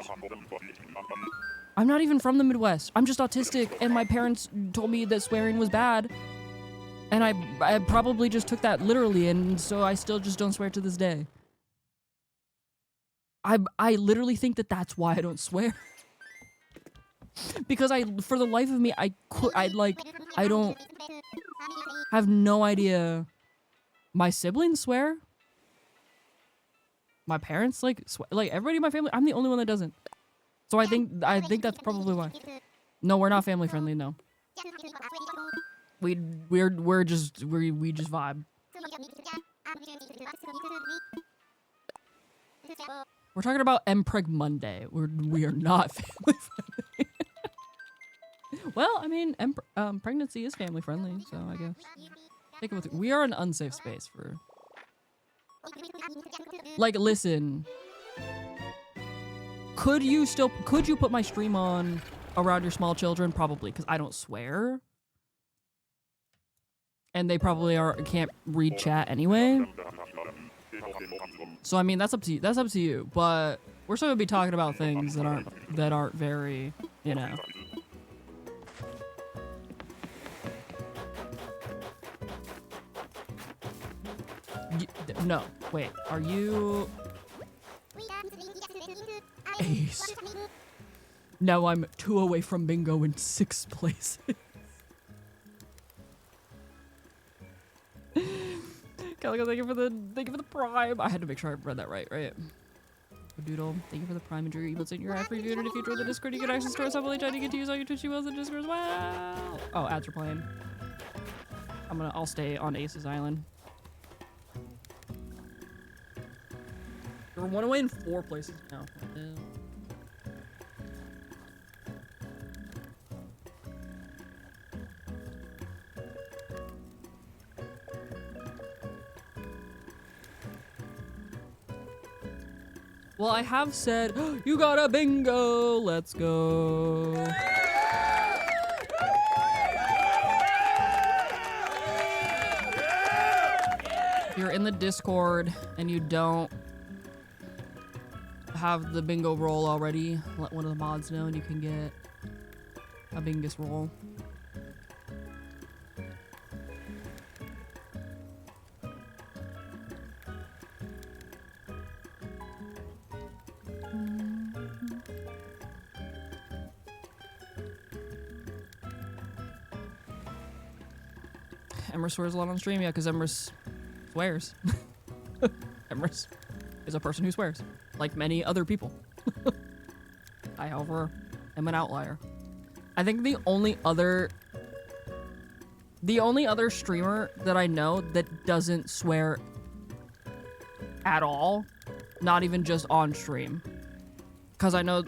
I'm not even from the Midwest. I'm just autistic, and my parents told me that swearing was bad. And I probably just took that literally, and so I still just don't swear to this day. I literally think that that's why I don't swear. Because for the life of me, I don't have no idea. My siblings swear. My parents like everybody in my family. I'm the only one that doesn't. So I think that's probably why. No, we're not family friendly. No. We just vibe. We're talking about Mpreg Monday. We are not family friendly. Well, I mean, pregnancy is family friendly, so I guess. Take it with we are an unsafe space for. Like, listen. Could you put my stream on around your small children? Probably, because I don't swear. And they probably can't read chat anyway. So I mean, that's up to you. That's up to you. But we're still gonna be talking about things that aren't very, you know. No, wait. Are you? Ace. Now I'm 2 away from bingo in 6th place. Calico, thank you for the prime. I had to make sure I read that right? Doodle, thank you for the prime and your emotes in your ad reviewed, and if you join the Discord, you get access to our supplement chat. You get to use all your Twitch emails in Discord as well. Oh, ads are playing. I'll stay on Ace's Island. We're 1 away in 4 places now. Well, I have said, oh, you got a bingo, let's go. If you're in the Discord and you don't have the bingo roll already, let one of the mods know and you can get a bingus roll. Emrys swears a lot on stream, yeah, because Emrys swears. Emrys is a person who swears, like many other people. I, however, am an outlier. I think the only other streamer that I know that doesn't swear at all, not even just on stream, because I know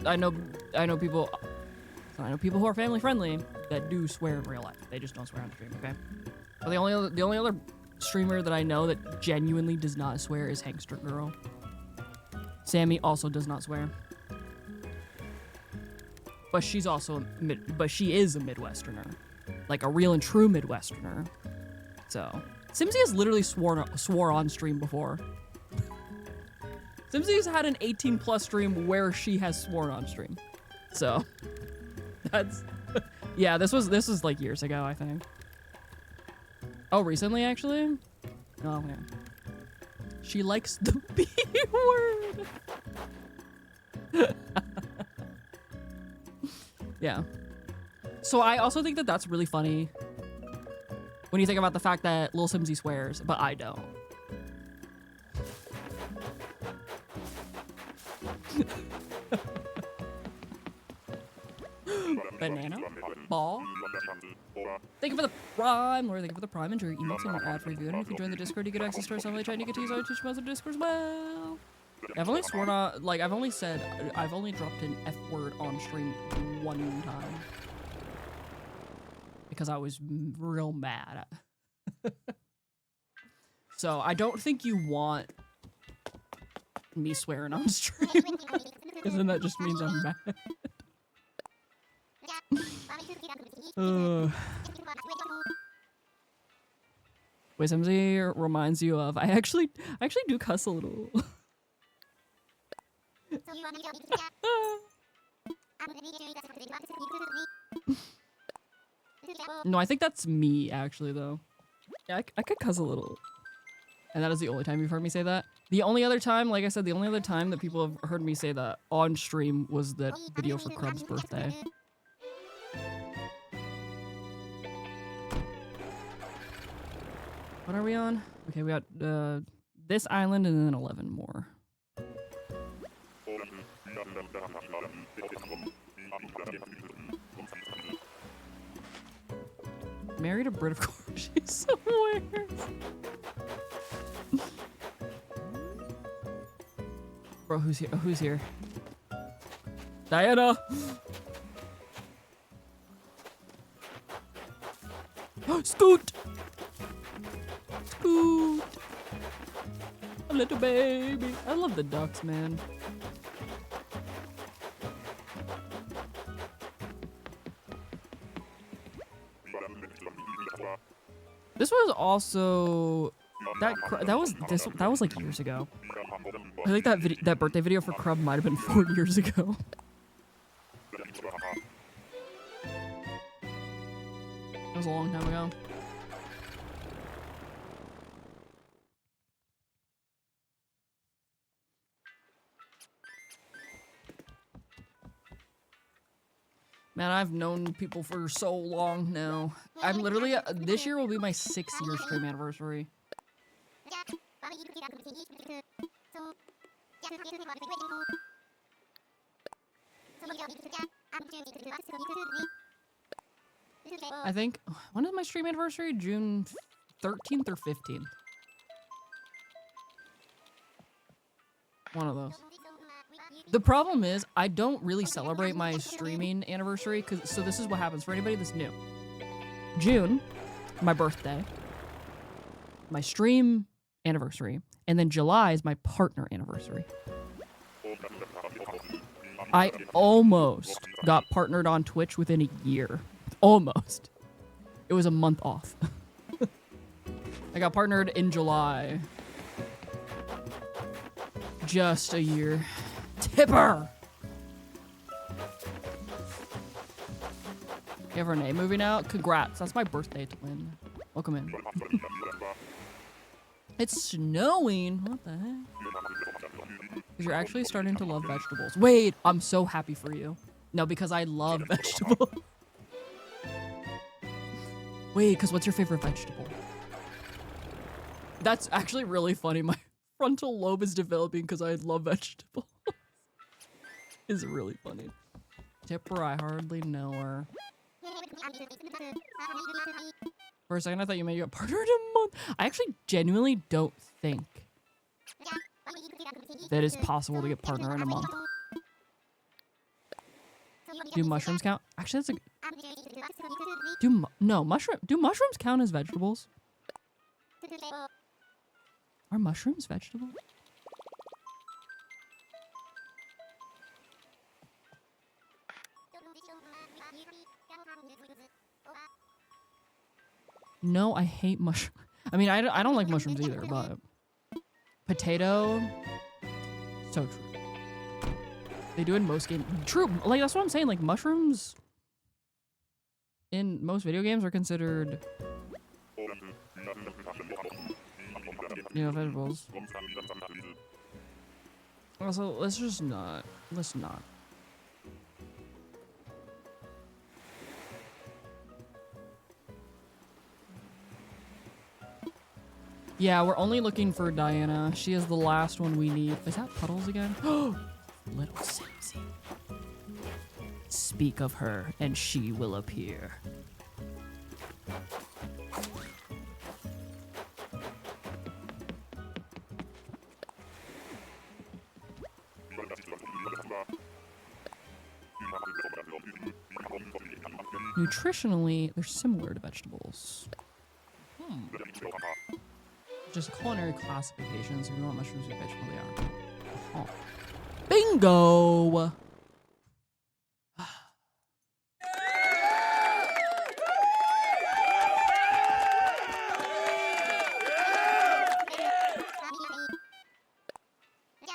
people who are family friendly that do swear in real life. They just don't swear on stream. Okay. But the only other streamer that I know that genuinely does not swear is Hangster Girl. Sammy also does not swear. But she is a Midwesterner. Like a real and true Midwesterner. So, Simsy has literally swore on stream before. Simsy's had an 18+ stream where she has sworn on stream. So, that's yeah, this was like years ago, I think. Oh, recently, actually? Oh, yeah. She likes the B word. Yeah. So I also think that that's really funny when you think about the fact that Lil Simsy swears, but I don't. Banana? Ball? Thank you for the prime, Laura. Thank you for the prime. Enjoy your emotes and your ad free view. And if you join the Discord, you get access to our summary chat and you get to use our Twitch mods in Discord as well. I've only sworn on, like, I've only dropped an F word on stream one time. Because I was real mad. So I don't think you want me swearing on stream. Because then that just means I'm mad. Wait, somebody reminds you of, I actually do cuss a little. No, I think that's me, actually, though. Yeah, I could cuss a little. And that is the only time you've heard me say that. The only other time, like I said, the only other time that people have heard me say that on stream was that video for Krub's birthday. What are we on? Okay, we got this island and then 11 more. Married a Brit, of course. She's so weird. Bro, who's here? Oh, who's here? Diana! Scoot! Scoot! A little baby. I love the ducks, man. This was also that was like years ago. I think that birthday video for Krub might have been 4 years ago. That was a long time ago. Man, I've known people for so long now. I'm literally, this year will be my 6-year stream anniversary. I think, when is my stream anniversary? June 13th or 15th? One of those. The problem is, I don't really celebrate my streaming anniversary, so this is what happens for anybody that's new. June, my birthday, my stream anniversary, and then July is my partner anniversary. I almost got partnered on Twitch within a year. Almost. It was a month off. I got partnered in July. Just a year. Tipper! You have Renee moving out? Congrats, that's my birthday twin. Welcome in. It's snowing. What the heck? Because you're actually starting to love vegetables. Wait, I'm so happy for you. No, because I love vegetables. Wait, because what's your favorite vegetable? That's actually really funny. My frontal lobe is developing because I love vegetables. It's really funny. Tipper, I hardly know her. For a second, I thought you got partnered in a month. I actually genuinely don't think that it's possible to get partner in a month. Do mushrooms count? Actually, that's a... Do mushrooms count as vegetables? Are mushrooms vegetables? No, I hate mushroom. I mean, I don't like mushrooms either, but potato, so true. They do in most games. True, like that's what I'm saying. Like mushrooms in most video games are considered, you know, vegetables. Also, let's not. Yeah, we're only looking for Diana. She is the last one we need. Is that Puddles again? Oh, little Simsy. Speak of her, and she will appear. Nutritionally, they're similar to vegetables. Just culinary classifications. If you want mushrooms or vegetable, they are. Oh. Bingo!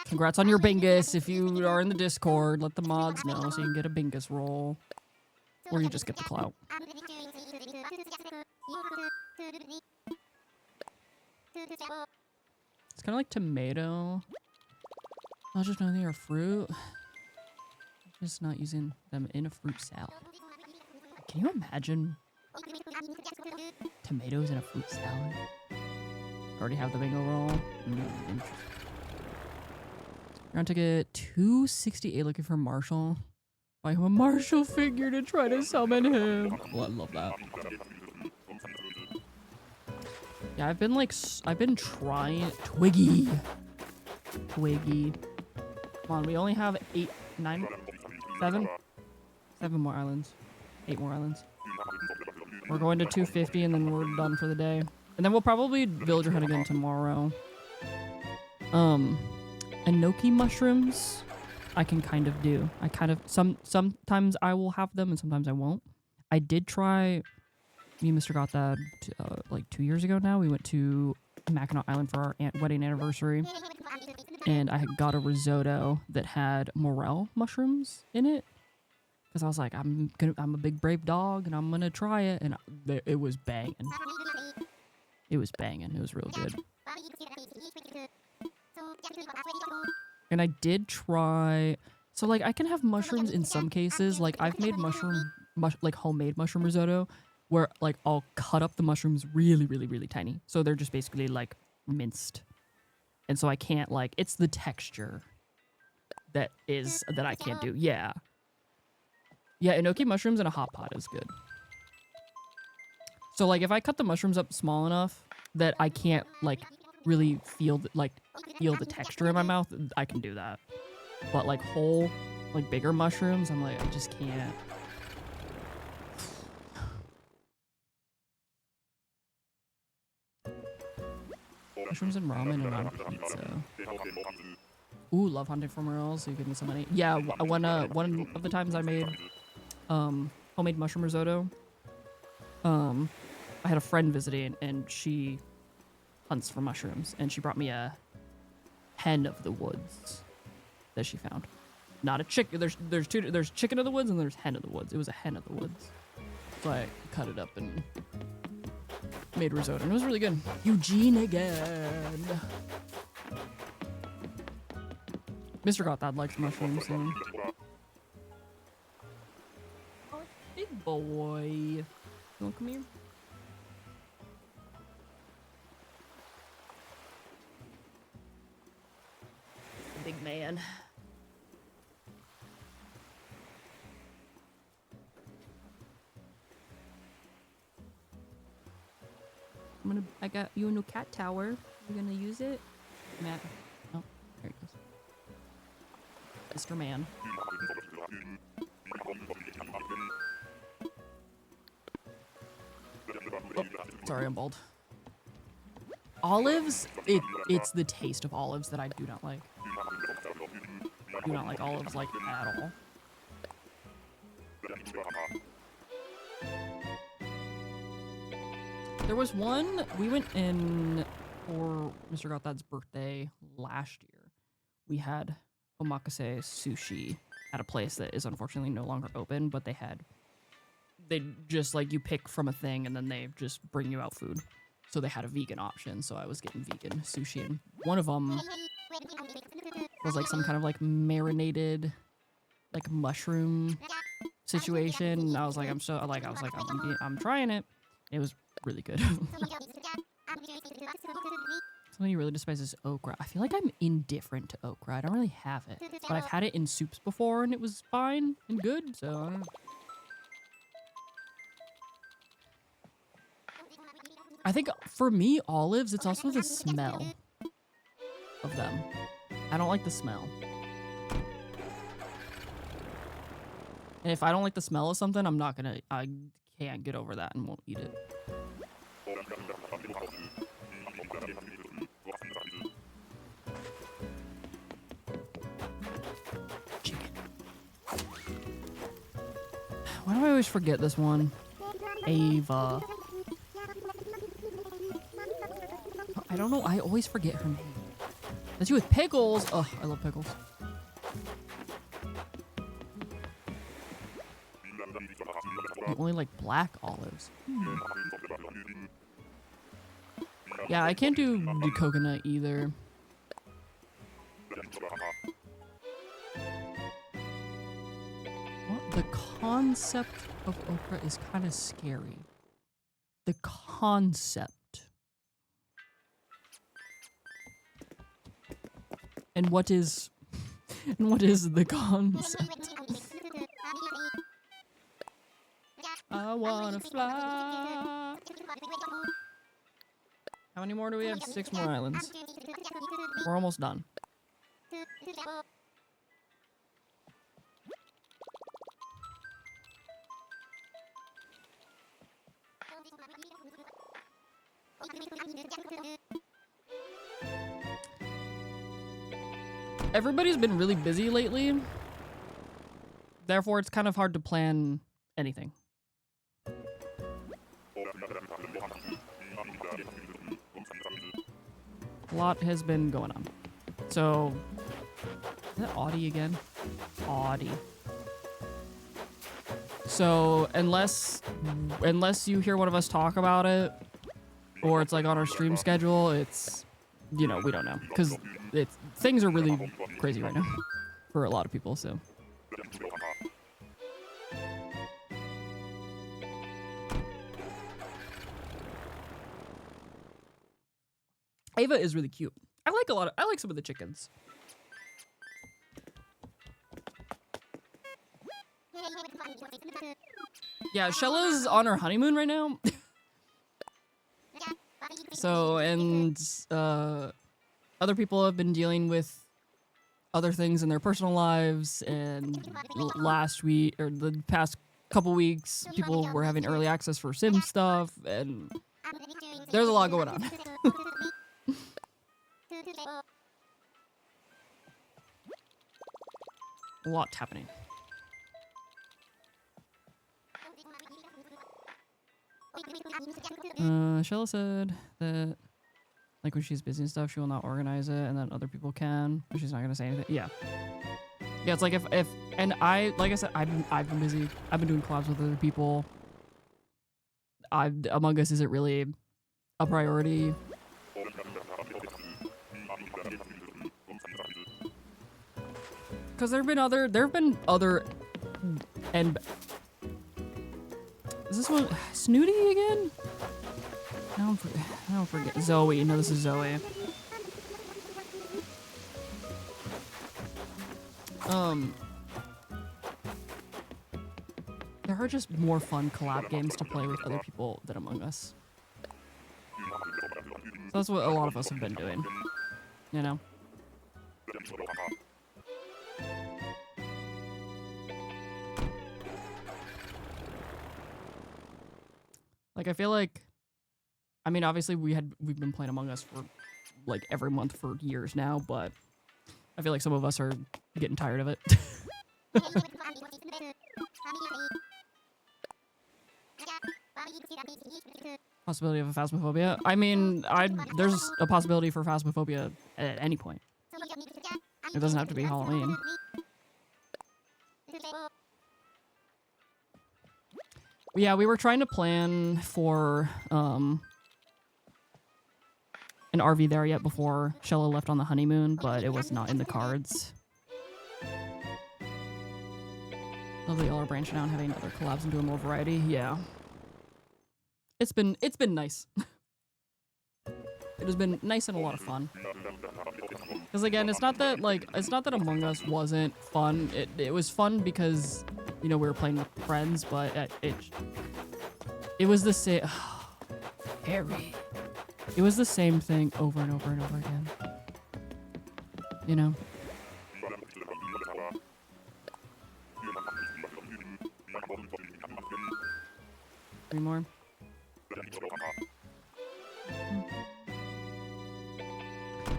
Congrats on your bingus. If you are in the Discord, let the mods know so you can get a bingus roll. Or you just get the clout. It's kind of like tomato. I'll just know they are fruit. Just not using them in a fruit salad. Can you imagine tomatoes in a fruit salad? Already have the bingo roll. Interesting. We're on ticket 268 looking for Marshall. Buy him a Marshall figure to try to summon him. Oh, I love that. Yeah, I've been trying. Twiggy. Come on, we only have 8, 9, 7 more islands. 8 more islands. We're going to 250 and then we're done for the day. And then we'll probably villager hunt again tomorrow. Enoki mushrooms, I can kind of do. Sometimes I will have them and sometimes I won't. I did try, me and Mr. got that like 2 years ago now. We went to Mackinac Island for our wedding anniversary. And I got a risotto that had morel mushrooms in it. Because I was like, I'm a big brave dog and I'm gonna try it. And it was banging. It was banging. It was real good. And I did try, so like I can have mushrooms in some cases. Like I've made homemade mushroom risotto where like I'll cut up the mushrooms really, really, really tiny. So they're just basically like minced. And so I can't like, it's the texture that I can't do. Yeah. Yeah, enoki mushrooms in a hot pot is good. So like if I cut the mushrooms up small enough that I can't like really feel the texture in my mouth, I can do that. But like whole, like bigger mushrooms, I'm like, I just can't. Mushrooms and ramen and on pizza. Ooh, love hunting for morels. So you give me some money. Yeah, one of the times I made homemade mushroom risotto. I had a friend visiting and she hunts for mushrooms and she brought me a hen of the woods that she found. Not a chicken. There's chicken of the woods and there's hen of the woods. It was a hen of the woods. So I cut it up and made risotto and it was really good. Eugene again. Mr. Gothard likes mushrooms. So. Oh, big boy. You wanna come here? Big man. I got you a new cat tower. You gonna use it? Matt. Oh, there he goes. Mr. Man. Oh, sorry, I'm bald. Olives, it's the taste of olives that I do not like. Do not like olives like at all. There was one, we went in for Mr. Gothard's birthday last year. We had omakase sushi at a place that is unfortunately no longer open, but they just like you pick from a thing and then they just bring you out food. So they had a vegan option, so I was getting vegan sushi, and one of them was like some kind of like marinated like mushroom situation. And I was like, I'm trying it. It was really good. Something you really despise is okra. I feel like I'm indifferent to okra. I don't really have it, but I've had it in soups before and it was fine and good, so I don't know. I think for me, olives, it's also the smell of them. I don't like the smell. And if I don't like the smell of something, I can't get over that and won't eat it. Chicken. Why do I always forget this one? Ava. I don't know. I always forget her name. That's you with pickles. Oh, I love pickles. You only like black olives. Yeah, I can't do the coconut either. What? The concept of okra is kind of scary. The concept. And what is the concept? I wanna fly. How many more do we have? 6 more islands. We're almost done. Everybody's been really busy lately. Therefore, it's kind of hard to plan anything. A lot has been going on. So, is that Audie again? Audie. So, unless you hear one of us talk about it, or it's like on our stream schedule, it's, you know, we don't know. Because things are really crazy right now for a lot of people, so. Ava is really cute. I like some of the chickens. Yeah, Shella's on her honeymoon right now. So, and other people have been dealing with other things in their personal lives, and last week, or the past couple weeks, people were having early access for Sim stuff, and there's a lot going on. A lot happening. Shella said that, like, when she's busy and stuff, she will not organize it, and then other people can, but she's not gonna say anything. Yeah. Yeah, it's like if and like I said, I've been busy. I've been doing collabs with other people. Among Us isn't really a priority. Because there have been other, and is this one Snooty again? I don't forget. Zoe. No, this is Zoe. There are just more fun collab games to play with other people than Among Us. So that's what a lot of us have been doing, you know? Like, I feel like, I mean, obviously we've been playing Among Us for like every month for years now, but I feel like some of us are getting tired of it. Possibility of a phasmophobia? I mean, there's a possibility for phasmophobia at any point. It doesn't have to be Halloween. Yeah, we were trying to plan for an RV there yet before Shella left on the honeymoon, but it was not in the cards. Lovely, y'all are branching out and having other collabs and doing more variety. Yeah. It's been nice. It has been nice and a lot of fun. Because again, it's not that Among Us wasn't fun. It was fun because, you know, we were playing with friends, but it was the same. Harry. It was the same thing over and over and over again. You know. 3 more.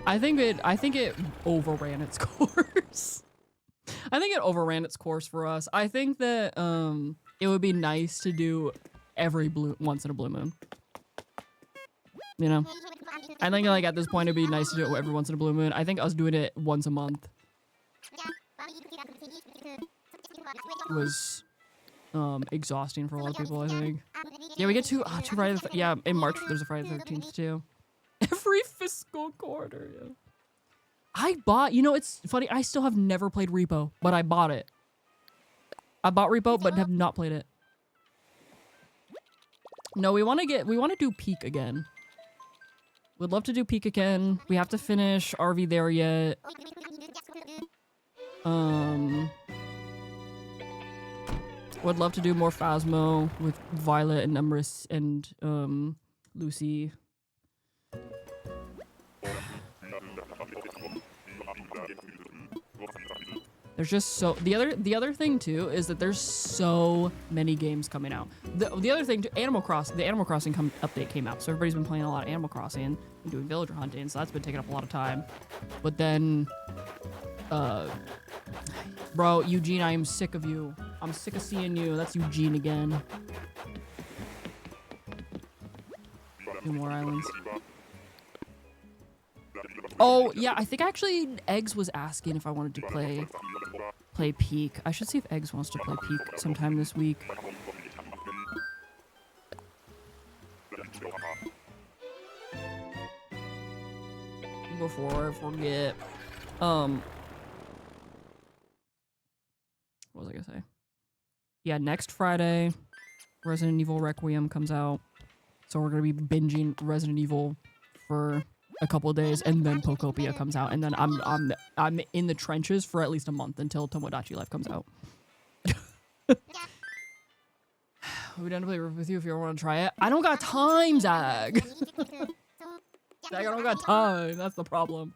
I think it overran its course. I think it overran its course for us. I think that it would be nice to do every once in a blue moon. You know? I think like at this point it'd be nice to do it every once in a blue moon. I think us doing it once a month was exhausting for a lot of people, I think. Yeah, we get two Friday yeah, in March there's a Friday the 13th too. Every fiscal quarter, yeah. I bought, you know, it's funny, I still have never played Repo, but I bought it. I bought Repo, but have not played it. No, we want to do Peak again. We'd love to do Peak again. We have to finish RV there yet. Would love to do more Phasmo with Violet and Emrys and Lucy. There's just so the other thing too is that there's so many games coming out. The other thing too, the Animal Crossing update came out, so everybody's been playing a lot of Animal Crossing and doing villager hunting, so that's been taking up a lot of time. But then, bro, Eugene, I am sick of you. I'm sick of seeing you. That's Eugene again. 2 more islands. Oh, yeah, I think actually Eggs was asking if I wanted to play Peak. I should see if Eggs wants to play Peak sometime this week. Before I forget. What was I gonna say? Yeah, next Friday, Resident Evil Requiem comes out. So we're gonna be binging Resident Evil for a couple of days, and then Pokopia comes out, and then I'm in the trenches for at least a month until Tomodachi Life comes out. We're done to play with you if you ever want to try it. I don't got time, Zag. Zag, I don't got time. That's the problem.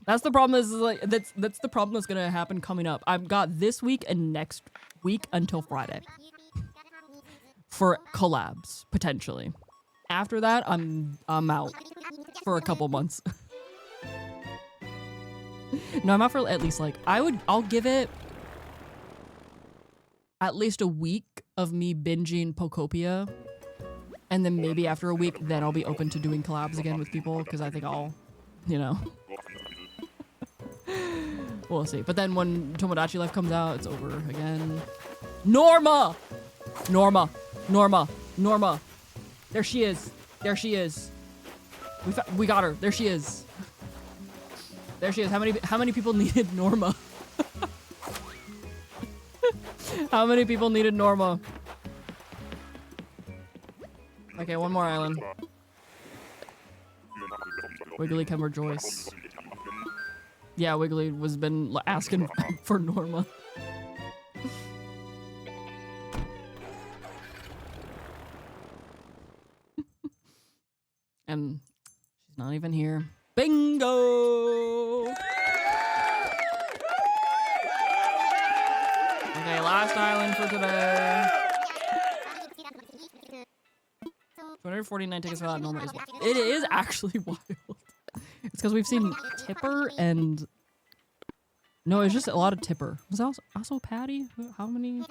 That's the problem. Is like that's the problem that's gonna happen coming up. I've got this week and next week until Friday for collabs potentially. After that, I'm out for a couple months. No, I'm out for at least like I'll give it at least a week of me binging Pokopia, and then maybe after a week, then I'll be open to doing collabs again with people because I think I'll, you know. We'll see. But then when Tomodachi Life comes out, it's over again. Norma! Norma! Norma! Norma! There she is. There she is. We got her. There she is. There she is. How many people needed Norma? How many people needed Norma? Okay, one more island. Wiggly can rejoice. Yeah, Wiggly was been asking for Norma. And she's not even here. Bingo! Okay, last island for today. 249 tickets for that Norma is wild. It is actually wild. It's because we've seen Tipper and... No, it's just a lot of Tipper. Was that also Patty? How many?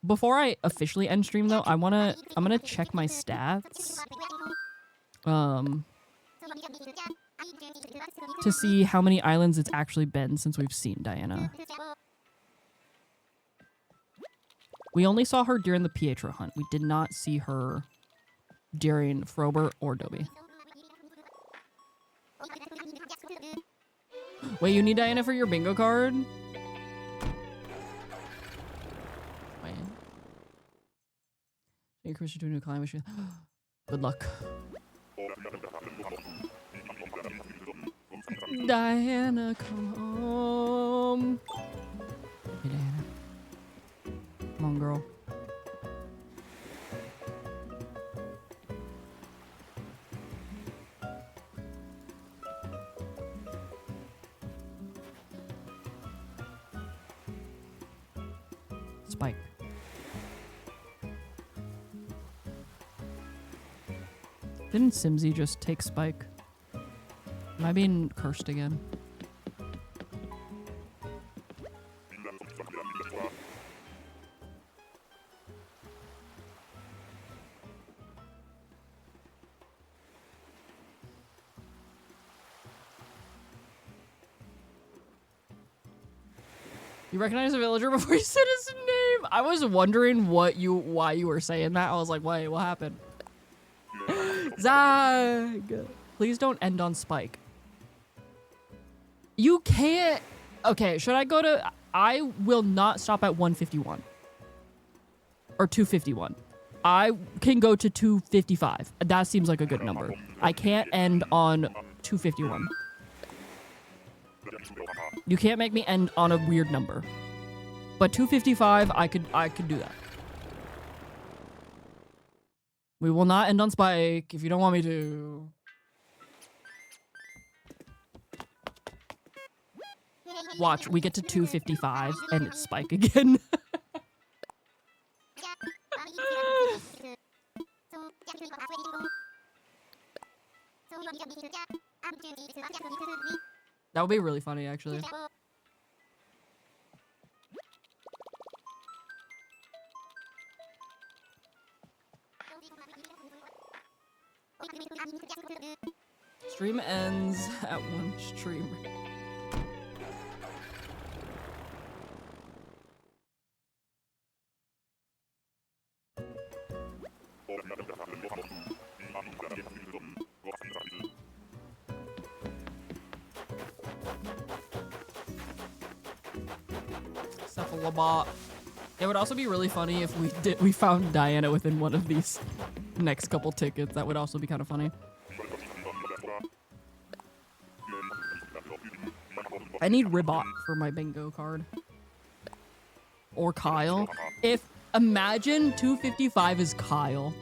Before I officially end stream though, I'm gonna check my stats. To see how many islands it's actually been since we've seen Diana. We only saw her during the Pietro hunt. We did not see her during Frober or Dobie. Wait, you need Diana for your bingo card? Wait. Hey, Christian to a new climate. Good luck. Diana, come home. Hey, Diana. Come on, girl. Spike. Didn't Simsy just take Spike? Am I being cursed again? You recognize a villager before you said his name? I was wondering why you were saying that. I was like, wait, what happened? Zag! Please don't end on Spike. You can't... Okay, should I go to... I will not stop at 151. Or 251. I can go to 255. That seems like a good number. I can't end on 251. You can't make me end on a weird number. But 255, I could do that. We will not end on Spike if you don't want me to. Watch, we get to 255 and it's Spike again. That would be really funny, actually. Stream ends at 1 stream. Cephalobot. It would also be really funny if we found Diana within one of these next couple tickets. That would also be kind of funny. I need Ribot for my bingo card. Or Kyle. Imagine 255 is Kyle.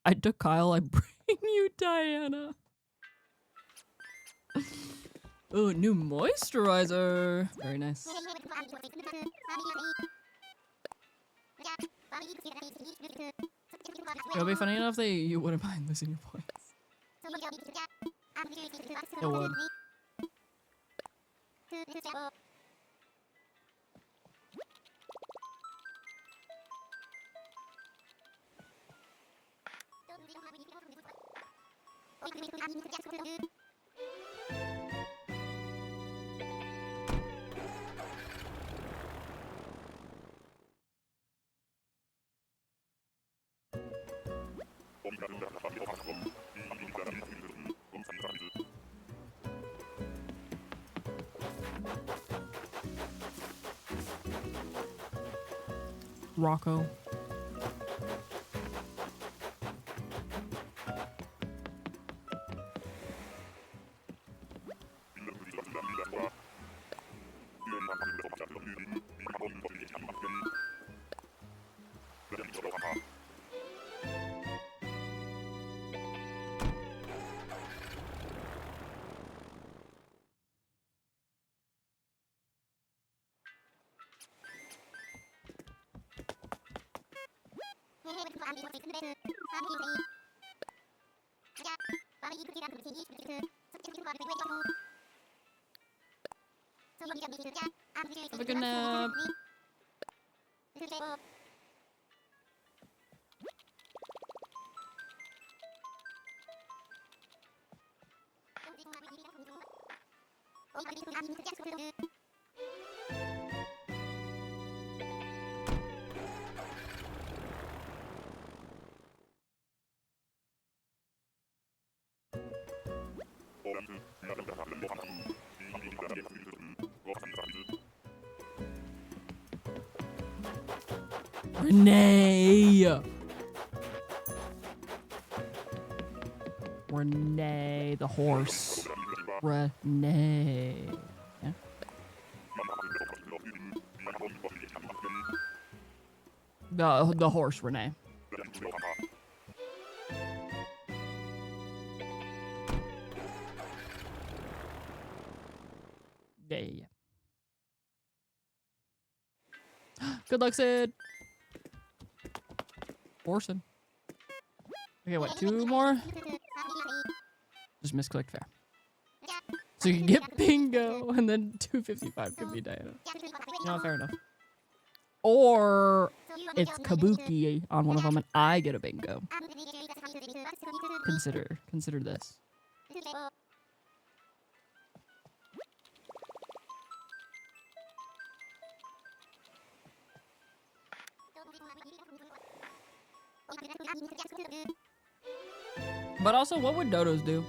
I took Kyle, I bring you Diana. Ooh, new moisturizer. Very nice. It'll be funny enough that you wouldn't mind losing your points. It would. Rocco. Have a good nap. Renee! Renee, the horse. Renee. Yeah. The horse, Renee. Yeah. Good luck, Sid. Forcing. Okay, what? 2 more? Just misclicked fair. So you can get bingo, and then 255 could be Diana. No, fair enough. Or it's kabuki on one of them, and I get a bingo. Consider this. But also, what would dodos do?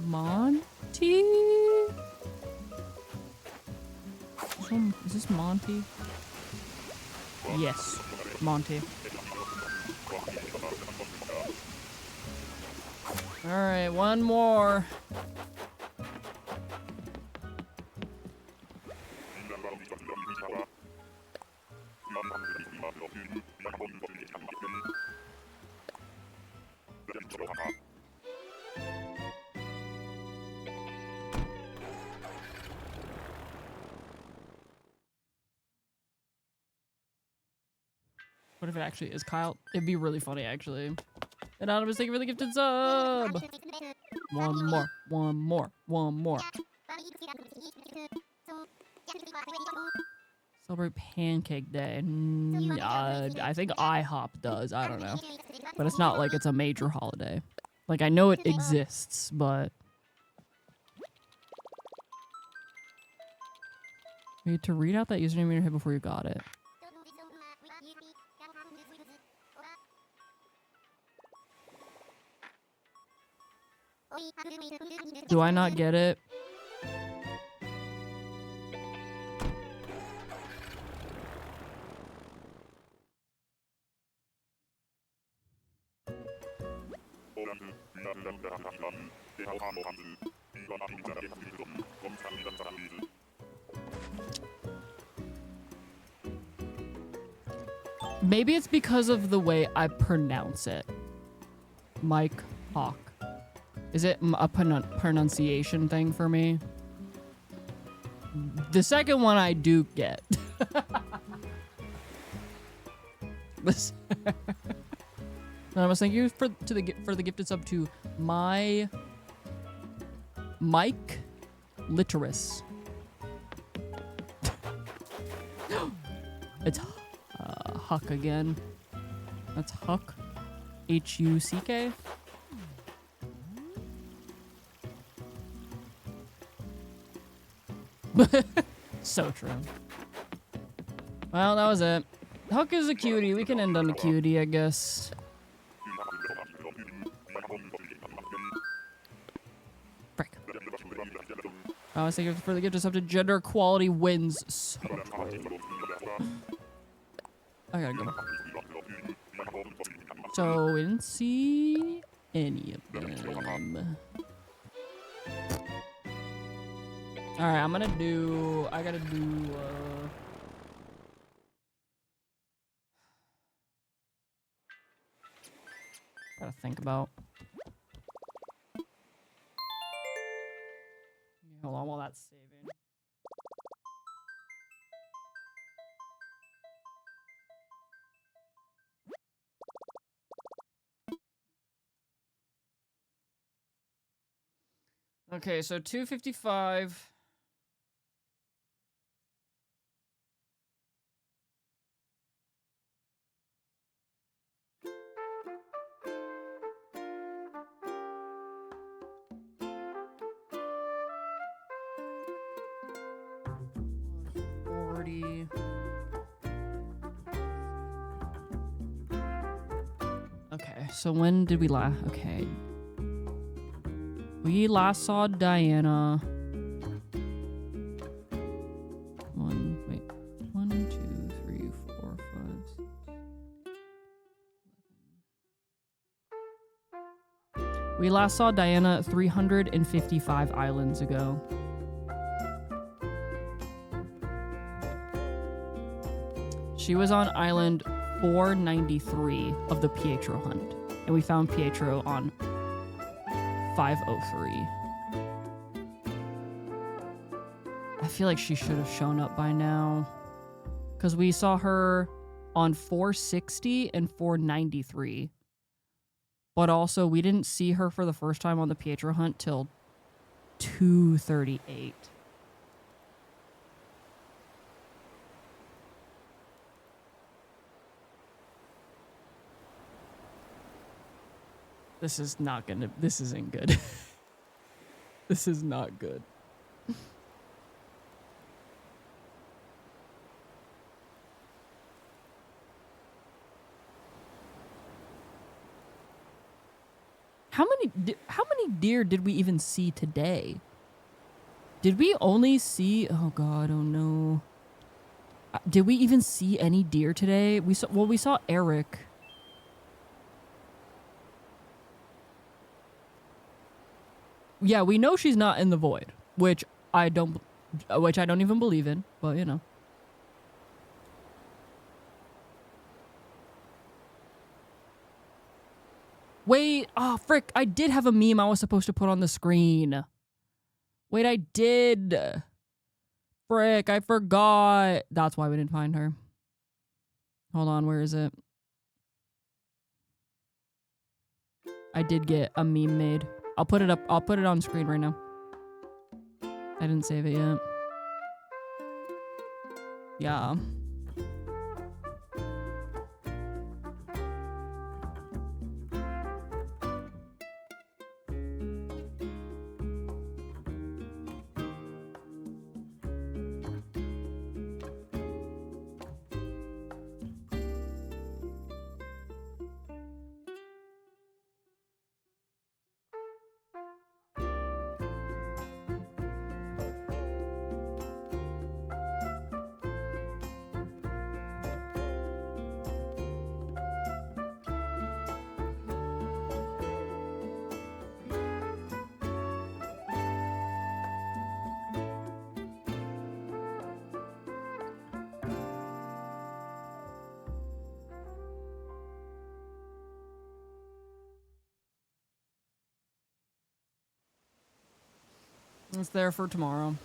Monty? Is this Monty? Yes, Monty. All right, one more. What if it actually is Kyle? It'd be really funny, actually. Anonymous, thank you for the gifted sub. One more, one more, one more. Celebrate Pancake Day. I think IHOP does. I don't know. But it's not like it's a major holiday. Like, I know it exists, but... You need to read out that username in your head before you got it. Do I not get it? Maybe it's because of the way I pronounce it. Mike Hawk. Is it a pronunciation thing for me? The second one I do get. Thank you for the gifted sub to my Mike Literus. It's Huck again. That's Huck. H-U-C-K. So true. Well, that was it. Huck is a cutie. We can end on a cutie, I guess. Frick. I was thinking for the gift of something, gender equality wins. So I gotta go. So we didn't see any of them. Alright, I gotta do, gotta think about. Hold on while that's saving. Okay, so 255. Okay, so when did we last? Okay. We last saw Diana. One, 2, 3, 4, 5, 6, 11. We last saw Diana 355 islands ago. She was on island 493 of the Pietro hunt, and we found Pietro on 503. I feel like she should have shown up by now, because we saw her on 460 and 493. But also, we didn't see her for the first time on the Pietro hunt till 238. This is not gonna, this isn't good. This is not good. How many deer did we even see today? Did we only see, oh god, oh no. Did we even see any deer today? We saw Eric. Yeah, we know she's not in the void, which I don't even believe in, but you know. Wait, oh frick, I did have a meme I was supposed to put on the screen. Wait, I did. Frick, I forgot. That's why we didn't find her. Hold on, where is it? I did get a meme made. I'll put it up. I'll put it on screen right now. I didn't save it yet. Yeah. It's there for tomorrow.